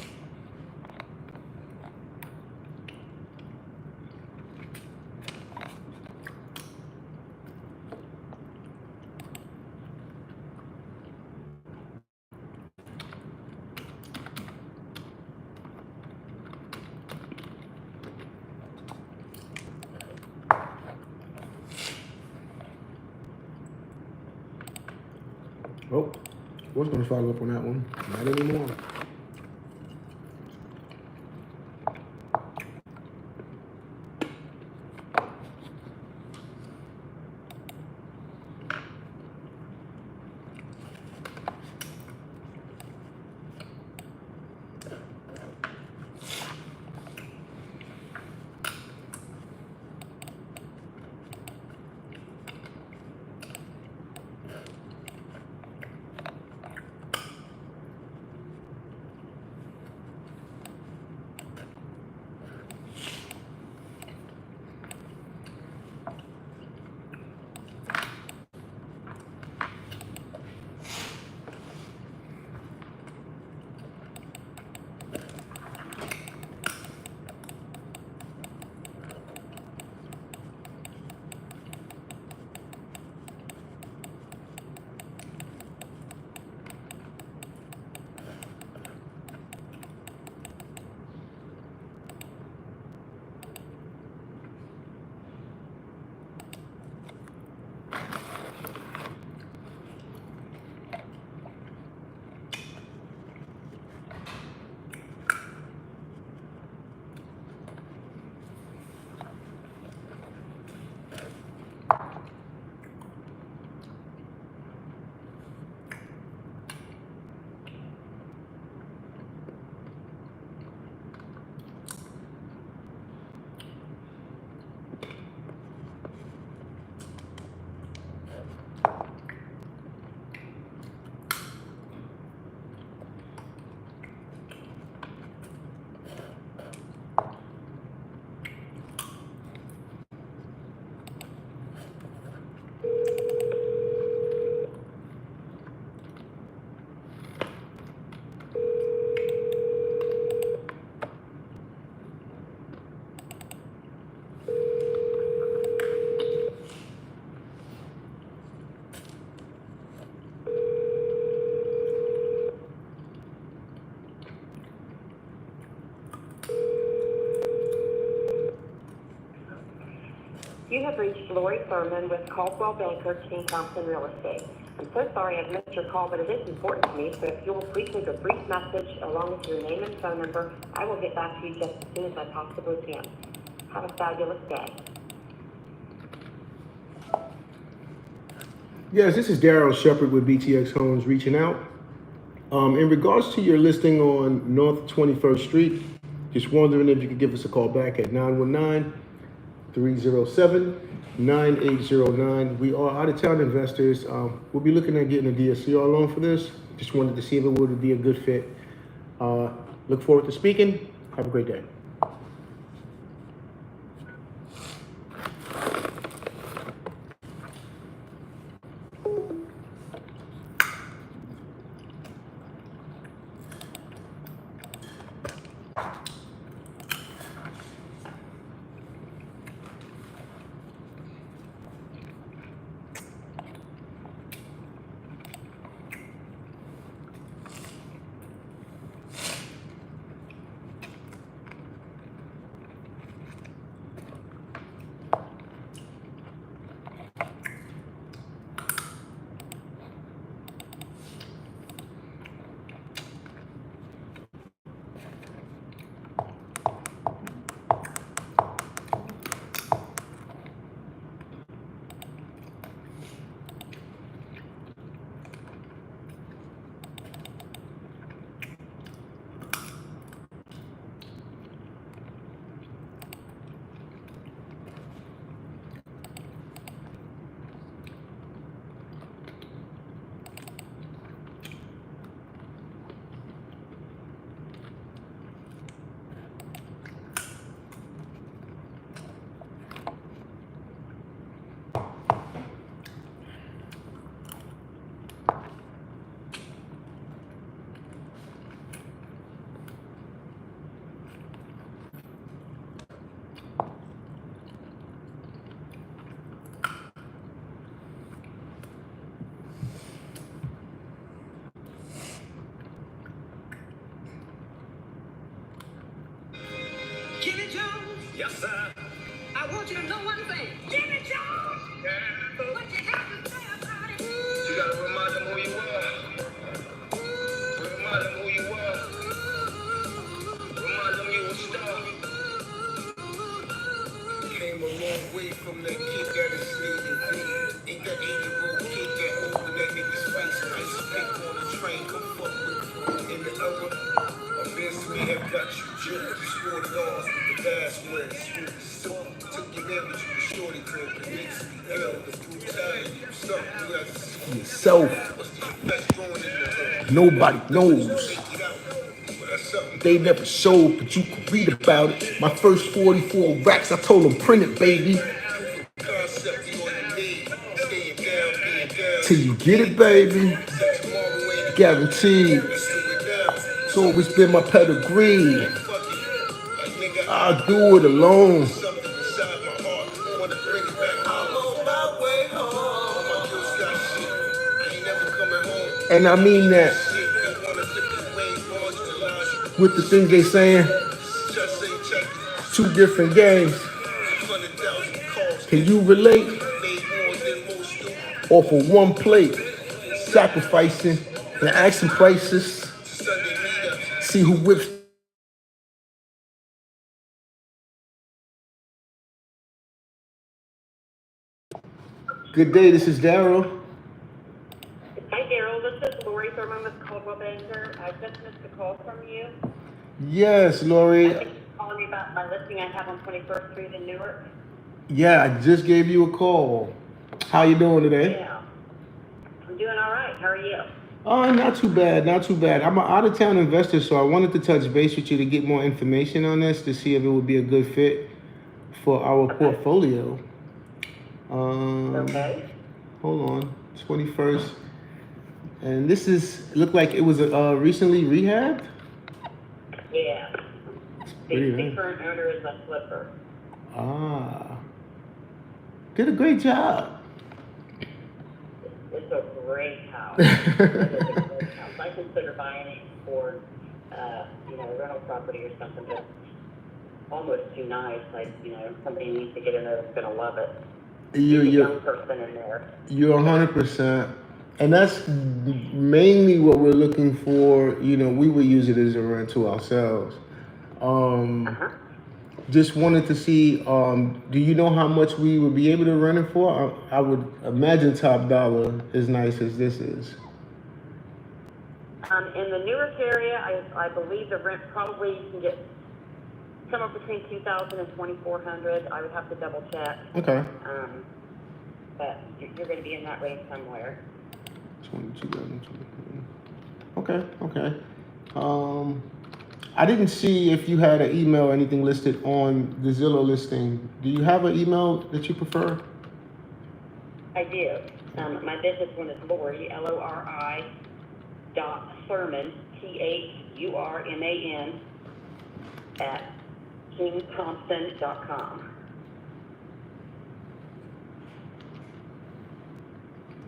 Oh, I was going to follow up on that one. Not anymore. You have reached Lori Thurman with Caldwell Banker, King Thompson Real Estate. I'm so sorry I've missed your call, but it is important to me, so if you will please leave a brief message along with your name and phone number, I will get back to you just as soon as I possibly can. Have a fabulous day. Yes, this is Daryl Shepard with BTX Homes reaching out. In regards to your listing on North 21st Street, just wondering if you could give us a call back at 919-307-9809. We are out-of-town investors. We'll be looking at getting a DSCR loan for this. Just wanted to see if it would be a good fit. Look forward to speaking. Have a great day. Yes, sir. I want you to know one thing. Give it, John. Yeah. What you got to say about it? You gotta remind them who you are. Remind them who you are. Remind them you a star. Came a long way from that kid that is sleeping. Ain't that 80-year-old kid that old when that nigga's face nice. Pick on the train, come fuck with in the other. Eventually have got you jerked. You scored it off with the last word. So took your man, but you was shorty girl. The niggas be held, the brutality. Something yourself. Nobody knows. They never showed, but you can read about it. My first 44 racks, I told them print it, baby. Till you get it, baby. Guaranteed. It's always been my pedigree. I'll do it alone. And I mean that with the things they saying. Two different games. Can you relate? Or for one plate, sacrificing and asking prices. See who whips. Good day, this is Daryl. Hi, Daryl. This is Lori Thurman with Caldwell Banker. I just missed a call from you. Yes, Lori. I think you're calling me about my listing I have on 21st Street in Newark. Yeah, I just gave you a call. How you doing today? Yeah. I'm doing all right. How are you? Oh, not too bad, not too bad. I'm an out-of-town investor, so I wanted to touch base with you to get more information on this to see if it would be a good fit for our portfolio. Okay. Hold on, 21st. And this looked like it was recently rehabbed? Yeah. Pretty The nice. current owner is a flipper. Ah. Did a great job. It's a great house. It is a great house. I consider buying it for, rental property or something, but almost too nice. Like, somebody needs to get in there that's going to love it. There's a young person in there. You're 100%. And that's mainly what we're looking for. We would use it as a rental ourselves. Just wanted to see, do you know how much we would be able to rent it for? I would imagine top dollar as nice as this is. In the Newark area, I believe the rent probably you can get somewhere between $2,000 and $2,400. I would have to double check. Okay. But you're going to be in that range somewhere. 22. Okay. I didn't see if you had an email or anything listed on the Zillow listing. Do you have an email that you prefer? I do. My business one is Lori, Lori, Thurman, Thurman, at kingthompson.com.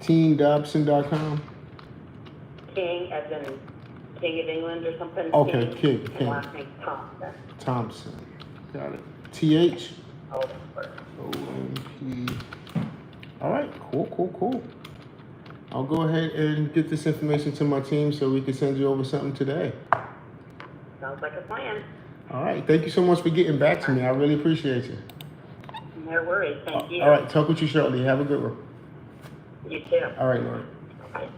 TeamDobson.com? King, as in King of England or something. Okay, King. And last name Thompson. Thompson. Got it. TH? OMP. All right, cool. I'll go ahead and get this information to my team so we can send you over something today. Sounds like a plan. All right, thank you so much for getting back to me. I really appreciate you. No worries, thank you. All right, talk with you shortly. Have a good one. You too. All right, Lord. Bye.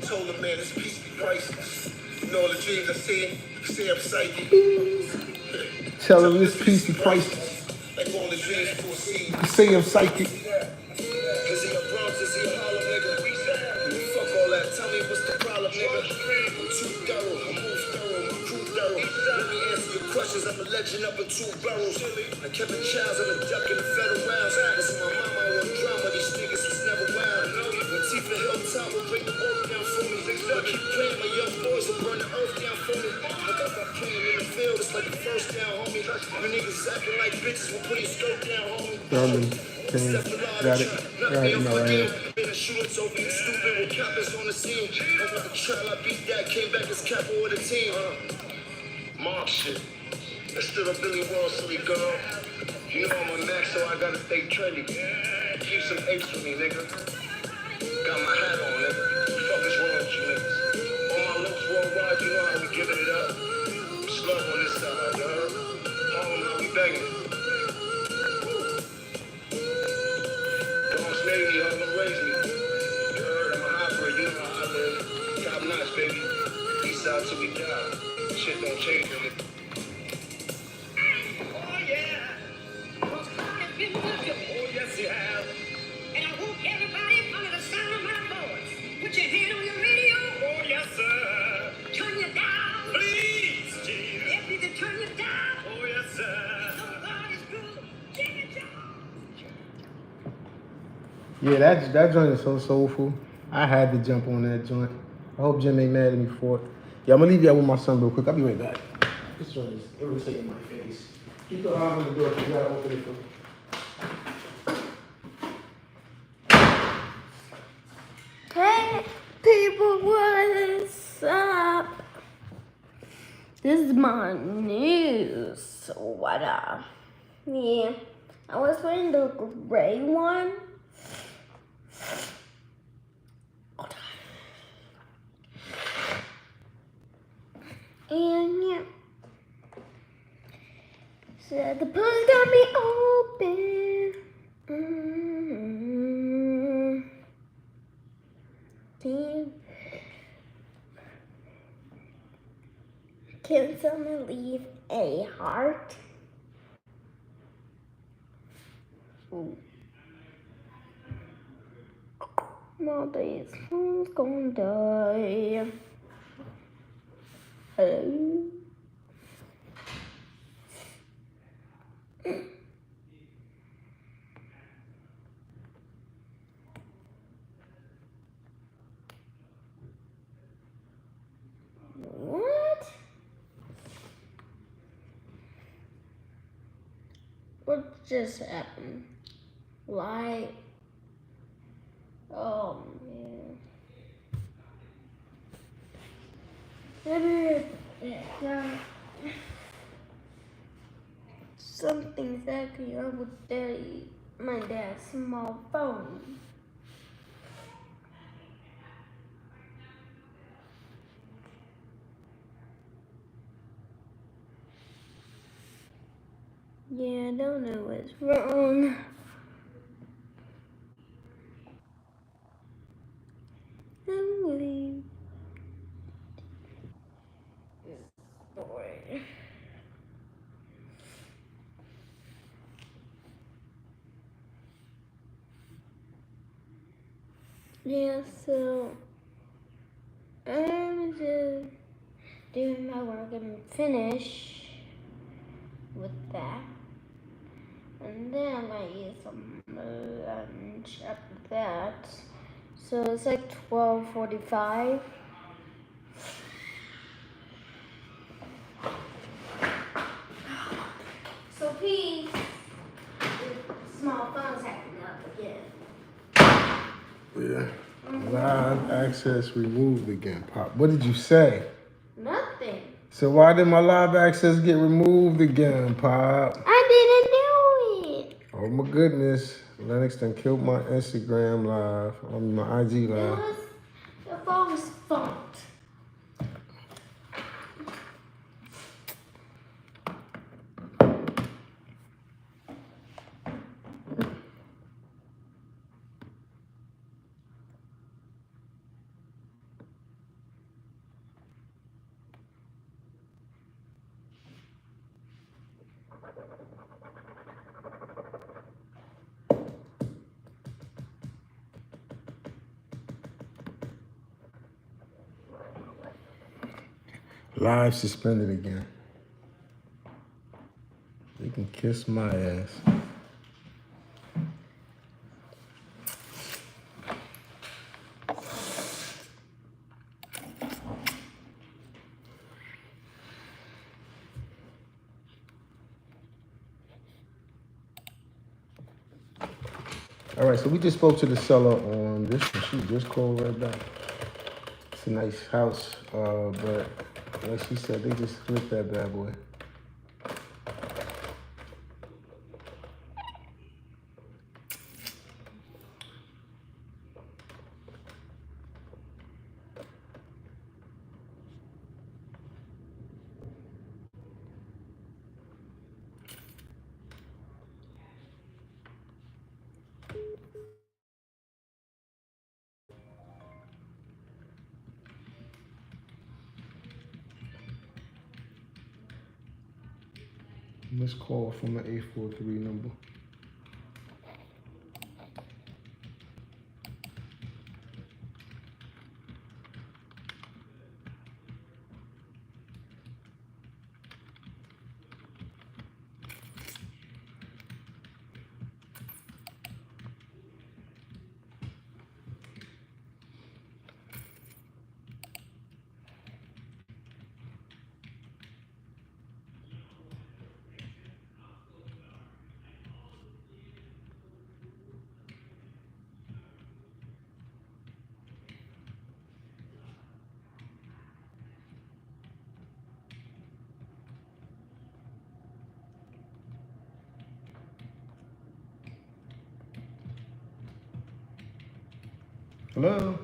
Told the man this piece be priceless. All the dreams I see, say I'm psychic. Tell him this piece be priceless. Like all the dreams foreseen. Say I'm psychic. Is he a Bronx? Is he a Harlem nigga? Fuck all that. Tell me what's the problem, nigga. I'm too thorough. I move thorough. My crew thorough. Let me answer your questions. I'm a legend up in 2 barrels. Like Kevin Childs, I'm a duck in the federal rounds. Listen, my mama on drama. These niggas was never wild. When Tifa Hilltop will break the earth down for me. I keep playing, my young boys will burn the earth down for me. Like if I'm playing in the field, it's like the first down, homie. You niggas acting like bitches, we'll put your skirt down, homie. Got it. No, right here. cappers on the scene. I went to trial, I beat that, came back as capo of the team. Mob shit. Instead of Billy Wall, silly girl. You know I'm a max, so I gotta stay trendy. Keep some apes with me, nigga. Got my hat on, nigga. Fuck is wrong with you niggas? All my looks worldwide, you know how we giving it up. Slug on this side, you heard? Harlem, how we banging. Don't slay me, Harlem raise me. You heard? I'm a hybrid, you know how I live. Top notch, baby. East side till we die. Shit don't change, nigga. Oh yeah, cause God has been good to me. Oh yes, He has. And I want everybody under the sound of my voice. Put your hand on your radio. Oh yes, sir. Turn you down. Please, Jesus. If you can turn you down. Oh yes, sir. So God is good. Jimmy Jones. Yeah, that joint is so soulful. I had to jump on that joint. I hope Jim ain't mad at me for it. Yeah, I'm gonna leave y'all with my son real quick. I'll be right back. This joint is irritating my face. Keep your eye on the door because you gotta open it for me. Hey, people, what's up? This is my news. What up? Yeah, I was wearing the gray one. And yeah, so the pool's gonna be open. Can someone leave a heart? Ooh. Nobody's gonna die. Hello? What? What just happened? Like, oh man. Maybe something's actually up with my dad's small phone. Yeah, I don't know what's wrong. I'm really bored. Yeah, so I'm just doing my work and finish with that. And then I'm gonna eat some lunch after that. So it's like 12:45. So peace. Small phone's acting up again. Yeah. Live access removed again, Pop. What did you say? Nothing. So why did my live access get removed again, Pop? I didn't do it. Oh my goodness. Lennox done killed my Instagram live. My IG It live. was your phone's fault. Live suspended again. You can kiss my ass. All right, so we just spoke to the seller on This one, she just called right back. It's a nice house, but like she said, they just flipped that bad boy. This call from the 843 number. Hello?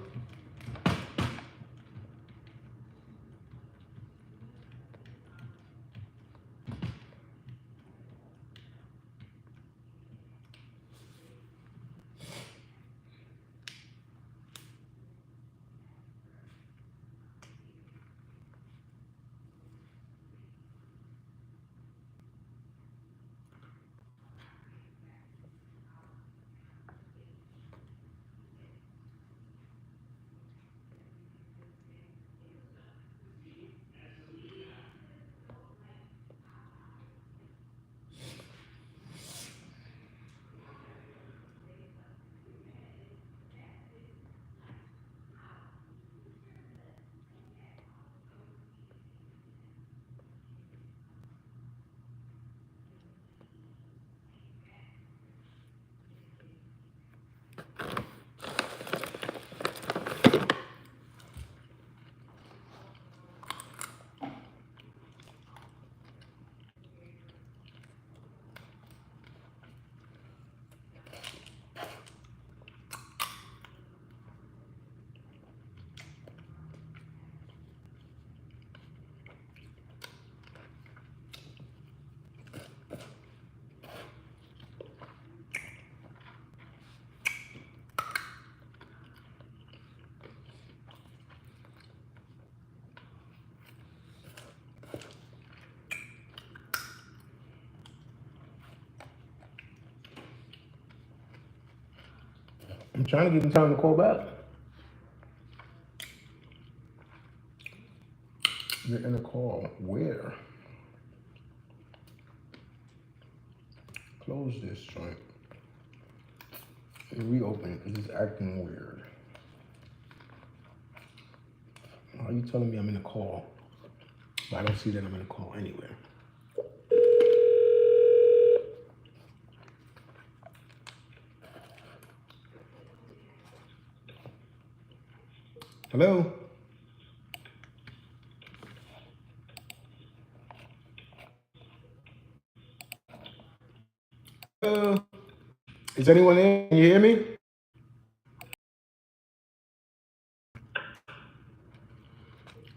I'm trying to give them time to call back. They're in a call. Where? Close this joint. And reopen it because it's acting weird. Are you telling me I'm in a call? But I don't see that I'm in a call anywhere. Hello? Hello? Is anyone there? Can you hear me?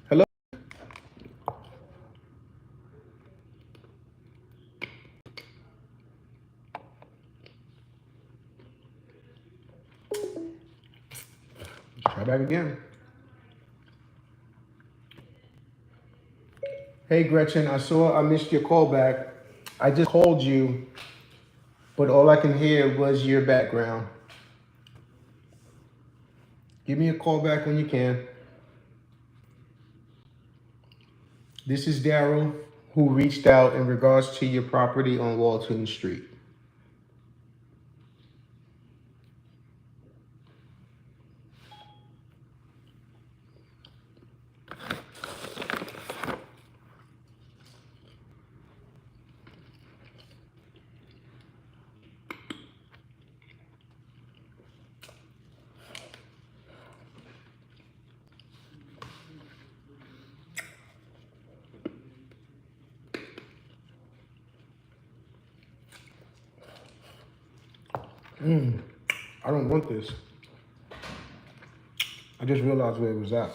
Hello? Try back again. Hey Gretchen, I missed your call back. I just called you, but all I can hear was your background. Give me a call back when you can. This is Daryl, who reached out in regards to your property on Walton Street. I don't want this. I just realized where it was at.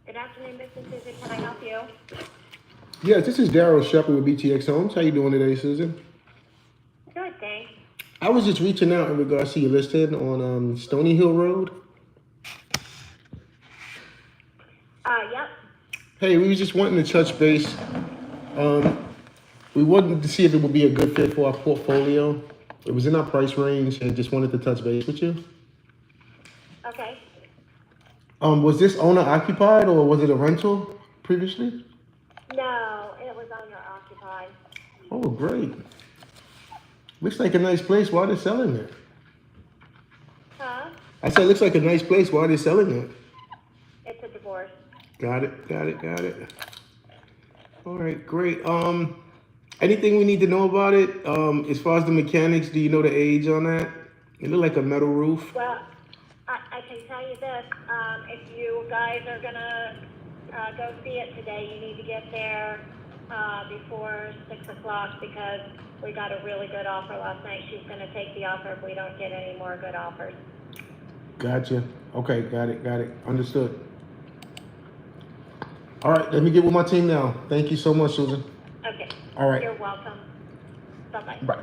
Good afternoon, Mrs. Susan. Can I help you? Yes, this is Daryl Shepard with BTX Homes. How you doing today, Susan? Good, thanks. I was just reaching out in regards to your listing on Stony Hill Road. Yep. Hey, we were just wanting to touch base. We wanted to see if it would be a good fit for our portfolio. It was in our price range and just wanted to touch base with you. Okay. Was this owner occupied or was it a rental previously? No, it was owner occupied. Oh, great. Looks like a nice place. Why are they selling it? Huh? I said, looks like a nice place. Why are they selling it? It's a divorce. Got it. All right, great. Anything we need to know about it? As far as the mechanics, do you know the age on that? It looked like a metal roof. Well, I can tell you this, if you guys are gonna, go see it today, you need to get there, before 6 o'clock because we got a really good offer last night. She's gonna take the offer if we don't get any more good offers. Gotcha. Okay, got it. Understood. All right, let me get with my team now. Thank you so much, Susan. Okay. All right. You're welcome. Bye-bye. Bye.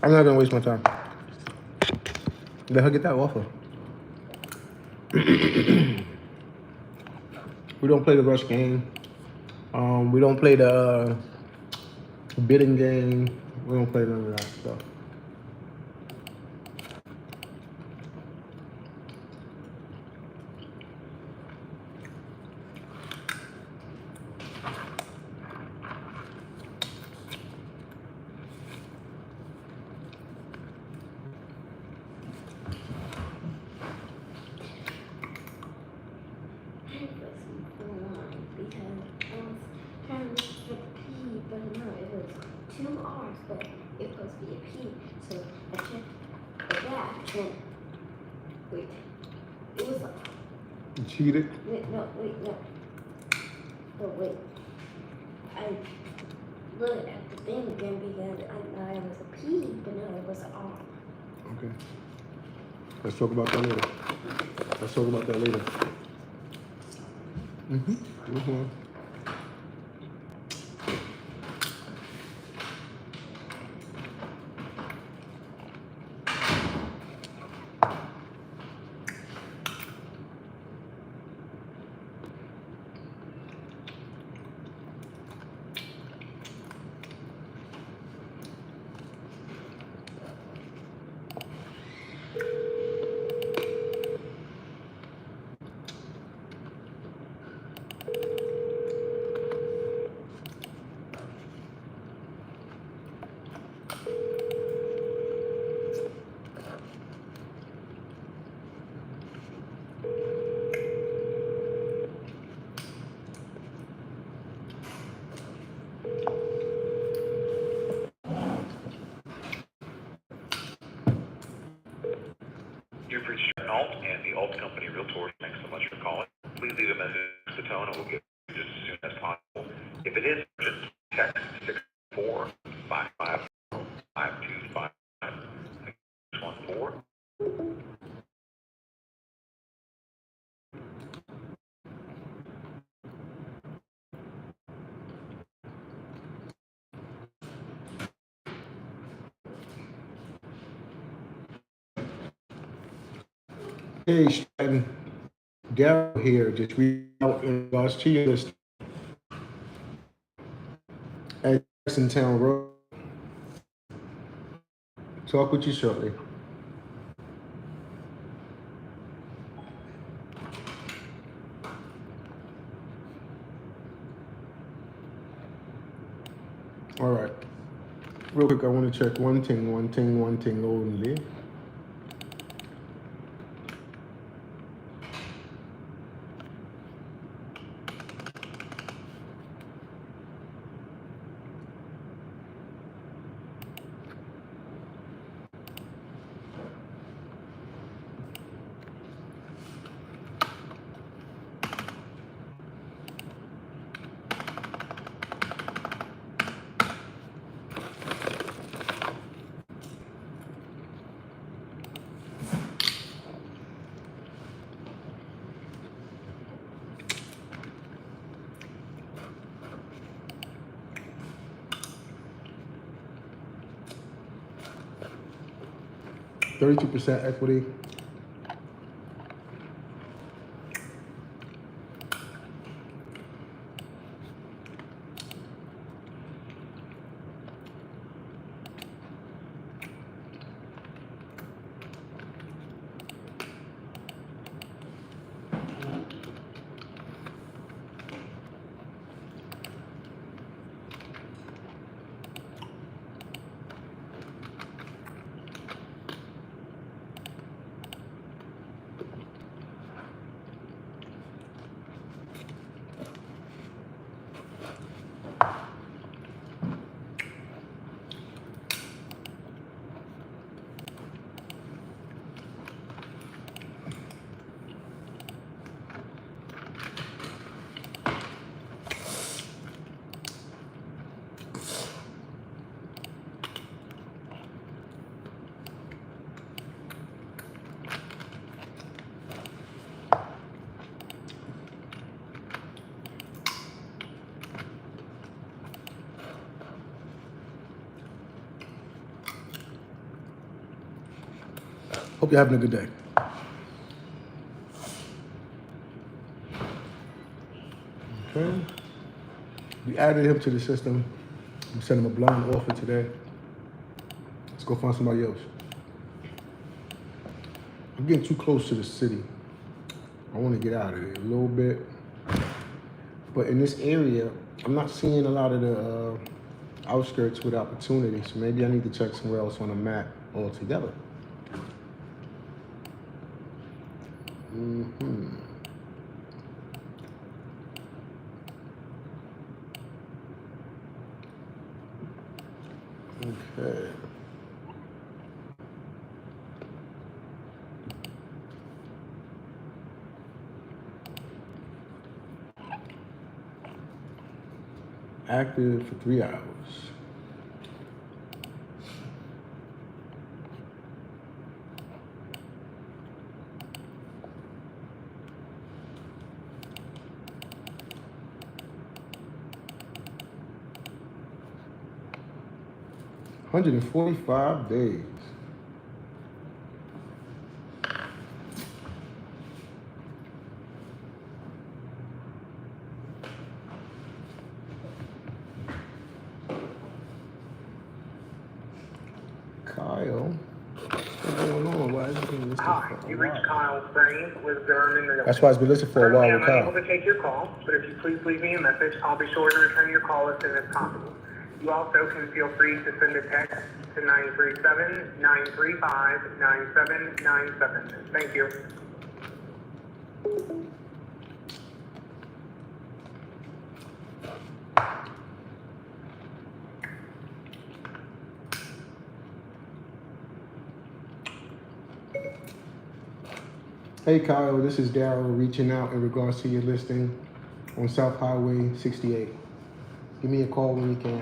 I'm not gonna waste my time. Let her get that offer. We don't play the rush game. We don't play the bidding game. We don't play none of that stuff. I was blind because I was trying to look for the P, but no, it was two R's, but it was supposed to be a P. So I checked for that, and wait, it was a, You cheated. wait, no. But wait, I looked at the thing again because I thought it was a P, but no, it was an R. Okay. Let's talk about that later. Mm-hmm. You've reached an Alt and the Alt Company Realtors. Thanks so much for calling. Please leave a message to the tone and we'll get to you just as soon as possible. If it is urgent, text 6455525. 614. Hey, Spankn. Daryl here. Just reach out in regards to your list at Jacksontown Road. Talk with you shortly. All right. Real quick, I want to check one thing only. %32 equity. Hope you're having a good day. Okay. We added him to the system. I'm sending him a blind offer today. Let's go find somebody else. I'm getting too close to the city. I want to get out of there a little bit. But in this area, I'm not seeing a lot of the outskirts with opportunity. So maybe I need to check somewhere else on the map altogether. Okay. Active for 3 hours. $145 days. Kyle, what's going on? Why is it being listed Hi, for a you reached while? Kyle Spankn with Durham Real That's why it's been listed for a while Currently, with I'm unable Kyle. to take your call, but if you please leave me a message, I'll be sure to return your call as soon as possible. You also can feel free to send a text to 937-935-9797. Thank you. Hey Kyle, this is Daryl reaching out in regards to your listing on South Highway 68. Give me a call when you can.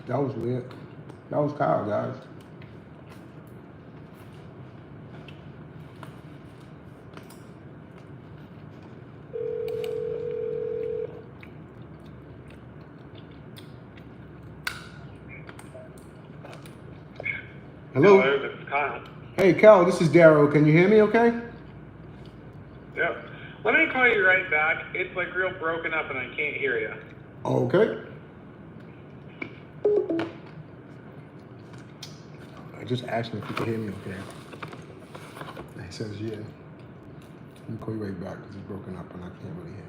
That was weird. That was Kyle, guys. Hello? Hello, this is Kyle. Hey Kyle, this is Daryl. Can you hear me okay? Yep. Let me call you right back. It's like real broken up and I can't hear you. Okay. I just asked him if he could hear me okay. He says yeah. Let me call you right back because it's broken up and I can't really hear you.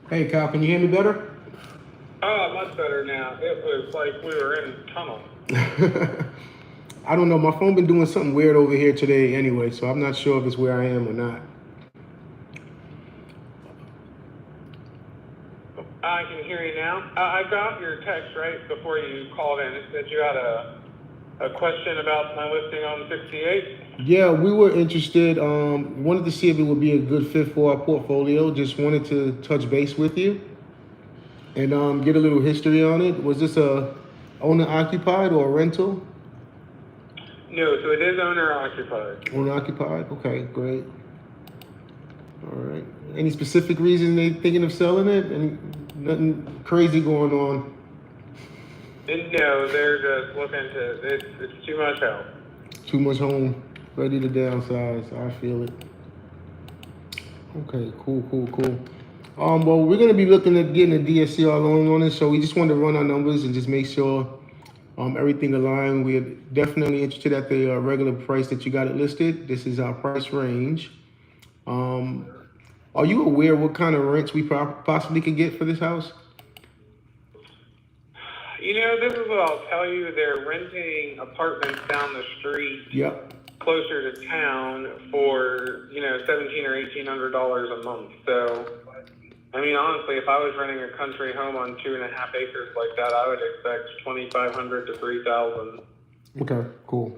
Hey Kyle, can you hear me better? Oh, much better now. It was like we were in a tunnel. I don't know. My phone been doing something weird over here today anyway, so I'm not sure if it's where I am or not. I can hear you now. I got your text right before you called in. It said you had a question about my listing on 68. Yeah, we were interested. Wanted to see if it would be a good fit for our portfolio. Just wanted to touch base with you and get a little history on it. Was this a owner occupied or a rental? No, so it is owner occupied. Owner occupied. Okay, great. All right. Any specific reason they thinking of selling it? And nothing crazy going on. And no, they're just looking to, it's too much help. Too much home. Ready to downsize. I feel it. Okay, cool. Well, we're gonna be looking at getting a DSCR loan on it, so we just wanted to run our numbers and just make sure everything aligned. We're definitely interested at the regular price that you got it listed. This is our price range. Are you aware what kind of rents we possibly could get for this house? You know, this is what I'll tell you. They're renting apartments down the street. Yep. Closer to town for, $1,700 or $1,800 a month. So, I mean, honestly, if I was renting a country home on 2.5 acres like that, I would expect $2,500 to $3,000. Okay, cool.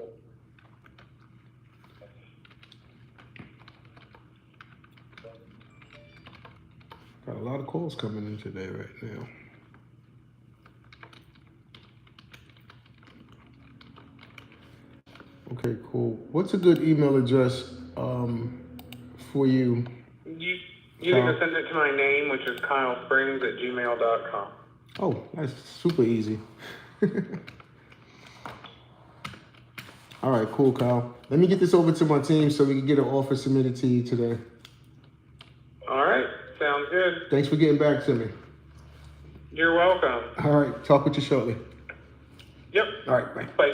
Got a lot of calls coming in today right now. Okay, cool. What's a good email address for you? You can send it to my name, which is kylesprings@gmail.com. Oh, that's super easy. All right, cool, Kyle. Let me get this over to my team so we can get an offer submitted to you today. All right, sounds good. Thanks for getting back to me. You're welcome. All right, talk with you shortly. Yep. All right, bye. Bye.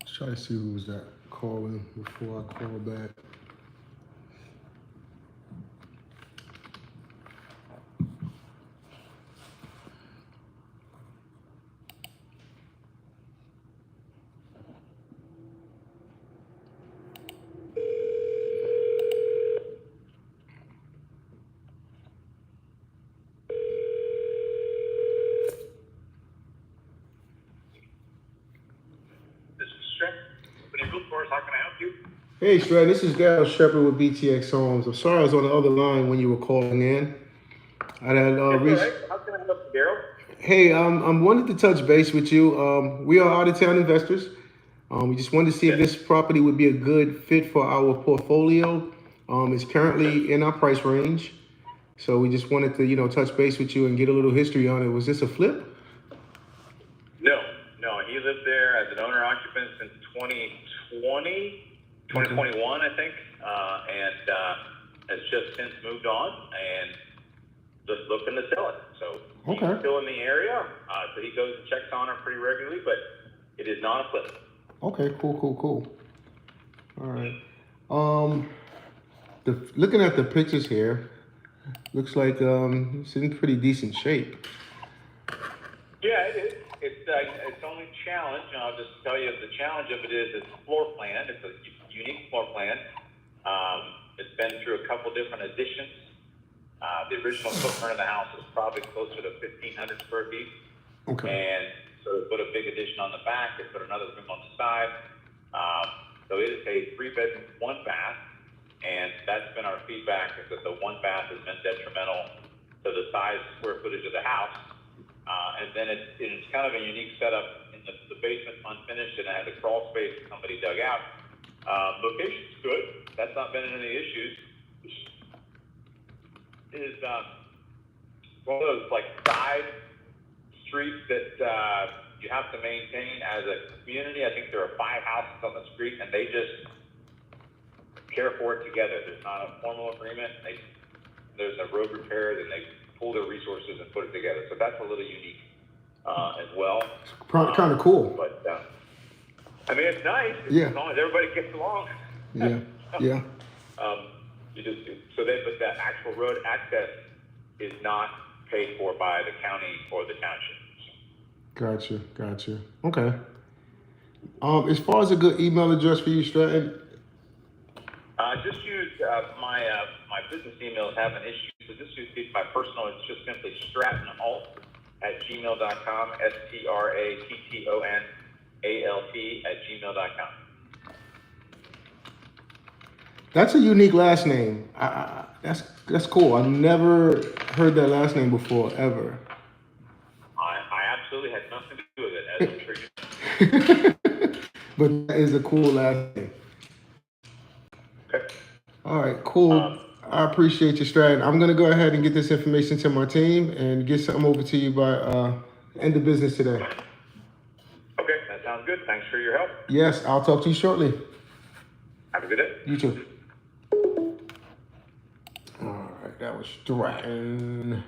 Let's try to see who was that calling before I call back. How can I help you? Hey, Shred, this is Daryl Shepard with BTX Homes. I'm sorry I was on the other line when you were calling in. I had reached. How can I help you, Daryl? Hey, I'm wanted to touch base with you. We are out-of-town investors. We just wanted to see if this property would be a good fit for our portfolio. It's currently in our price range, so we just wanted to, touch base with you and get a little history on it. Was this a flip? No, he lived there as an owner occupant since 2021, I think, and has just since moved on and just looking to sell it. So he's still in the area, so he goes and checks on her pretty regularly, but it is not a flip. Okay, cool. All right. Looking at the pictures here, looks like it's in pretty decent shape. Yeah, it is. It's only challenge, and I'll just tell you the challenge of it is it's floor plan. It's a unique floor plan. It's been through a couple different additions. The original footprint of the house is probably closer to 1,500 square feet. Okay. And so they put a big addition on the back. They put another room on the side. So it is a 3-bedroom, 1 bath, and that's been our feedback is that the 1 bath has been detrimental to the size, square footage of the house. And then it's kind of a unique setup in the basement unfinished and I had the crawl space that somebody dug out. Location's good. That's not been any issues. Is one of those like side streets that you have to maintain as a community. I think there are 5 houses on the street, and they just care for it together. There's not a formal agreement. There's a road repair, and they pull their resources and put it together. So that's a little unique as well. Kind of cool. But I mean, it's nice as long as everybody gets along. Yeah, yeah. You just but that actual road access is not paid for by the county or the township. Gotcha. Okay. As far as a good email address for you, Stratton. Just use my business emails have an issue, so just use my personal. It's just simply strattonalt@gmail.com. STRATTONALT@gmail.com. That's a unique last name. That's cool. I've never heard that last name before, ever. I absolutely had nothing to do with it, as I'm sure you know. But that is a cool last name. Okay. All right, cool. I appreciate you, Stratton. I'm going to go ahead and get this information to my team and get something over to you by end of business today. Okay, that sounds good. Thanks for your help. Yes, I'll talk to you shortly. Have a good day. You too. All right, that was Stratton.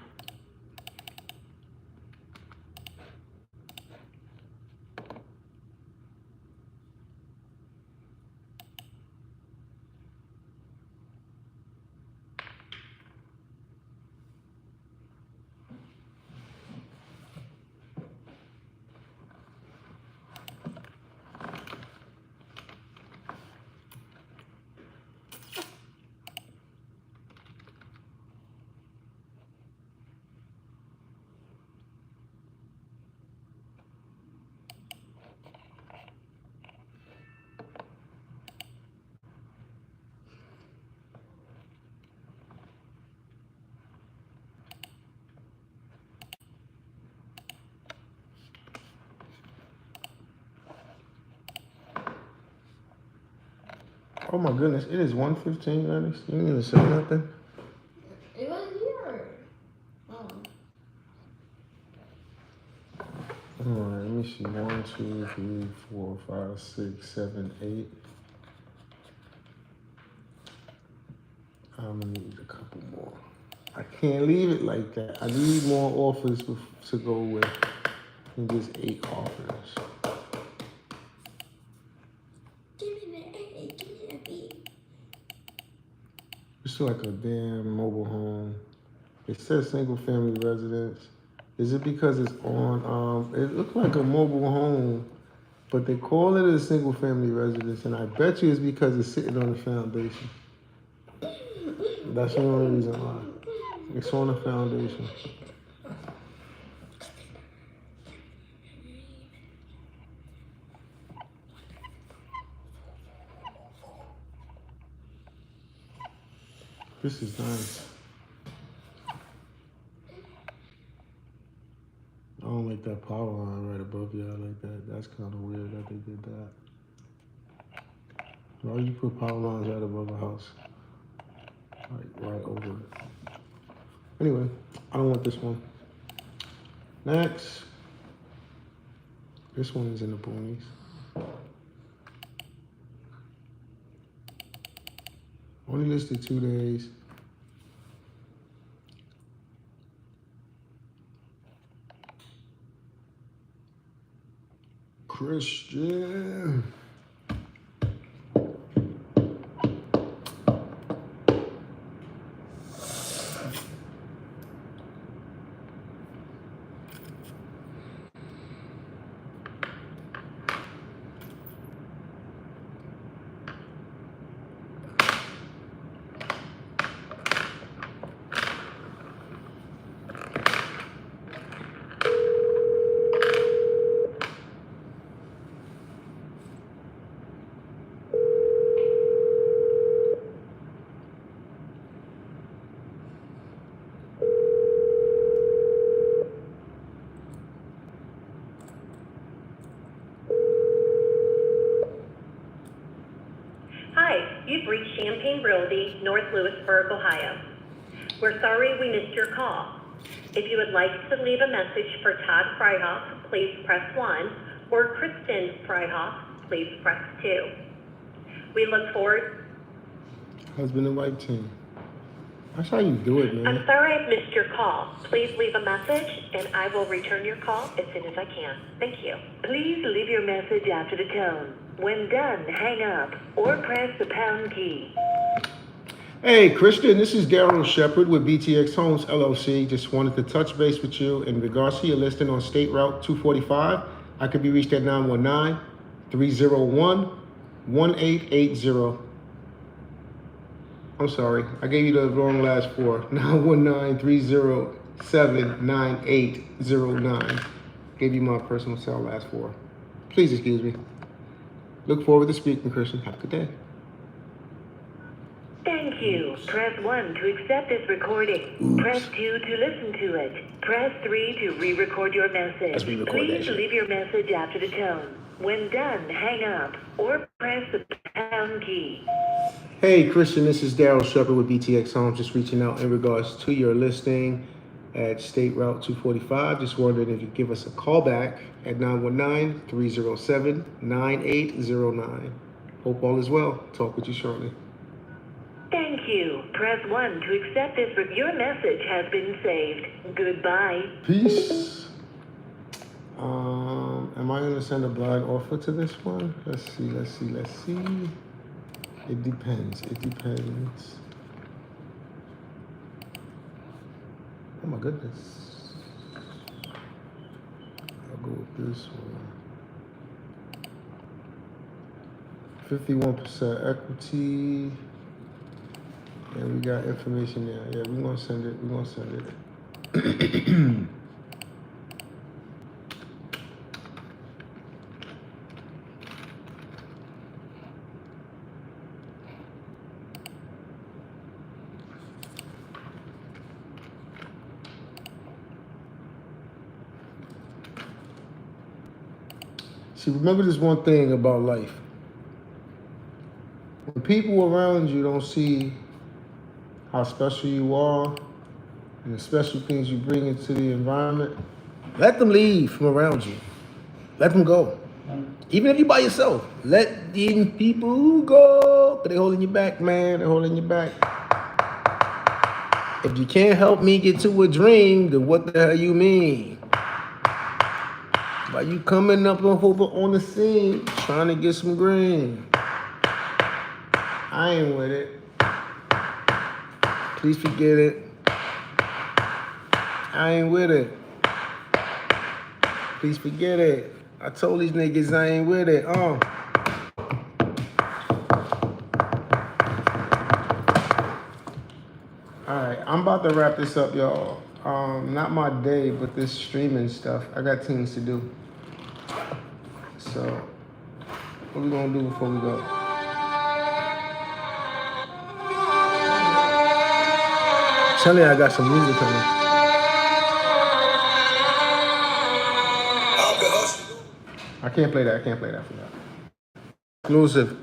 Oh my goodness, it is 1:15, Ernest. You didn't even say nothing. It was here. Oh. All right, let me see. 1, 2, 3, 4, 5, 6, 7, 8. I'm gonna need a couple more. I can't leave it like that. I need more offers to go with than just 8 offers. It's like a damn mobile home. It says single family residence. Is it because it's on, it looks like a mobile home, but they call it a single family residence, and I bet you it's because it's sitting on a foundation. That's the only reason why. It's on a foundation. This is nice. I don't like that power line right above you. I like that. That's kind of weird that they did that. Why would you put power lines right above a house? Right over it. Anyway, I don't want this one. Next. This one is in the boonies. Only listed 2 days. Christian. You've reached Champaign Realty, North Lewisburg, Ohio. We're sorry we missed your call. If you would like to leave a message for Todd Freihoff, please press 1, or Kristen Freihoff, please press 2. We look forward. Husband and wife team. That's how you do it, man. I'm sorry I've missed your call. Please leave a message, and I will return your call as soon as I can. Thank you. Please leave your message after the tone. When done, hang up or press the pound key. Hey, Christian, this is Daryl Shepard with BTX Homes LLC. Just wanted to touch base with you in regards to your listing on State Route 245. I could be reached at 919-301-1880. I'm sorry, I gave you the wrong last four. 919-307-9809. Gave you my personal cell last four. Please excuse me. Look forward to speaking, Christian. Have a good day. Thank you. Press 1 to accept this recording. Oops. Press 2 to listen to it. Press 3 to re-record your message. Let's re-record that Please shit. leave your message after the tone. When done, hang up or press the pound key. Hey, Christian, this is Daryl Shepard with BTX Homes. Just reaching out in regards to your listing at State Route 245. Just wondering if you could give us a call back at 919-307-9809. Hope all is well. Talk with you shortly. Thank you. Press 1 to accept this. Your message has been saved. Goodbye. Peace. Am I gonna send a blind offer to this one? Let's see. It depends. Oh my goodness. I'll go with this one. 51% equity. And we got information there. Yeah, we're gonna send it. See, remember this one thing about life. When people around you don't see how special you are and the special things you bring into the environment, let them leave from around you. Let them go. Even if you're by yourself, let these people go. They're holding you back, man. They're holding you back. If you can't help me get to a dream, then what the hell you mean? Why you coming up on the scene trying to get some green? I ain't with it. Please forget it. I ain't with it. Please forget it. I told these niggas I ain't with it. Alright, I'm about to wrap this up, y'all. Not my day, but this streaming stuff. I got things to do. So, what we gonna do before we go? Tell me I got some music coming. I can't play that. For that. Exclusive.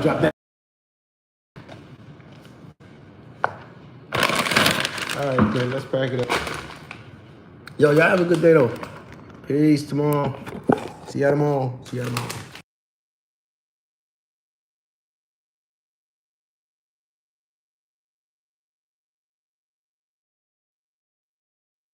Drop that. All right, then let's pack it up. Yo, y'all have a good day though. Peace tomorrow. See y'all tomorrow.